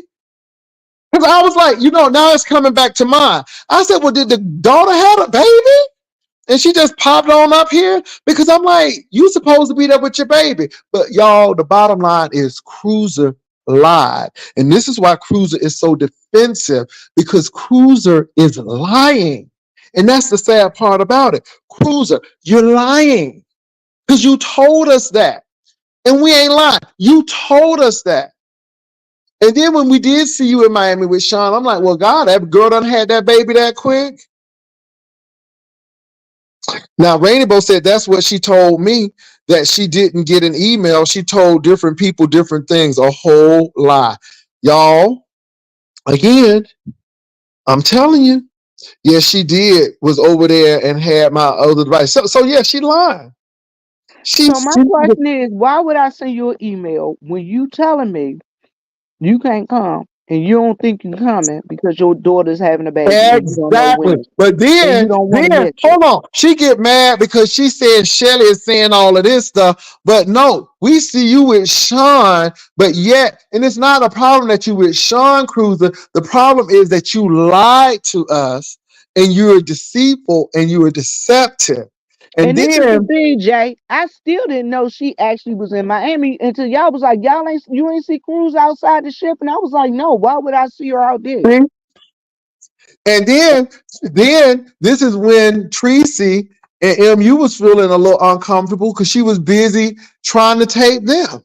[SPEAKER 1] Because I was like, now it's coming back to mind. I said, well, did the daughter have a baby? And she just popped on up here because I'm like, you supposed to be there with your baby. But y'all, the bottom line is Cruza lied. And this is why Cruza is so defensive, because Cruza is lying. And that's the sad part about it. Cruza, you're lying because you told us that. And we ain't lying. You told us that. And then when we did see you in Miami with Sean, I'm like, well, God, that girl done had that baby that quick. Now, Rainbow said that's what she told me, that she didn't get an email. She told different people different things, a whole lie. Y'all, again, I'm telling you, yes, she did, was over there and had my other device. So yeah, she lied.
[SPEAKER 6] So my question is, why would I send you an email when you telling me you can't come? and you don't think you're coming because your daughter's having a baby and you don't know
[SPEAKER 1] Exactly.
[SPEAKER 6] when,
[SPEAKER 1] But
[SPEAKER 6] and you
[SPEAKER 1] then,
[SPEAKER 6] don't want to
[SPEAKER 1] then
[SPEAKER 6] miss it.
[SPEAKER 1] hold on. She get mad because she said Shelly is saying all of this stuff. But no, we see you with Sean, but yet, and it's not a problem that you with Sean Cruza. The problem is that you lied to us and you're deceitful and you were deceptive. And
[SPEAKER 6] And this is the
[SPEAKER 1] then
[SPEAKER 6] thing, Jay. I still didn't know she actually was in Miami until y'all was like, you ain't see Cruz outside the ship, and I was like, no, why would I see her out there?
[SPEAKER 1] and then this is when Tracy and MU was feeling a little uncomfortable because she was busy trying to tape them.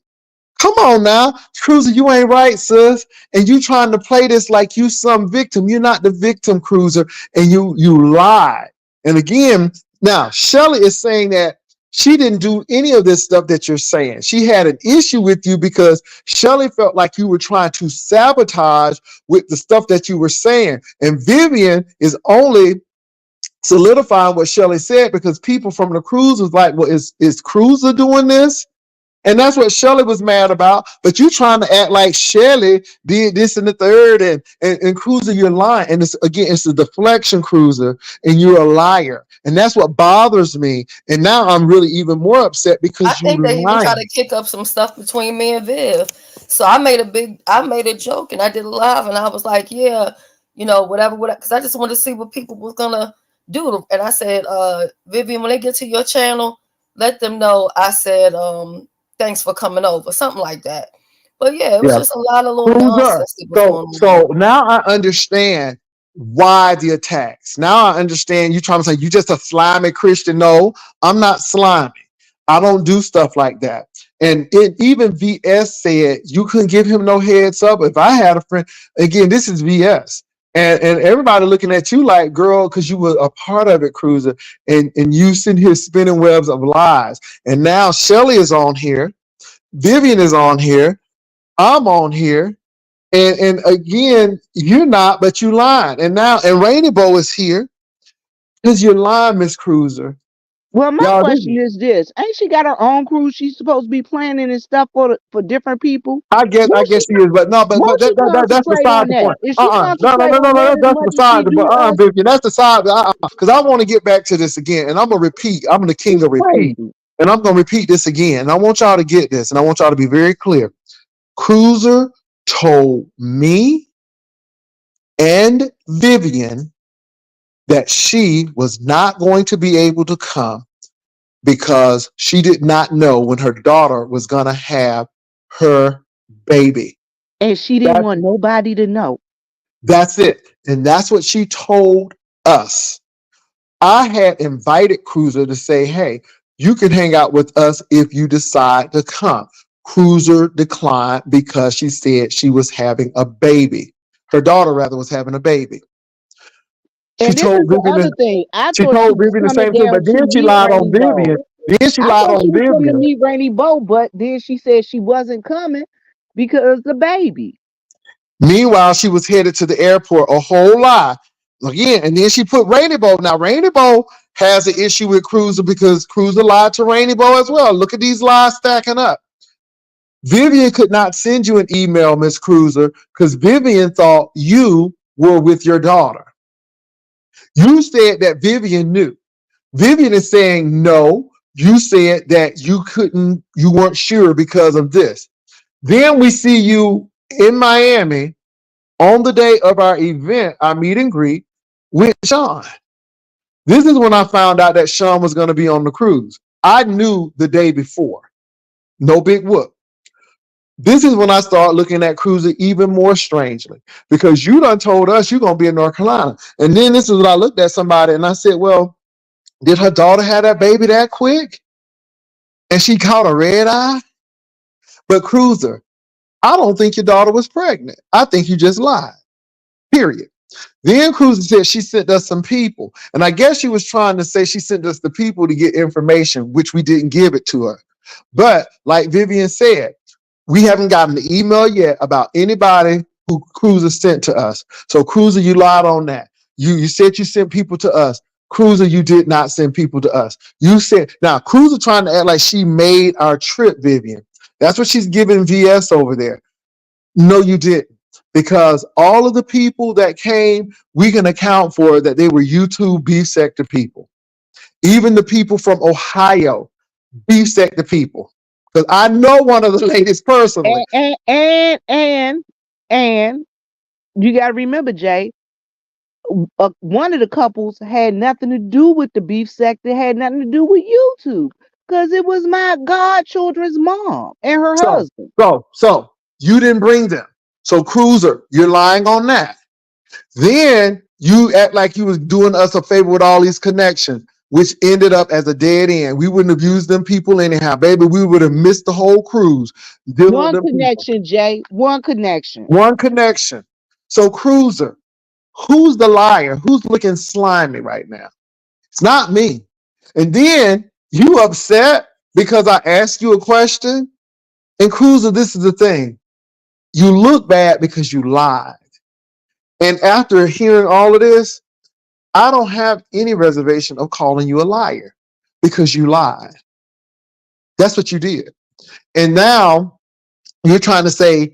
[SPEAKER 1] Come on now, Cruza, you ain't right, sis. And you trying to play this like you some victim. You're not the victim, Cruza, and you lied. And again, now Shelly is saying that she didn't do any of this stuff that you're saying. She had an issue with you because Shelly felt like you were trying to sabotage with the stuff that you were saying. And Vivian is only solidifying what Shelly said because people from the cruise was like, well, is Cruza doing this? And that's what Shelly was mad about. But you trying to act like Shelly did this and the third, and Cruza, you're lying. And it's a deflection, Cruza, and you're a liar. And that's what bothers me. And now I'm really even more upset
[SPEAKER 5] I
[SPEAKER 1] because you
[SPEAKER 5] think they even tried
[SPEAKER 1] lying.
[SPEAKER 5] to kick up some stuff between me and Viv. So I made a joke and I did a live and I was like, yeah, whatever, because I just wanted to see what people was gonna do. And I said, Vivian, when they get to your channel, let them know I said, thanks for coming over, something like that. But yeah, it was
[SPEAKER 1] Yeah.
[SPEAKER 5] just a lot of little
[SPEAKER 1] Cruza.
[SPEAKER 5] nonsense that was going
[SPEAKER 1] So
[SPEAKER 5] on.
[SPEAKER 1] now I understand why the attacks. Now I understand you trying to say you just a slimy Christian. No, I'm not slimy. I don't do stuff like that. And even VS said you couldn't give him no heads up. If I had a friend, again, this is VS. And everybody looking at you like, girl, because you were a part of it, Cruza, and you sitting here spinning webs of lies. And now Shelly is on here, Vivian is on here, I'm on here, and again, you're not, but you lying. And now, and Rainbow is here because you're lying, Miss Cruiser.
[SPEAKER 6] Well, my
[SPEAKER 1] Y'all,
[SPEAKER 6] question is this: ain't she got her own cruise? She's supposed to be planning and stuff for different people.
[SPEAKER 1] I
[SPEAKER 6] Won't she?
[SPEAKER 1] guess she is, but no, but
[SPEAKER 6] Won't she
[SPEAKER 1] that's
[SPEAKER 6] concentrate
[SPEAKER 1] beside
[SPEAKER 6] on
[SPEAKER 1] the
[SPEAKER 6] that?
[SPEAKER 1] point.
[SPEAKER 6] If she concentrate
[SPEAKER 1] No,
[SPEAKER 6] on that as
[SPEAKER 1] that's
[SPEAKER 6] much as she
[SPEAKER 1] beside the
[SPEAKER 6] do
[SPEAKER 1] point.
[SPEAKER 6] us,
[SPEAKER 1] Vivian, that's beside the because I want to get back to this again, and I'm gonna repeat. I'm the king of repeat,
[SPEAKER 6] crazy.
[SPEAKER 1] and I'm gonna repeat this again. And I want y'all to get this, and I want y'all to be very clear. Cruiser told me and Vivian that she was not going to be able to come because she did not know when her daughter was going to have her baby.
[SPEAKER 6] And she didn't
[SPEAKER 1] That,
[SPEAKER 6] want nobody to know.
[SPEAKER 1] that's it. And that's what she told us. I had invited Cruiser to say, hey, you can hang out with us if you decide to come. Cruiser declined because she said she was having a baby. Her daughter, rather, was having a baby. She
[SPEAKER 6] And this is
[SPEAKER 1] told
[SPEAKER 6] the other
[SPEAKER 1] Vivian,
[SPEAKER 6] thing. I
[SPEAKER 1] she
[SPEAKER 6] thought she
[SPEAKER 1] told
[SPEAKER 6] was
[SPEAKER 1] Vivian the
[SPEAKER 6] coming
[SPEAKER 1] same thing,
[SPEAKER 6] down
[SPEAKER 1] but
[SPEAKER 6] to
[SPEAKER 1] then she
[SPEAKER 6] meet
[SPEAKER 1] lied on
[SPEAKER 6] Rainy Bo.
[SPEAKER 1] Vivian. Then she
[SPEAKER 6] I
[SPEAKER 1] lied
[SPEAKER 6] thought
[SPEAKER 1] on
[SPEAKER 6] she was coming to
[SPEAKER 1] Vivian.
[SPEAKER 6] meet Rainy Bo, but then she said she wasn't coming because the baby.
[SPEAKER 1] Meanwhile, she was headed to the airport, a whole lie. Again, and then she put Rainbow. Now, Rainbow has an issue with Cruiser because Cruiser lied to Rainbow as well. Look at these lies stacking up. Vivian could not send you an email, Miss Cruiser, because Vivian thought you were with your daughter. You said that Vivian knew. Vivian is saying no. You said that you weren't sure because of this. Then we see you in Miami on the day of our event, our meet and greet with Sean. This is when I found out that Sean was going to be on the cruise. I knew the day before. No big whoop. This is when I start looking at Cruza even more strangely because you done told us you're going to be in North Carolina. And then this is when I looked at somebody and I said, well, did her daughter have that baby that quick? And she caught a red eye? But Cruiser, I don't think your daughter was pregnant. I think you just lied. Period. Then Cruiser said she sent us some people. And I guess she was trying to say she sent us the people to get information, which we didn't give it to her. But like Vivian said, we haven't gotten the email yet about anybody who Cruiser sent to us. So Cruiser, you lied on that. You said you sent people to us. Cruiser, you did not send people to us. You said, now Cruiser trying to act like she made our trip, Vivian. That's what she's giving VS over there. No, you didn't. because all of the people that came, we can account for that they were YouTube beef sector people. Even the people from Ohio, beef sector people. Because I know one of the ladies personally.
[SPEAKER 6] And you got to remember, Jay, one of the couples had nothing to do with the beef sector, had nothing to do with YouTube, because it was my godchildren's mom and her husband.
[SPEAKER 1] So you didn't bring them. So Cruza, you're lying on that. Then you act like you was doing us a favor with all these connections, which ended up as a dead end. We wouldn't have used them people anyhow, baby. We would have missed the whole cruise dealing with
[SPEAKER 6] One
[SPEAKER 1] them
[SPEAKER 6] connection,
[SPEAKER 1] people.
[SPEAKER 6] Jay. One connection.
[SPEAKER 1] One connection. So Cruza, who's the liar? Who's looking slimy right now? It's not me. And then you upset because I asked you a question. And Cruza, this is the thing. You look bad because you lied. And after hearing all of this, I don't have any reservation of calling you a liar because you lied. That's what you did. And now you're trying to say,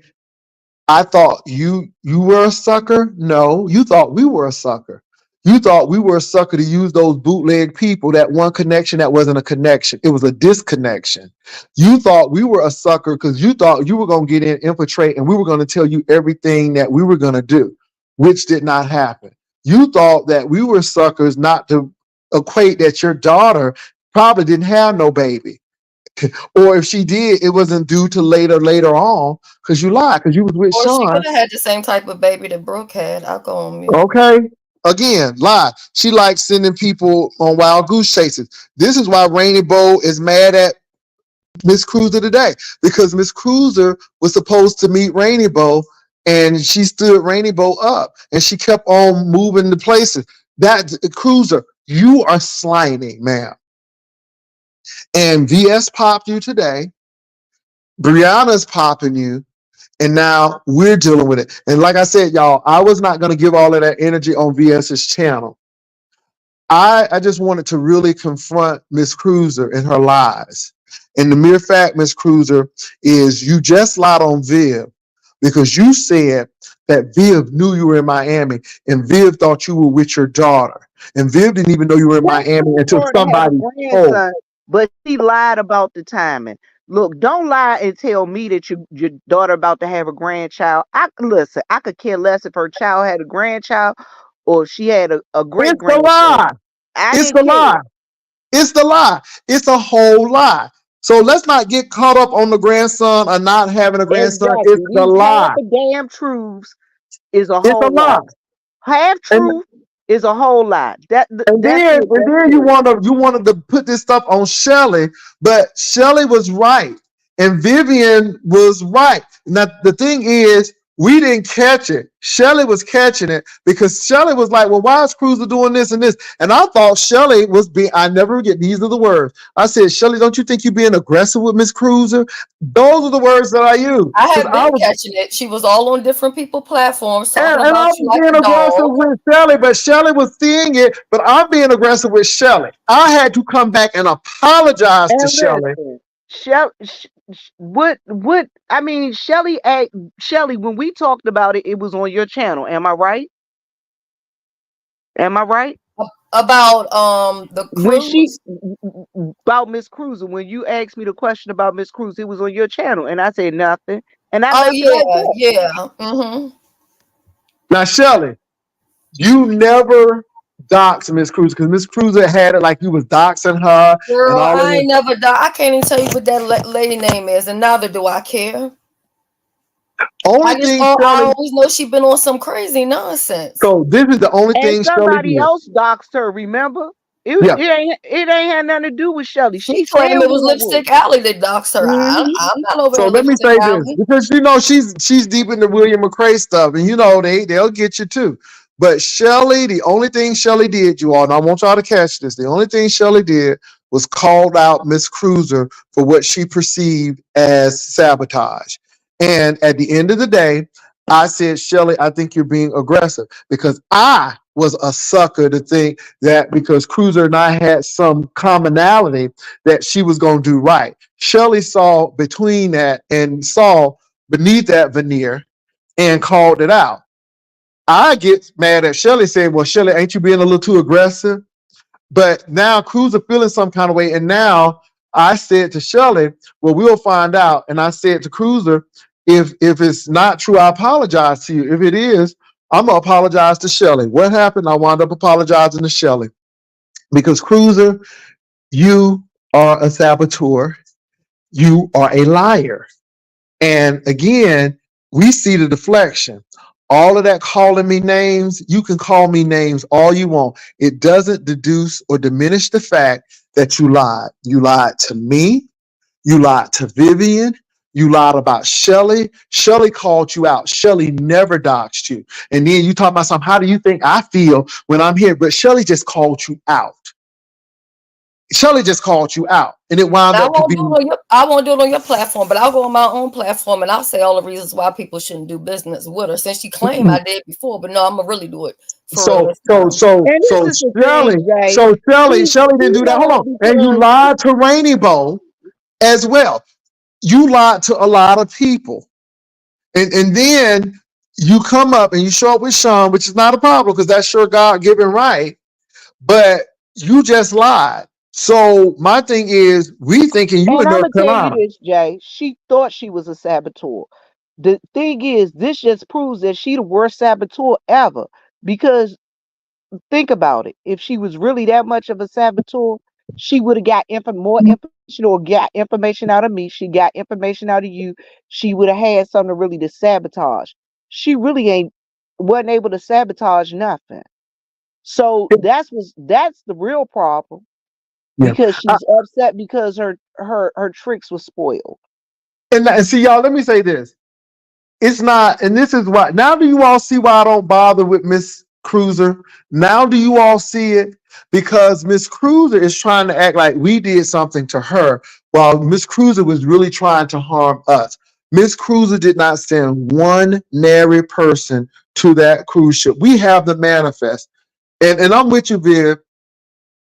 [SPEAKER 1] I thought you were a sucker. No, you thought we were a sucker. You thought we were a sucker to use those bootleg people, that one connection that wasn't a connection. It was a disconnection. You thought we were a sucker because you thought you were going to get in, infiltrate, and we were going to tell you everything that we were going to do, which did not happen. You thought that we were suckers not to equate that your daughter probably didn't have no baby. Or if she did, it wasn't due to later on, because you lied, because you was with
[SPEAKER 5] Or she
[SPEAKER 1] Sean.
[SPEAKER 5] could have had the same type of baby that Brooke had. I'll go on mute.
[SPEAKER 1] Okay. Again, lie. She likes sending people on wild goose chases. This is why Rainy Bow is mad at Miss Cruza today, because Miss Cruza was supposed to meet Rainy Bow, and she stood Rainy Bow up, and she kept on moving the places. That Cruza, you are slimy, ma'am. And VS popped you today. Brianna's popping you. And now we're dealing with it. And like I said, y'all, I was not going to give all of that energy on VS's channel. I just wanted to really confront Miss Cruza and her lies. And the mere fact, Miss Cruza, is you just lied on Viv because you said that Viv knew you were in Miami and Viv thought you were with your daughter. And Viv didn't even know you were in Miami until somebody told.
[SPEAKER 6] But she lied about the timing. Look, don't lie and tell me that your daughter about to have a grandchild. Listen, I could care less if her child had a grandchild or if she had a great
[SPEAKER 1] It's the
[SPEAKER 6] grandchild.
[SPEAKER 1] lie.
[SPEAKER 6] I
[SPEAKER 1] It's
[SPEAKER 6] didn't
[SPEAKER 1] the
[SPEAKER 6] care.
[SPEAKER 1] lie. It's the lie. It's a whole lie. So let's not get caught up on the grandson or not having a grandson.
[SPEAKER 6] Exactly.
[SPEAKER 1] It's the lie.
[SPEAKER 6] Half the damn truths is a
[SPEAKER 1] It's a
[SPEAKER 6] whole
[SPEAKER 1] lie.
[SPEAKER 6] lie. Half truth is a whole lie.
[SPEAKER 1] And then you wanted to put this stuff on Shelly, but Shelly was right and Vivian was right. Now the thing is, we didn't catch it. Shelly was catching it because Shelly was like, well, why is Cruza doing this and this? And I thought Shelly was I never forget, these are the words. I said, Shelly, don't you think you're being aggressive with Miss Cruza? Those are the words that I used.
[SPEAKER 5] I had been catching it. She was all on different people platforms talking
[SPEAKER 1] and I
[SPEAKER 5] about you
[SPEAKER 1] was
[SPEAKER 5] like
[SPEAKER 1] being
[SPEAKER 5] a
[SPEAKER 1] aggressive
[SPEAKER 5] dog.
[SPEAKER 1] with Shelly, but Shelly was seeing it, but I'm being aggressive with Shelly. I had to come back and apologize to Shelly.
[SPEAKER 6] What I mean, Shelly, when we talked about it, it was on your channel. Am I right? Am I right?
[SPEAKER 5] About the cruise?
[SPEAKER 6] About Miss Cruza. When you asked me the question about Miss Cruza, it was on your channel, and I said nothing. And I left it like that.
[SPEAKER 5] Yeah. Mm-hmm.
[SPEAKER 1] Now, Shelly, you never doxed Miss Cruza because Miss Cruza had it like you was doxing her.
[SPEAKER 5] Girl,
[SPEAKER 1] and all
[SPEAKER 5] I ain't never done. I can't even tell you what that lady name is, and neither do I care. I always know she been on some crazy nonsense.
[SPEAKER 1] So this is the only thing
[SPEAKER 6] somebody else doxed her. Remember, it ain't had nothing to do with Shelly.
[SPEAKER 5] She claimed it was Lipstick Alley that doxed her.
[SPEAKER 6] Mm-hmm.
[SPEAKER 5] I'm not over.
[SPEAKER 1] So let me say this, because she's deep in the William McRae stuff, and they'll get you too. But Shelly, the only thing Shelly did, you all, and I want y'all to catch this, the only thing Shelly did was called out Miss Cruza for what she perceived as sabotage. And at the end of the day, I said, Shelly, I think you're being aggressive because I was a sucker to think that because Cruza and I had some commonality that she was going to do right. Shelly saw between that and saw beneath that veneer and called it out. I get mad at Shelly saying, well, Shelly, ain't you being a little too aggressive? But now Cruza feeling some kind of way. And now I said to Shelly, well, we'll find out. And I said to Cruza, if it's not true, I apologize to you. If it is, I'm going to apologize to Shelly. What happened? I wound up apologizing to Shelly because Cruza, you are a saboteur. You are a liar. And again, we see the deflection. All of that calling me names, you can call me names all you want. It doesn't deduce or diminish the fact that you lied. You lied to me. You lied to Vivian. You lied about Shelly. Shelly called you out. Shelly never doxed you. And then you talk about something. How do you think I feel when I'm here? But Shelly just called you out. Shelly just called you out. And it wound
[SPEAKER 5] I
[SPEAKER 1] up to
[SPEAKER 5] won't
[SPEAKER 1] be.
[SPEAKER 5] do it on your, I won't do it on your platform, but I'll go on my own platform and I'll say all the reasons why people shouldn't do business with her. Since she claimed I did before, but no, I'm gonna really do it for real
[SPEAKER 1] So,
[SPEAKER 5] this
[SPEAKER 1] so,
[SPEAKER 5] time.
[SPEAKER 1] so,
[SPEAKER 6] And
[SPEAKER 1] so
[SPEAKER 6] this is the
[SPEAKER 1] Shelly,
[SPEAKER 6] thing, Jay.
[SPEAKER 1] so Shelly,
[SPEAKER 6] She
[SPEAKER 1] Shelly didn't do that. Hold
[SPEAKER 6] lied
[SPEAKER 1] on. And you
[SPEAKER 6] because
[SPEAKER 1] lied to Rainy Bow as well. You lied to a lot of people. And then you come up and you show up with Sean, which is not a problem because that's your God-given right. But you just lied. So my thing is, we thinking you in
[SPEAKER 6] And I'm
[SPEAKER 1] North
[SPEAKER 6] gonna tell you
[SPEAKER 1] Carolina.
[SPEAKER 6] this, Jay. She thought she was a saboteur. The thing is, this just proves that she the worst saboteur ever. Because think about it. If she was really that much of a saboteur, she would have got more information or got information out of me. She got information out of you. She would have had something really to sabotage. She really ain't wasn't able to sabotage nothing. So that's the real problem
[SPEAKER 1] Yeah.
[SPEAKER 6] because she's upset because her tricks were spoiled.
[SPEAKER 1] And see, y'all, let me say this. It's not, and this is why. Now, do you all see why I don't bother with Miss Cruiser? Now, do you all see it? Because Miss Cruiser is trying to act like we did something to her, while Miss Cruiser was really trying to harm us. Miss Cruiser did not send one nary person to that cruise ship. We have the manifest, and I'm with you, Viv.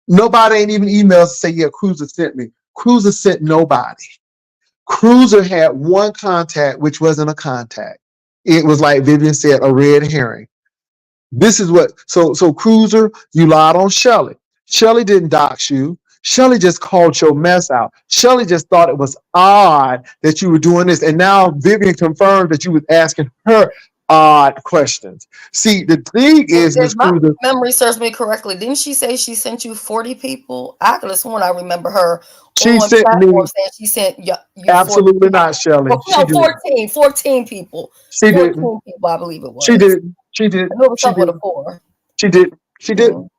[SPEAKER 1] Nobody ain't even emailed to say, yeah, Cruiser sent me. Cruiser sent nobody. Cruiser had one contact, which wasn't a contact. It was like Vivian said, a red herring. This is what, so Cruiser, you lied on Shelly. Shelly didn't dox you. Shelly just called your mess out. Shelly just thought it was odd that you were doing this. And now Vivian confirmed that you was asking her odd questions. See, the thing is,
[SPEAKER 5] If
[SPEAKER 1] Miss
[SPEAKER 5] my
[SPEAKER 1] Cruiser,
[SPEAKER 5] memory serves me correctly, didn't she say she sent you 40 people? I could have sworn I remember her
[SPEAKER 1] she
[SPEAKER 5] on
[SPEAKER 1] sent
[SPEAKER 5] platform
[SPEAKER 1] me,
[SPEAKER 5] saying she sent you 40
[SPEAKER 1] absolutely
[SPEAKER 5] people.
[SPEAKER 1] not, Shelly.
[SPEAKER 5] Well,
[SPEAKER 1] She
[SPEAKER 5] no,
[SPEAKER 1] did.
[SPEAKER 5] 14 people.
[SPEAKER 1] She didn't.
[SPEAKER 5] 14 people, I believe it
[SPEAKER 1] She
[SPEAKER 5] was.
[SPEAKER 1] did. She did.
[SPEAKER 5] I know it was
[SPEAKER 1] She
[SPEAKER 5] something with
[SPEAKER 1] did.
[SPEAKER 5] a 4.
[SPEAKER 1] She did. She did.
[SPEAKER 5] Mm.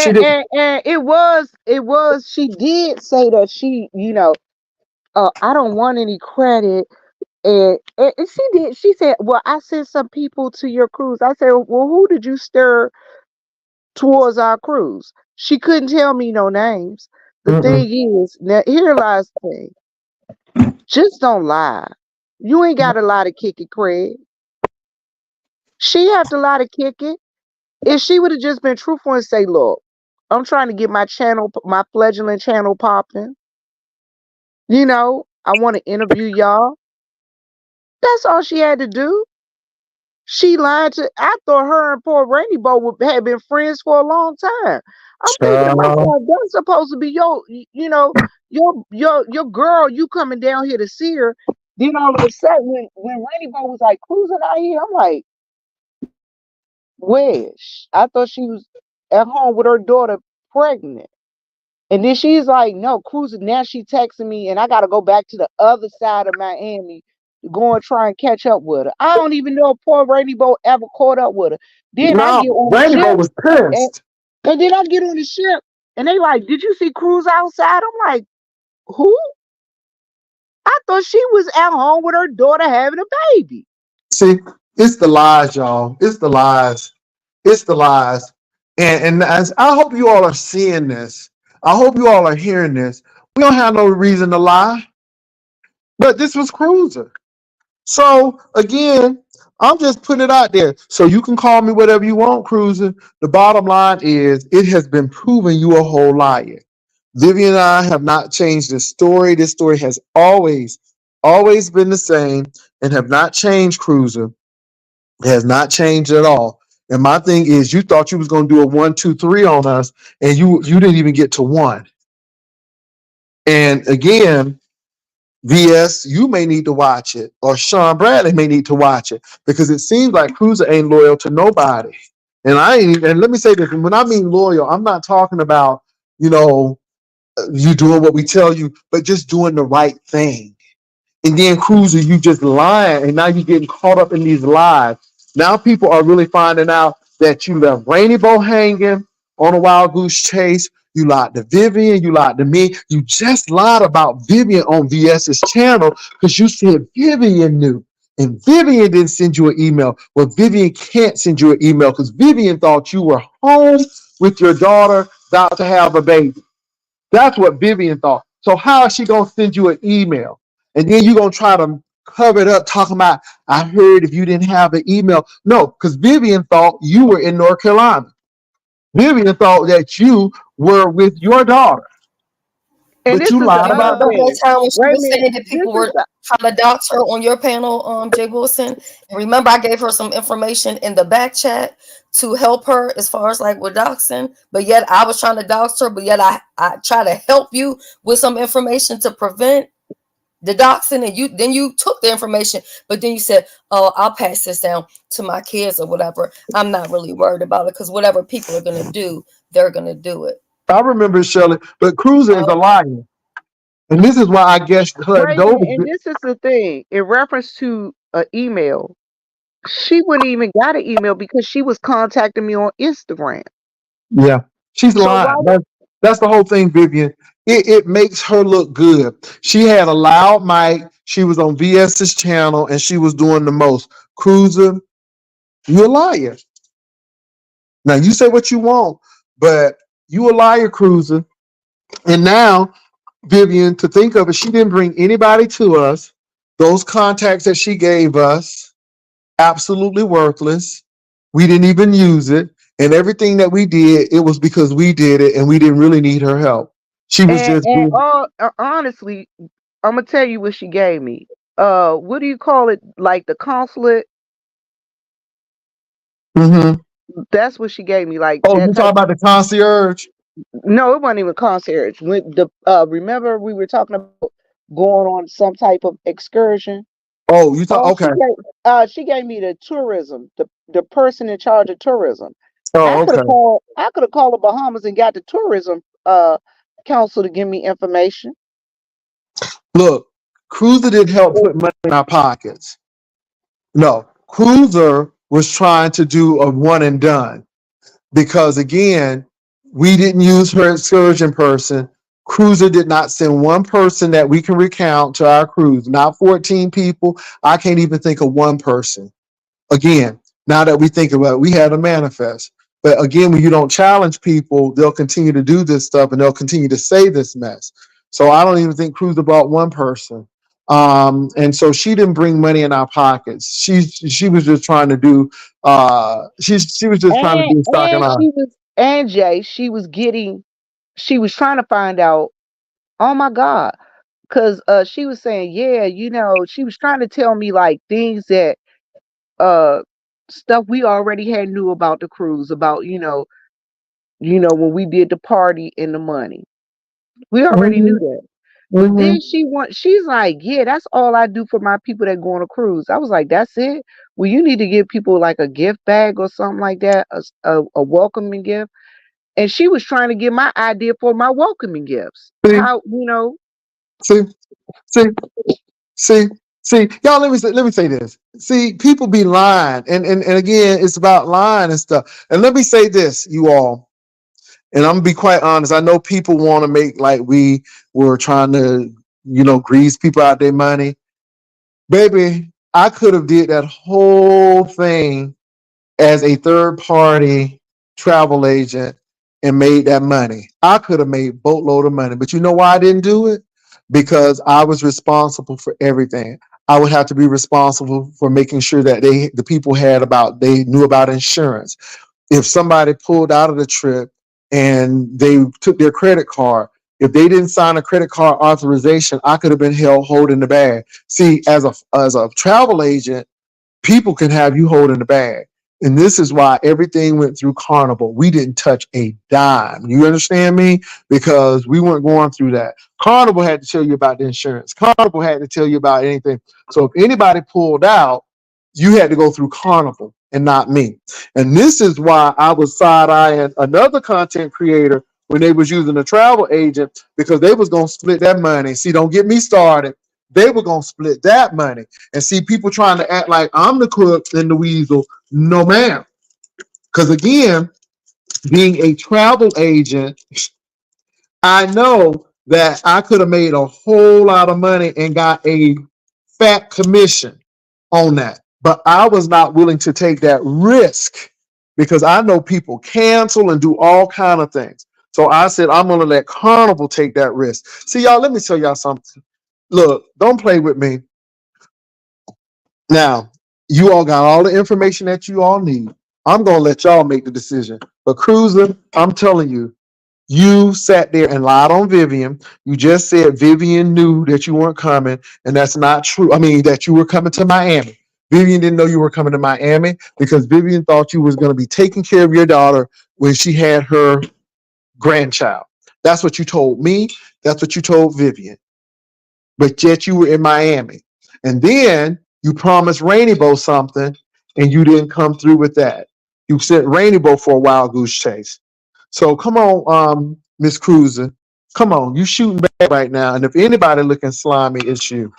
[SPEAKER 1] She
[SPEAKER 6] And,
[SPEAKER 1] did.
[SPEAKER 6] and it was she did say that she I don't want any credit. And she said, well, I sent some people to your cruise. I said, well, who did you stir towards our cruise? She couldn't tell me no names. The
[SPEAKER 1] Mm-mm.
[SPEAKER 6] thing is, now here lies the thing. Just don't lie. You ain't got a lot of kick it, Craig. She had to lie to kick it. If she would have just been truthful and say, look, I'm trying to get my channel, my fledgling channel popping. I want to interview y'all. That's all she had to do. She lied to. I thought her and poor Rainy Bow had been friends for a long time. I'm thinking to
[SPEAKER 1] Child.
[SPEAKER 6] myself, that's supposed to be your girl. You coming down here to see her. Then all of a sudden, when Rainy Bow was like cruising out here, I'm like, wish. I thought she was at home with her daughter pregnant. And then she's like, no, cruising. Now she texting me, and I got to go back to the other side of Miami to go and try and catch up with her. I don't even know if poor Rainy Boat ever caught up with her. Then I
[SPEAKER 1] No,
[SPEAKER 6] get on the
[SPEAKER 1] Rainbow
[SPEAKER 6] ship,
[SPEAKER 1] was
[SPEAKER 6] and,
[SPEAKER 1] pissed.
[SPEAKER 6] and then I get on the ship, and they like, did you see Cruz outside? I'm like, who? I thought she was at home with her daughter having a baby.
[SPEAKER 1] See, it's the lies, y'all. It's the lies. It's the lies. And as I hope you all are seeing this. I hope you all are hearing this. We don't have no reason to lie. But this was Cruiser. So again, I'm just putting it out there. So you can call me whatever you want, Cruiser. The bottom line is it has been proven you a whole liar. Vivian and I have not changed this story. This story has always been the same and have not changed, Cruiser. It has not changed at all. And my thing is, you thought you was going to do a 1, 2, 3 on us, and you didn't even get to 1. And again, VS, you may need to watch it, or Sean Bradley may need to watch it, because it seems like Cruza ain't loyal to nobody. And and let me say this, when I mean loyal, I'm not talking about, you know, you doing what we tell you, but just doing the right thing. And then Cruza, you just lying, and now you're getting caught up in these lies. Now people are really finding out that you left Rainbow hanging on a wild goose chase. You lied to Vivian. You lied to me. You just lied about Vivian on VS's channel because you said Vivian knew. And Vivian didn't send you an email. Well, Vivian can't send you an email because Vivian thought you were home with your daughter about to have a baby. That's what Vivian thought. So how is she going to send you an email? And then you're going to try to cover it up talking about, I heard if you didn't have an email. No, because Vivian thought you were in North Carolina. Vivian thought that you were with your daughter.
[SPEAKER 6] And
[SPEAKER 1] But
[SPEAKER 6] this
[SPEAKER 1] you
[SPEAKER 6] is
[SPEAKER 1] lied
[SPEAKER 6] another
[SPEAKER 1] about
[SPEAKER 5] Remember
[SPEAKER 1] that.
[SPEAKER 5] that
[SPEAKER 6] thing.
[SPEAKER 5] time when she
[SPEAKER 6] Wait a
[SPEAKER 5] was
[SPEAKER 6] minute.
[SPEAKER 5] saying that people were trying to dox her on your panel, Jay Wilson? And remember, I gave her some information in the back chat to help her as far as like with doxing. But yet I was trying to dox her, but yet I try to help you with some information to prevent the doxing, and you took the information, but then you said, "Oh, I'll pass this down to my kids or whatever." I'm not really worried about it because whatever people are gonna do, they're gonna do it.
[SPEAKER 1] I remember Shelley, but Cruza is a liar. And this is why I guess her
[SPEAKER 6] Wait a minute.
[SPEAKER 1] Doby.
[SPEAKER 6] And this is the thing. In reference to an email, she wouldn't even got an email because she was contacting me on Instagram.
[SPEAKER 1] Yeah, she's
[SPEAKER 6] So why?
[SPEAKER 1] lying. That's the whole thing, Vivian. It makes her look good. She had a loud mic. She was on VS's channel, and she was doing the most. Cruza, you a liar. Now you say what you want, but you a liar, Cruza. And now, Vivian, to think of it, she didn't bring anybody to us. Those contacts that she gave us, absolutely worthless. We didn't even use it. And everything that we did, it was because we did it and we didn't really need her help. She was just
[SPEAKER 6] And
[SPEAKER 1] being,
[SPEAKER 6] honestly, I'm gonna tell you what she gave me. What do you call it? Like the consulate?
[SPEAKER 1] mm-hmm.
[SPEAKER 6] That's what she gave me. Like
[SPEAKER 1] Oh,
[SPEAKER 6] that
[SPEAKER 1] you
[SPEAKER 6] type.
[SPEAKER 1] talking about the concierge?
[SPEAKER 6] No, it wasn't even concierge. When the remember we were talking about going on some type of excursion.
[SPEAKER 1] Oh, you thought,
[SPEAKER 6] Oh,
[SPEAKER 1] okay.
[SPEAKER 6] she gave me the tourism, the person in charge of tourism.
[SPEAKER 1] Oh, okay.
[SPEAKER 6] I could have called the Bahamas and got the tourism council to give me information.
[SPEAKER 1] Look, Cruiser didn't help put money in our pockets. No, Cruiser was trying to do a one and done. Because again, we didn't use her excursion person. Cruiser did not send one person that we can recount to our cruise, not 14 people. I can't even think of one person. Again, now that we think about it, we had a manifest. But again, when you don't challenge people, they'll continue to do this stuff and they'll continue to say this mess. So I don't even think Cruiser brought one person. And so she didn't bring money in our pockets. She was just trying to do she was just trying to do stock and eye.
[SPEAKER 6] Jay, she was trying to find out, oh my God, because she was saying, yeah, she was trying to tell me like things that uh stuff we already had knew about the cruise, about when we did the party and the money. We already
[SPEAKER 1] Mm-hmm,
[SPEAKER 6] knew that. But
[SPEAKER 1] mm-hmm.
[SPEAKER 6] then she's like, yeah, that's all I do for my people that go on a cruise. I was like, that's it? Well, you need to give people like a gift bag or something like that, a welcoming gift. And she was trying to get my idea for my welcoming gifts.
[SPEAKER 1] See,
[SPEAKER 6] How,
[SPEAKER 1] see, see, see, see. Y'all, let me say this. See, people be lying, and again, it's about lying and stuff. And let me say this, you all. And I'm gonna be quite honest. I know people want to make like we were trying to, grease people out their money. Baby, I could have did that whole thing as a third party travel agent and made that money. I could have made boatload of money, but you know why I didn't do it? Because I was responsible for everything. I would have to be responsible for making sure that the people they knew about insurance. If somebody pulled out of the trip and they took their credit card, if they didn't sign a credit card authorization, I could have been held holding the bag. See, as a travel agent, people can have you holding the bag. And this is why everything went through Carnival. We didn't touch a dime. You understand me? Because we weren't going through that. Carnival had to tell you about the insurance. Carnival had to tell you about anything. So if anybody pulled out, you had to go through Carnival and not me. And this is why I was side-eyeing another content creator when they was using a travel agent, because they was going to split that money. See, don't get me started. They were going to split that money. And see, people trying to act like I'm the crook and the weasel. No, ma'am. Because again, being a travel agent, I know that I could have made a whole lot of money and got a fat commission on that. But I was not willing to take that risk because I know people cancel and do all kind of things. So I said, I'm going to let Carnival take that risk. See, y'all, let me tell y'all something. Look, don't play with me. Now, you all got all the information that you all need. I'm going to let y'all make the decision. But Cruza, I'm telling you, you sat there and lied on Vivian. You just said Vivian knew that you weren't coming, and that's not true. I mean, that you were coming to Miami. Vivian didn't know you were coming to Miami because Vivian thought you was going to be taking care of your daughter when she had her grandchild. That's what you told me. That's what you told Vivian. But yet you were in Miami. And then you promised Rainbow something, and you didn't come through with that. You sent Rainbow for a wild goose chase. So come on, Miss Cruza. Come on, you shooting back right now. And if anybody looking slimy, it's you.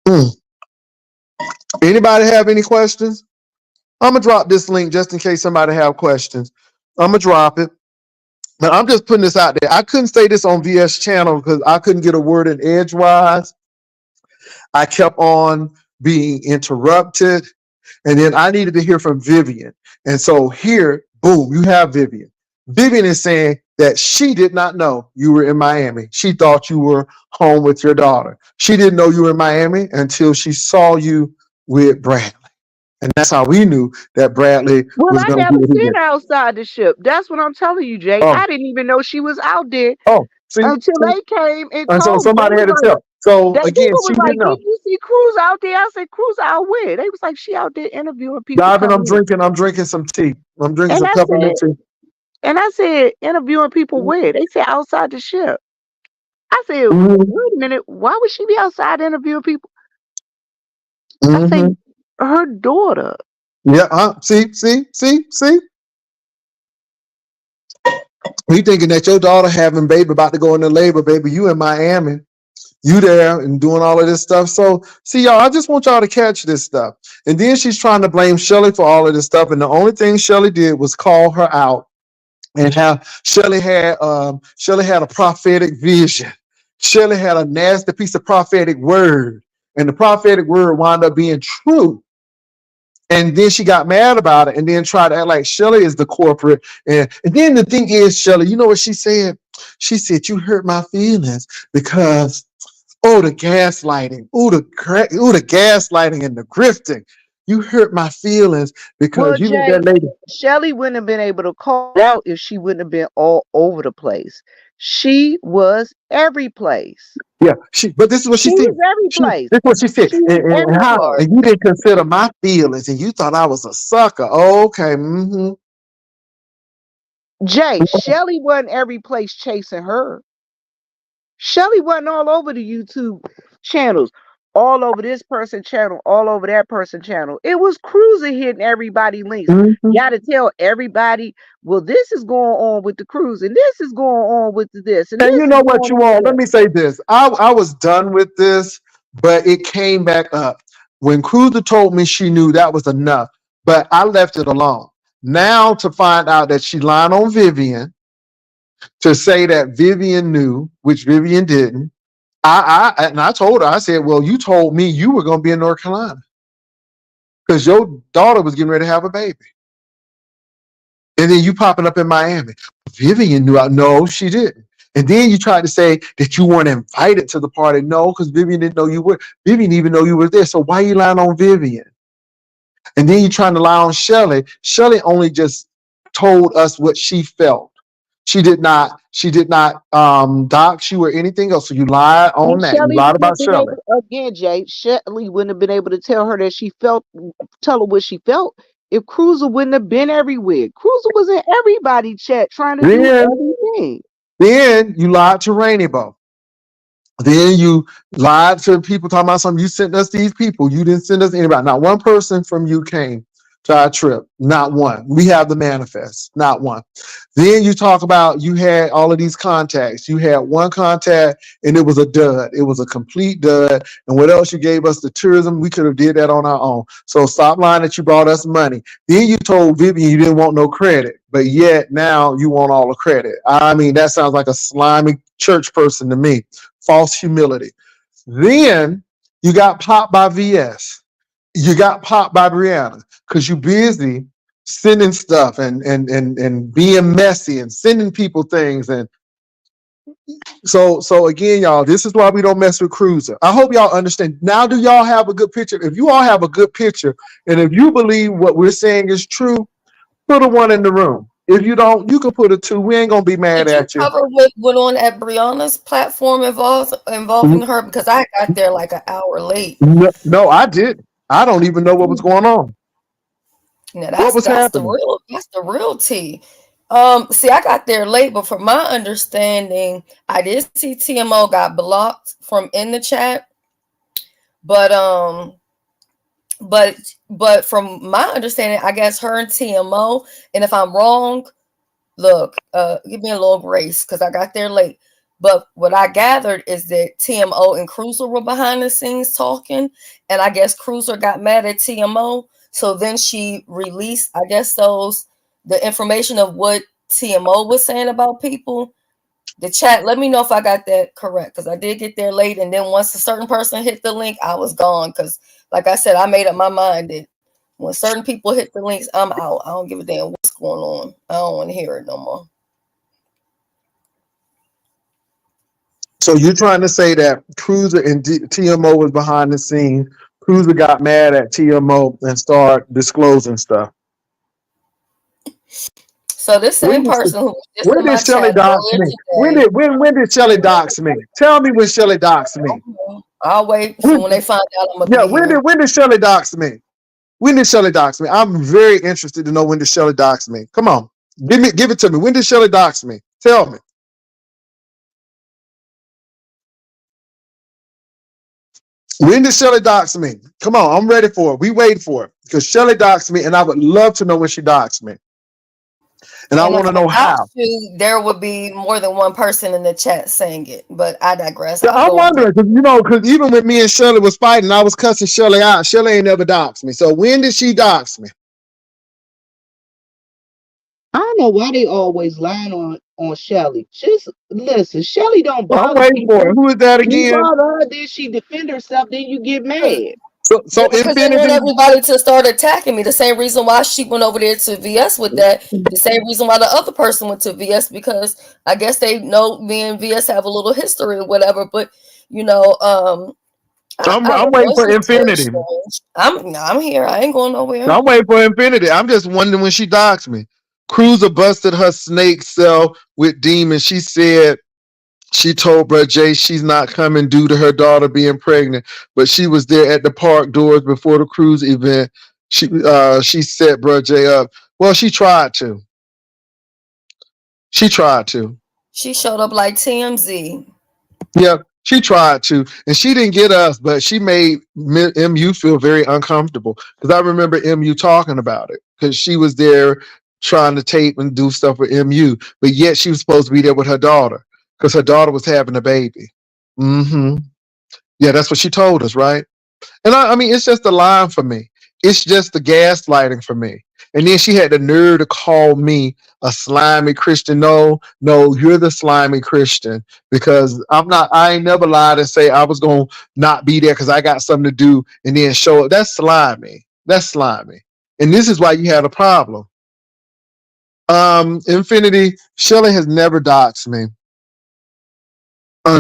[SPEAKER 1] Mm. Anybody have any questions? I'm gonna drop this link just in case somebody have questions. I'm gonna drop it. But I'm just putting this out there. I couldn't say this on VS channel because I couldn't get a word in edgewise. I kept on being interrupted. And then I needed to hear from Vivian. And so here, boom, you have Vivian. Vivian is saying that she did not know you were in Miami. She thought you were home with your daughter. She didn't know you were in Miami until she saw you with Bradley. And that's how we knew that Bradley
[SPEAKER 6] Well,
[SPEAKER 1] was
[SPEAKER 6] I
[SPEAKER 1] going to
[SPEAKER 6] never
[SPEAKER 1] do what he
[SPEAKER 6] seen
[SPEAKER 1] did.
[SPEAKER 6] her outside the ship. That's what I'm telling you, Jay.
[SPEAKER 1] Oh,
[SPEAKER 6] I didn't even know she was out there
[SPEAKER 1] see?
[SPEAKER 6] until they came and
[SPEAKER 1] And so
[SPEAKER 6] told me. They
[SPEAKER 1] somebody
[SPEAKER 6] was
[SPEAKER 1] had to
[SPEAKER 6] like,
[SPEAKER 1] tell. So
[SPEAKER 6] they
[SPEAKER 1] again,
[SPEAKER 6] people
[SPEAKER 1] she
[SPEAKER 6] was
[SPEAKER 1] didn't
[SPEAKER 6] like,
[SPEAKER 1] know.
[SPEAKER 6] "Did you see Cruz out there?" I said, "Cruz out where?" They was like, "She out there interviewing people
[SPEAKER 1] Diving,
[SPEAKER 6] coming in."
[SPEAKER 1] I'm drinking some tea. I'm drinking
[SPEAKER 6] And
[SPEAKER 1] some
[SPEAKER 6] I
[SPEAKER 1] peppermint tea.
[SPEAKER 6] said, interviewing people where? They said outside the ship. I said,
[SPEAKER 1] Mm-hmm.
[SPEAKER 6] wait a minute, why would she be outside interviewing people? I said,
[SPEAKER 1] Mm-hmm.
[SPEAKER 6] her daughter.
[SPEAKER 1] Yeah, see? You thinking that your daughter having baby about to go into labor, baby, you in Miami. You there and doing all of this stuff. So see y'all, I just want y'all to catch this stuff. And then she's trying to blame Shelly for all of this stuff. And the only thing Shelly did was call her out and how Shelly had a prophetic vision. Shelly had a nasty piece of prophetic word. And the prophetic word wound up being true. And then she got mad about it and then tried to act like Shelly is the corporate. And then the thing is, Shelly, you know what she said? She said, you hurt my feelings because, oh, the gaslighting. The gaslighting and the grifting. You hurt my feelings
[SPEAKER 6] Well,
[SPEAKER 1] because you let
[SPEAKER 6] Jay,
[SPEAKER 1] that lady.
[SPEAKER 6] Shelly wouldn't have been able to call it out if she wouldn't have been all over the place. She was every place.
[SPEAKER 1] Yeah, but this is what she
[SPEAKER 6] She
[SPEAKER 1] said.
[SPEAKER 6] was every place.
[SPEAKER 1] This is what she said.
[SPEAKER 6] She was
[SPEAKER 1] And how?
[SPEAKER 6] everywhere.
[SPEAKER 1] And you didn't consider my feelings and you thought I was a sucker. Oh, okay. Mm-hmm.
[SPEAKER 6] Jay, Shelly wasn't every place chasing her. Shelly wasn't all over the YouTube channels, all over this person channel, all over that person channel. It was Cruza hitting everybody links.
[SPEAKER 1] Mm-hmm.
[SPEAKER 6] Got to tell everybody, well, this is going on with the cruise, and this is going on with this, and
[SPEAKER 1] And you
[SPEAKER 6] this is
[SPEAKER 1] know what
[SPEAKER 6] going
[SPEAKER 1] you
[SPEAKER 6] on with
[SPEAKER 1] all, let
[SPEAKER 6] that.
[SPEAKER 1] me say this. I was done with this, but it came back up. When Cruza told me she knew that was enough, but I left it alone. Now to find out that she lied on Vivian, to say that Vivian knew, which Vivian didn't, I told her, I said, well, you told me you were going to be in North Carolina because your daughter was getting ready to have a baby. And then you popping up in Miami. Vivian knew. No, she didn't. And then you tried to say that you weren't invited to the party. No, because Vivian didn't know you were. Vivian didn't even know you were there. So why are you lying on Vivian? And then you're trying to lie on Shelly. Shelly only just told us what she felt. She did not. She did not dox you or anything else. So you lied on
[SPEAKER 6] And
[SPEAKER 1] that. You
[SPEAKER 6] Shelly
[SPEAKER 1] lied
[SPEAKER 6] wouldn't
[SPEAKER 1] about
[SPEAKER 6] have been
[SPEAKER 1] Shelley.
[SPEAKER 6] able, again, Jay, Shelly wouldn't have been able to tell her that she felt, tell her what she felt if Cruza wouldn't have been everywhere. Cruza was in everybody's chat trying to do
[SPEAKER 1] Then,
[SPEAKER 6] everything.
[SPEAKER 1] then you lied to Rainbow. Then you lied to people talking about something. You sent us these people. You didn't send us anybody. Not one person from you came to our trip. Not one. We have the manifest. Not one. Then you talk about you had all of these contacts. You had one contact and it was a dud. It was a complete dud. And what else you gave us? The tourism. We could have did that on our own. So stop lying that you brought us money. Then you told Vivian you didn't want no credit, but yet now you want all the credit. I mean, that sounds like a slimy church person to me. False humility. Then you got popped by VS. You got popped by Brianna because you busy sending stuff and being messy and sending people things. And so again, y'all, this is why we don't mess with Cruza. I hope y'all understand. Now, do y'all have a good picture? If you all have a good picture, and if you believe what we're saying is true, put a 1 in the room. If you don't, you can put a 2. We ain't gonna be mad
[SPEAKER 5] Did you
[SPEAKER 1] at you.
[SPEAKER 5] cover what went on at Brianna's platform involving her? Because I got there like an hour late.
[SPEAKER 1] No, I didn't. I don't even know what was going on.
[SPEAKER 5] Now
[SPEAKER 1] What was
[SPEAKER 5] that's the
[SPEAKER 1] happening?
[SPEAKER 5] real tea. See, I got there late, but from my understanding, I did see TMO got blocked from in the chat, but but from my understanding, I guess her and TMO, and if I'm wrong, look, give me a little grace because I got there late. But what I gathered is that TMO and Cruza were behind the scenes talking, and I guess Cruza got mad at TMO. So then she released, I guess, the information of what TMO was saying about people. The chat, let me know if I got that correct because I did get there late, and then once a certain person hit the link, I was gone because, like I said, I made up my mind that when certain people hit the links, I'm out. I don't give a damn what's going on. I don't want to hear it no more.
[SPEAKER 1] So you're trying to say that Cruza and TMO was behind the scenes. Cruza got mad at TMO and started disclosing stuff.
[SPEAKER 5] So this same person who was just
[SPEAKER 1] When
[SPEAKER 5] in
[SPEAKER 1] did
[SPEAKER 5] my
[SPEAKER 1] Shelly
[SPEAKER 5] chat
[SPEAKER 1] dox
[SPEAKER 5] earlier
[SPEAKER 1] me?
[SPEAKER 5] today,
[SPEAKER 1] When did Shelly dox me? Tell me when Shelly doxed me.
[SPEAKER 5] I'll wait for when they find out I'm gonna
[SPEAKER 1] Yeah,
[SPEAKER 5] be here.
[SPEAKER 1] when did Shelly dox me? When did Shelly dox me? I'm very interested to know when did Shelly dox me. Come on, give it to me. When did Shelly dox me? Tell me. When did Shelly dox me? Come on, I'm ready for it. We wait for it because Shelly doxed me, and I would love to know when she doxed me, and I
[SPEAKER 5] And
[SPEAKER 1] want
[SPEAKER 5] if
[SPEAKER 1] to
[SPEAKER 5] I
[SPEAKER 1] know how.
[SPEAKER 5] dox you, there would be more than one person in the chat saying it. But I digress.
[SPEAKER 1] Yeah,
[SPEAKER 5] I'll
[SPEAKER 1] I'm
[SPEAKER 5] go on
[SPEAKER 1] wondering
[SPEAKER 5] mute.
[SPEAKER 1] because even when me and Shelly was fighting, I was cussing Shelly out. Shelly ain't never doxed me. So when did she dox me?
[SPEAKER 6] I don't know why they always lying on Shelly. Just listen, Shelly don't
[SPEAKER 1] Well, I'm
[SPEAKER 6] bother
[SPEAKER 1] waiting for it.
[SPEAKER 6] people.
[SPEAKER 1] Who is that
[SPEAKER 6] You
[SPEAKER 1] again?
[SPEAKER 6] bother her, then she defend herself, then you get mad.
[SPEAKER 1] So
[SPEAKER 5] Because they want
[SPEAKER 1] Infinity.
[SPEAKER 5] everybody to start attacking me. The same reason why she went over there to VS with that. The same reason why the other person went to VS because I guess they know me and VS have a little history or whatever. But you know, I
[SPEAKER 1] I'm
[SPEAKER 5] don't know.
[SPEAKER 1] waiting
[SPEAKER 5] It's
[SPEAKER 1] for
[SPEAKER 5] just very
[SPEAKER 1] Infinity.
[SPEAKER 5] strange. I'm here. I ain't going nowhere.
[SPEAKER 1] I'm waiting for Infinity. I'm just wondering when she doxed me. Cruza busted her snake cell with Demon. She said she told Bruh Jay she's not coming due to her daughter being pregnant, but she was there at the park doors before the cruise event. She set Bruh Jay up. Well, she tried to. She tried to.
[SPEAKER 5] She showed up like TMZ.
[SPEAKER 1] Yep, she tried to, and she didn't get us, but she made MU feel very uncomfortable because I remember MU talking about it because she was there trying to tape and do stuff with MU, but yet she was supposed to be there with her daughter because her daughter was having a baby. Mm-hmm. Yeah, that's what she told us, right? And I mean, it's just a line for me. It's just the gaslighting for me. And then she had the nerve to call me a slimy Christian. No, you're the slimy Christian because I ain't never lied and say I was going to not be there because I got something to do and then show up. That's slimy. That's slimy. And this is why you had a problem. Infinity, Shelly has never doxed me.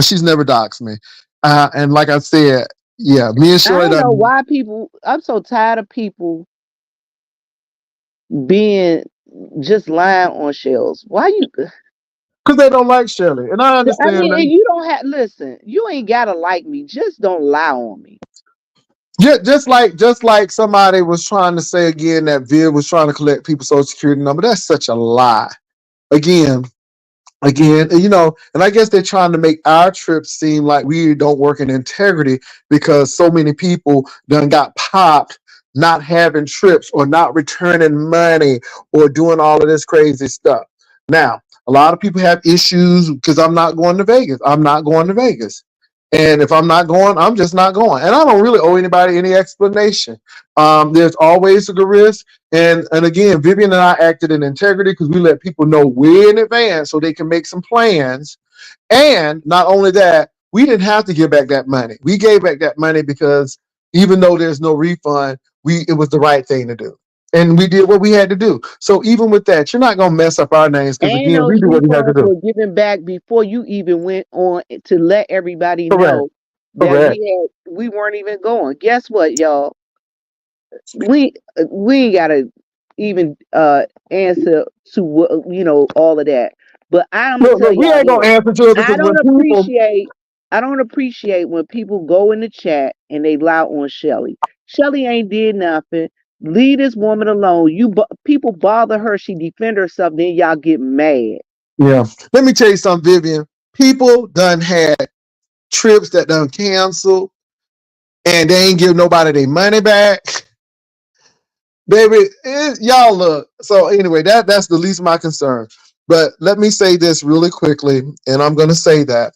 [SPEAKER 1] She's never doxed me. And like I said, yeah, me and
[SPEAKER 6] I
[SPEAKER 1] Shelly
[SPEAKER 6] don't know
[SPEAKER 1] done.
[SPEAKER 6] why people. I'm so tired of people being just lying on shelves. Why you?
[SPEAKER 1] because they don't like Shelley, and I
[SPEAKER 6] I
[SPEAKER 1] understand
[SPEAKER 6] mean, and
[SPEAKER 1] that.
[SPEAKER 6] you don't have listen. You ain't gotta like me. Just don't lie on me.
[SPEAKER 1] Yeah, just like somebody was trying to say again that Viv was trying to collect people's social security number. That's such a lie. Again, and I guess they're trying to make our trip seem like we don't work in integrity because so many people done got popped not having trips or not returning money or doing all of this crazy stuff. Now, a lot of people have issues because I'm not going to Vegas. I'm not going to Vegas. And if I'm not going, I'm just not going. And I don't really owe anybody any explanation. There's always a risk. And again, Vivian and I acted in integrity because we let people know way in advance so they can make some plans. And not only that, we didn't have to give back that money. We gave back that money because even though there's no refund, it was the right thing to do. And we did what we had to do. So even with that, you're not gonna mess up our names because
[SPEAKER 6] And
[SPEAKER 1] again,
[SPEAKER 6] those
[SPEAKER 1] we do what we had to
[SPEAKER 6] refunds
[SPEAKER 1] do.
[SPEAKER 6] were given back before you even went on to let everybody
[SPEAKER 1] Correct.
[SPEAKER 6] know that
[SPEAKER 1] Correct.
[SPEAKER 6] we weren't even going. Guess what, y'all? We ain't gotta even answer to all of that. But I'm gonna tell
[SPEAKER 1] Look, we
[SPEAKER 6] y'all
[SPEAKER 1] ain't gonna
[SPEAKER 6] this.
[SPEAKER 1] answer to it
[SPEAKER 6] I
[SPEAKER 1] because when
[SPEAKER 6] don't
[SPEAKER 1] people,
[SPEAKER 6] appreciate I don't appreciate when people go in the chat and they lie on Shelly. Shelly ain't did nothing. Leave this woman alone. People bother her. She defend herself. Then y'all get mad.
[SPEAKER 1] yeah, let me tell you something, Vivian. People done had trips that done canceled and they ain't give nobody their money back. Baby, y'all look. So anyway, that's the least of my concerns. But let me say this really quickly, and I'm gonna say that,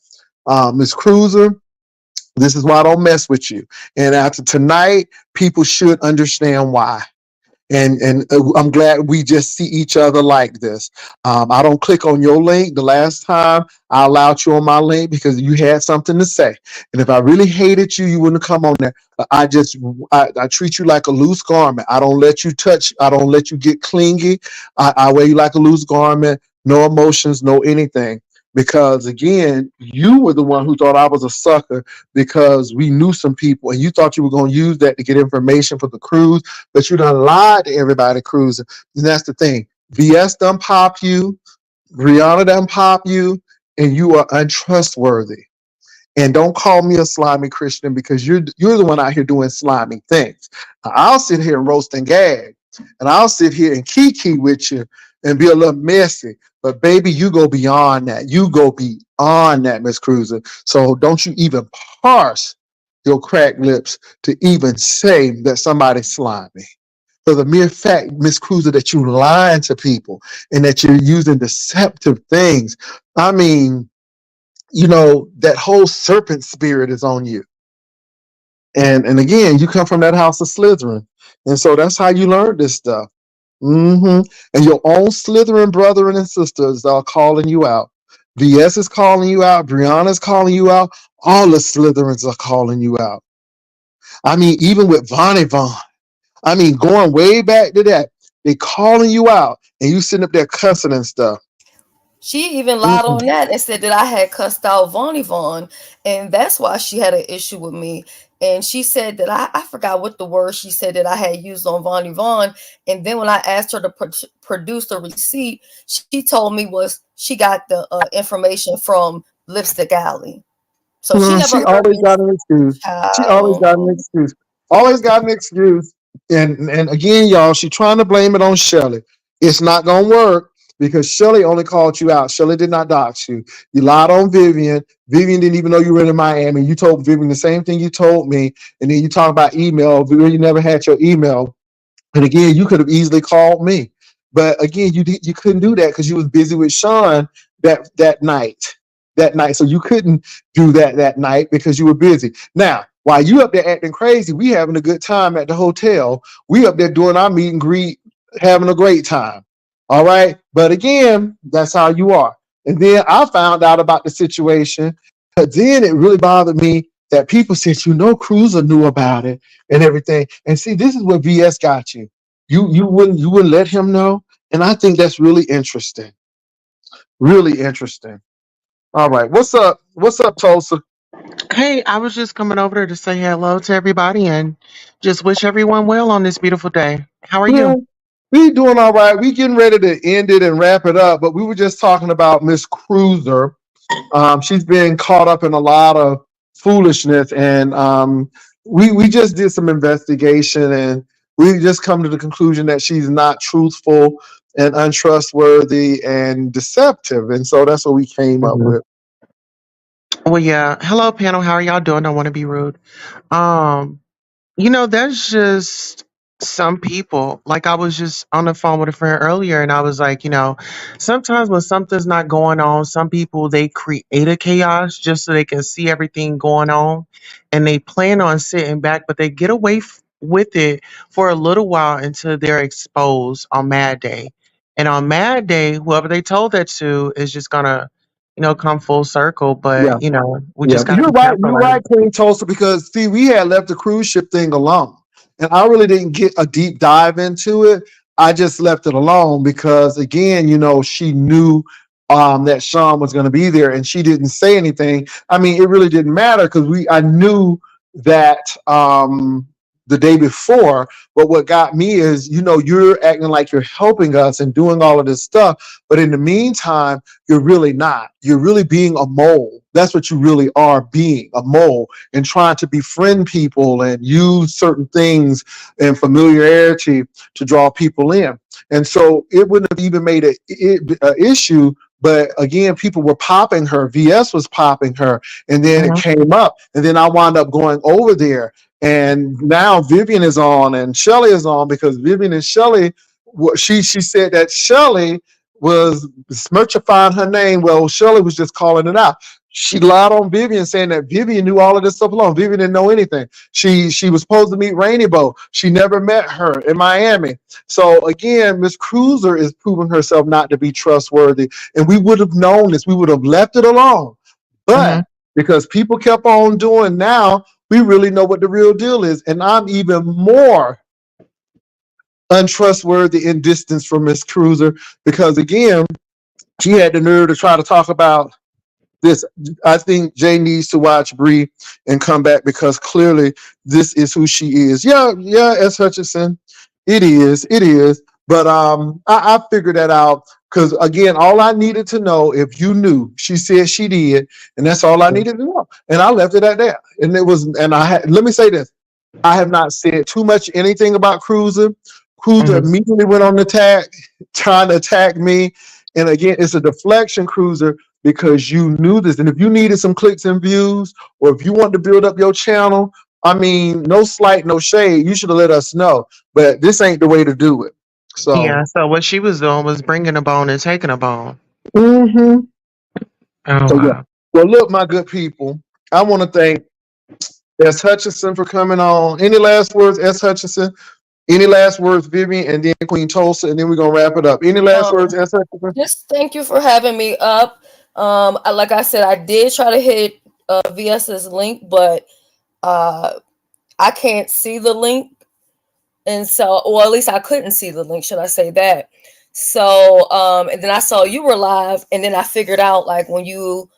[SPEAKER 1] Miss Cruza, this is why I don't mess with you. And after tonight, people should understand why. And I'm glad we just see each other like this. I don't click on your link. The last time I allowed you on my link because you had something to say, and if I really hated you, you wouldn't come on there. I treat you like a loose garment. I don't let you touch. I don't let you get clingy. I wear you like a loose garment. No emotions, no anything. Because again, you were the one who thought I was a sucker because we knew some people, and you thought you were going to use that to get information for the cruise, but you done lied to everybody, Cruza. And that's the thing. VS done pop you, Brianna done pop you, and you are untrustworthy. And don't call me a slimy Christian because you're the one out here doing slimy things. I'll sit here and roast and gag, and I'll sit here and kiki with you and be a little messy. But baby, you go beyond that. You go beyond that, Miss Cruiser. So don't you even parse your cracked lips to even say that somebody's slimy. For the mere fact, Miss Cruiser, that you lying to people and that you're using deceptive things. I mean, that whole serpent spirit is on you. And again, you come from that house of Slytherin. And so that's how you learned this stuff. And your own Slytherin brethren and sisters are calling you out. VS is calling you out. Brianna is calling you out. All the Slytherins are calling you out. I mean, even with Vonnie Vaughn. I mean, going way back to that, they calling you out and you sitting up there cussing and stuff.
[SPEAKER 5] She even lied
[SPEAKER 1] Mm-mm.
[SPEAKER 5] on that and said that I had cussed out Vonnie Vaughn, and that's why she had an issue with me. And she said that I forgot what the word she said that I had used on Vonnie Vaughn. And then when I asked her to produce the receipt, she told me was she got the information from Lipstick Alley. So she never
[SPEAKER 1] She
[SPEAKER 5] heard
[SPEAKER 1] always
[SPEAKER 5] me,
[SPEAKER 1] got an excuse. She always got an
[SPEAKER 5] child.
[SPEAKER 1] excuse. Always got an excuse. And again, y'all, she trying to blame it on Shelly. It's not gonna work because Shelly only called you out. Shelly did not dox you. You lied on Vivian. Vivian didn't even know you were in Miami. You told Vivian the same thing you told me, and then you talk about email. Vivian, you never had your email. And again, you could have easily called me, but again, you couldn't do that because you was busy with Sean that night. That night, so you couldn't do that night because you were busy. Now, while you up there acting crazy, we having a good time at the hotel. We up there doing our meet and greet, having a great time. All right, but again, that's how you are. And then I found out about the situation. But then it really bothered me that people said, Cruza knew about it and everything. And see, this is where VS got you. You wouldn't let him know. And I think that's really interesting. Really interesting. All right. What's up? What's up, Tulsa?
[SPEAKER 7] Hey, I was just coming over there to say hello to everybody and just wish everyone well on this beautiful day. How are
[SPEAKER 1] Yeah,
[SPEAKER 7] you?
[SPEAKER 1] We doing all right. We getting ready to end it and wrap it up, but we were just talking about Miss Cruza. She's been caught up in a lot of foolishness, and we just did some investigation, and we just come to the conclusion that she's not truthful and untrustworthy and deceptive, and so that's what we came up
[SPEAKER 7] Mhm.
[SPEAKER 1] with.
[SPEAKER 7] Well, yeah. Hello, panel. How are y'all doing? Don't want to be rude. Um, there's just some people. Like I was just on the phone with a friend earlier, and I was like, sometimes when something's not going on, some people they create a chaos just so they can see everything going on, and they plan on sitting back, but they get away with it for a little while until they're exposed on Mad Day. And on Mad Day, whoever they told that to is just gonna, come full circle. But we
[SPEAKER 1] Yeah,
[SPEAKER 7] just gotta
[SPEAKER 1] you're
[SPEAKER 7] be
[SPEAKER 1] right.
[SPEAKER 7] careful.
[SPEAKER 1] You're right, Queen Tulsa, because see, we had left the cruise ship thing alone, and I really didn't get a deep dive into it. I just left it alone because, again, she knew that Sean was going to be there, and she didn't say anything. I mean, it really didn't matter because I knew that the day before. But what got me is, you're acting like you're helping us and doing all of this stuff, but in the meantime you're really not. You're really being a mole. That's what you really are, being a mole and trying to befriend people and use certain things and familiarity to draw people in. And so it wouldn't have even made an issue. But again, people were popping her. VS was popping her. And then it
[SPEAKER 7] Mhm.
[SPEAKER 1] came up. And then I wound up going over there. And now Vivian is on and Shelly is on because Vivian and Shelly, she said that Shelly was smirchifying her name. Well, Shirley was just calling it out. She lied on Vivian, saying that Vivian knew all of this stuff alone. Vivian didn't know anything. She was supposed to meet Rainy Bow. She never met her in Miami. So again, Miss Cruza is proving herself not to be trustworthy. And we would have known this. We would have left it alone. But
[SPEAKER 7] Mhm.
[SPEAKER 1] because people kept on doing, now we really know what the real deal is. And I'm even more untrustworthy and distance from Miss Cruza because, again, she had the nerve to try to talk about this. I think Jay needs to watch Bree and come back because clearly this is who she is. Yeah, S. Hutchinson. It is. But I figured that out because, again, all I needed to know, if you knew, she said she did, and that's all I needed to know. And I left it at that. And let me say this. I have not said too much anything about Cruza. Cruza
[SPEAKER 7] Mhm.
[SPEAKER 1] immediately went on the attack, trying to attack me. And again, it's a deflection, Cruza, because you knew this. And if you needed some clicks and views, or if you want to build up your channel, I mean, no slight, no shade. You should have let us know. But this ain't the way to do it. So,
[SPEAKER 7] Yeah, so what she was doing was bringing a bone and taking a bone.
[SPEAKER 1] mm-hmm.
[SPEAKER 7] Oh,
[SPEAKER 1] So yeah.
[SPEAKER 7] wow.
[SPEAKER 1] Well, look, my good people, I want to thank S. Hutchinson for coming on. Any last words, S. Hutchinson? Any last words, Vivian, and then Queen Tulsa, and then we're gonna wrap it up. Any last
[SPEAKER 5] Um,
[SPEAKER 1] words, S. Hutchinson?
[SPEAKER 5] just thank you for having me up. Like I said, I did try to hit VS's link, but uh, I can't see the link, and so, or at least I couldn't see the link. Should I say that? So, and then I saw you were live, and then I figured out like when you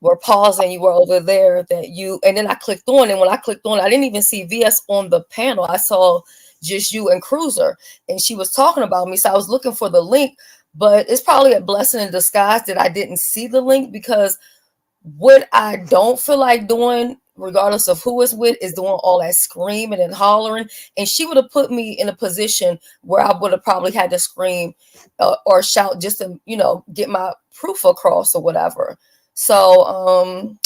[SPEAKER 5] were pausing, you were over there that you, and then I clicked on, and when I clicked on, I didn't even see VS on the panel. I saw just you and Cruza, and she was talking about me. So I was looking for the link, but it's probably a blessing in disguise that I didn't see the link, because what I don't feel like doing, regardless of who it's with, is doing all that screaming and hollering. And she would have put me in a position where I would have probably had to scream or shout just to, get my proof across or whatever. So,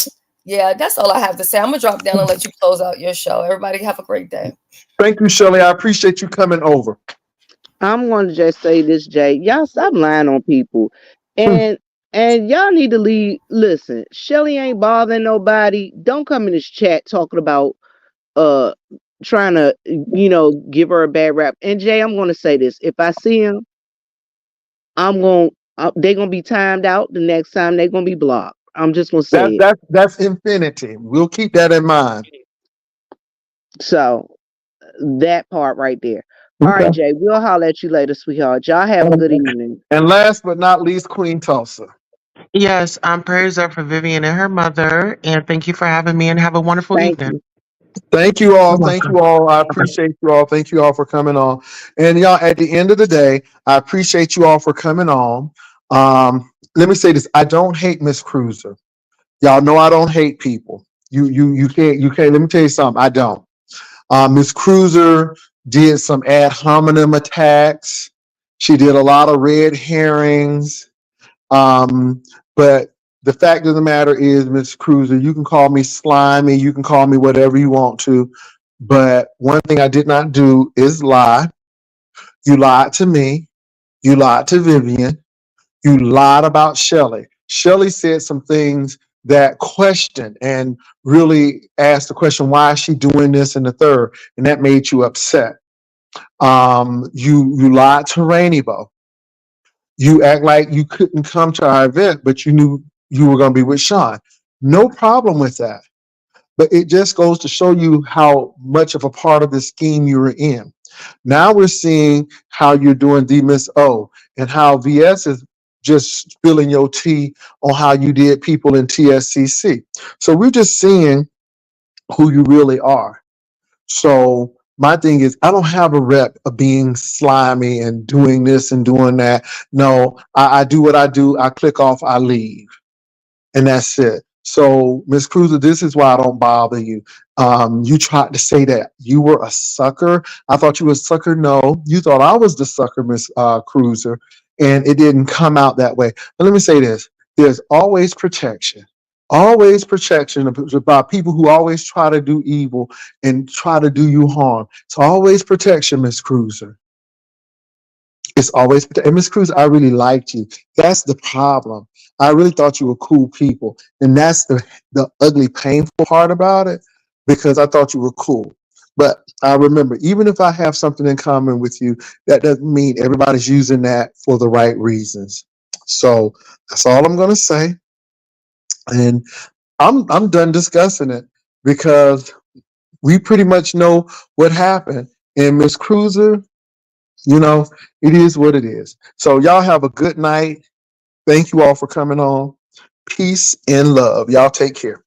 [SPEAKER 5] yeah, that's all I have to say. I'm gonna drop down and let you close out your show. Everybody have a great day.
[SPEAKER 1] Thank you, Shirley. I appreciate you coming over.
[SPEAKER 6] I'm going to just say this, Jay. Y'all stop lying on people, and y'all need to leave. Listen, Shelly ain't bothering nobody. Don't come in this chat talking about uh trying to give her a bad rap. And Jay, I'm going to say this: if I see him, I'm going. They're gonna be timed out. The next time they're gonna be blocked. I'm just gonna say
[SPEAKER 1] That
[SPEAKER 6] it.
[SPEAKER 1] that that's infinity. We'll keep that in mind.
[SPEAKER 6] So that part right there. All right,
[SPEAKER 1] Okay.
[SPEAKER 6] Jay. We'll holler at you later, sweetheart. Y'all have a good evening.
[SPEAKER 1] And last but not least, Queen Tulsa.
[SPEAKER 7] Yes, prayers up for Vivian and her mother. And thank you for having me and have a wonderful
[SPEAKER 6] Thank
[SPEAKER 7] evening.
[SPEAKER 6] you.
[SPEAKER 1] Thank you all.
[SPEAKER 7] You're
[SPEAKER 1] Thank
[SPEAKER 7] welcome.
[SPEAKER 1] you all. I appreciate you all. Thank you all for coming on. And y'all, at the end of the day, I appreciate you all for coming on. Let me say this. I don't hate Miss Cruiser. Y'all know I don't hate people. You can't. Let me tell you something. I don't. Miss Cruiser did some ad hominem attacks. She did a lot of red herrings. But the fact of the matter is, Miss Cruiser, you can call me slimy, you can call me whatever you want to. But one thing I did not do is lie. You lied to me. You lied to Vivian. You lied about Shelley. Shelley said some things that questioned and really asked the question, why is she doing this and the third? And that made you upset. You lied to Rainbow. You act like you couldn't come to our event, but you knew you were going to be with Sean. No problem with that. But it just goes to show you how much of a part of the scheme you were in. Now we're seeing how you're doing the Miss O and how VS is just spilling your tea on how you did people in TSCC. So we're just seeing who you really are. So my thing is, I don't have a rep of being slimy and doing this and doing that. No, I do what I do. I click off, I leave, and that's it. So, Miss Cruiser, this is why I don't bother you. You tried to say that you were a sucker. I thought you were a sucker. No, you thought I was the sucker, Miss Cruiser, and it didn't come out that way. But let me say this: there's always protection about people who always try to do evil and try to do you harm. It's always protection, Miss Cruiser. It's always, and Miss Cruz, I really liked you. That's the problem. I really thought you were cool people. And that's the ugly, painful part about it, because I thought you were cool. But I remember, even if I have something in common with you, that doesn't mean everybody's using that for the right reasons. So that's all I'm going to say. And I'm done discussing it because we pretty much know what happened. And Miss Cruiser, you know, it is what it is. So y'all have a good night. Thank you all for coming on. Peace and love. Y'all take care.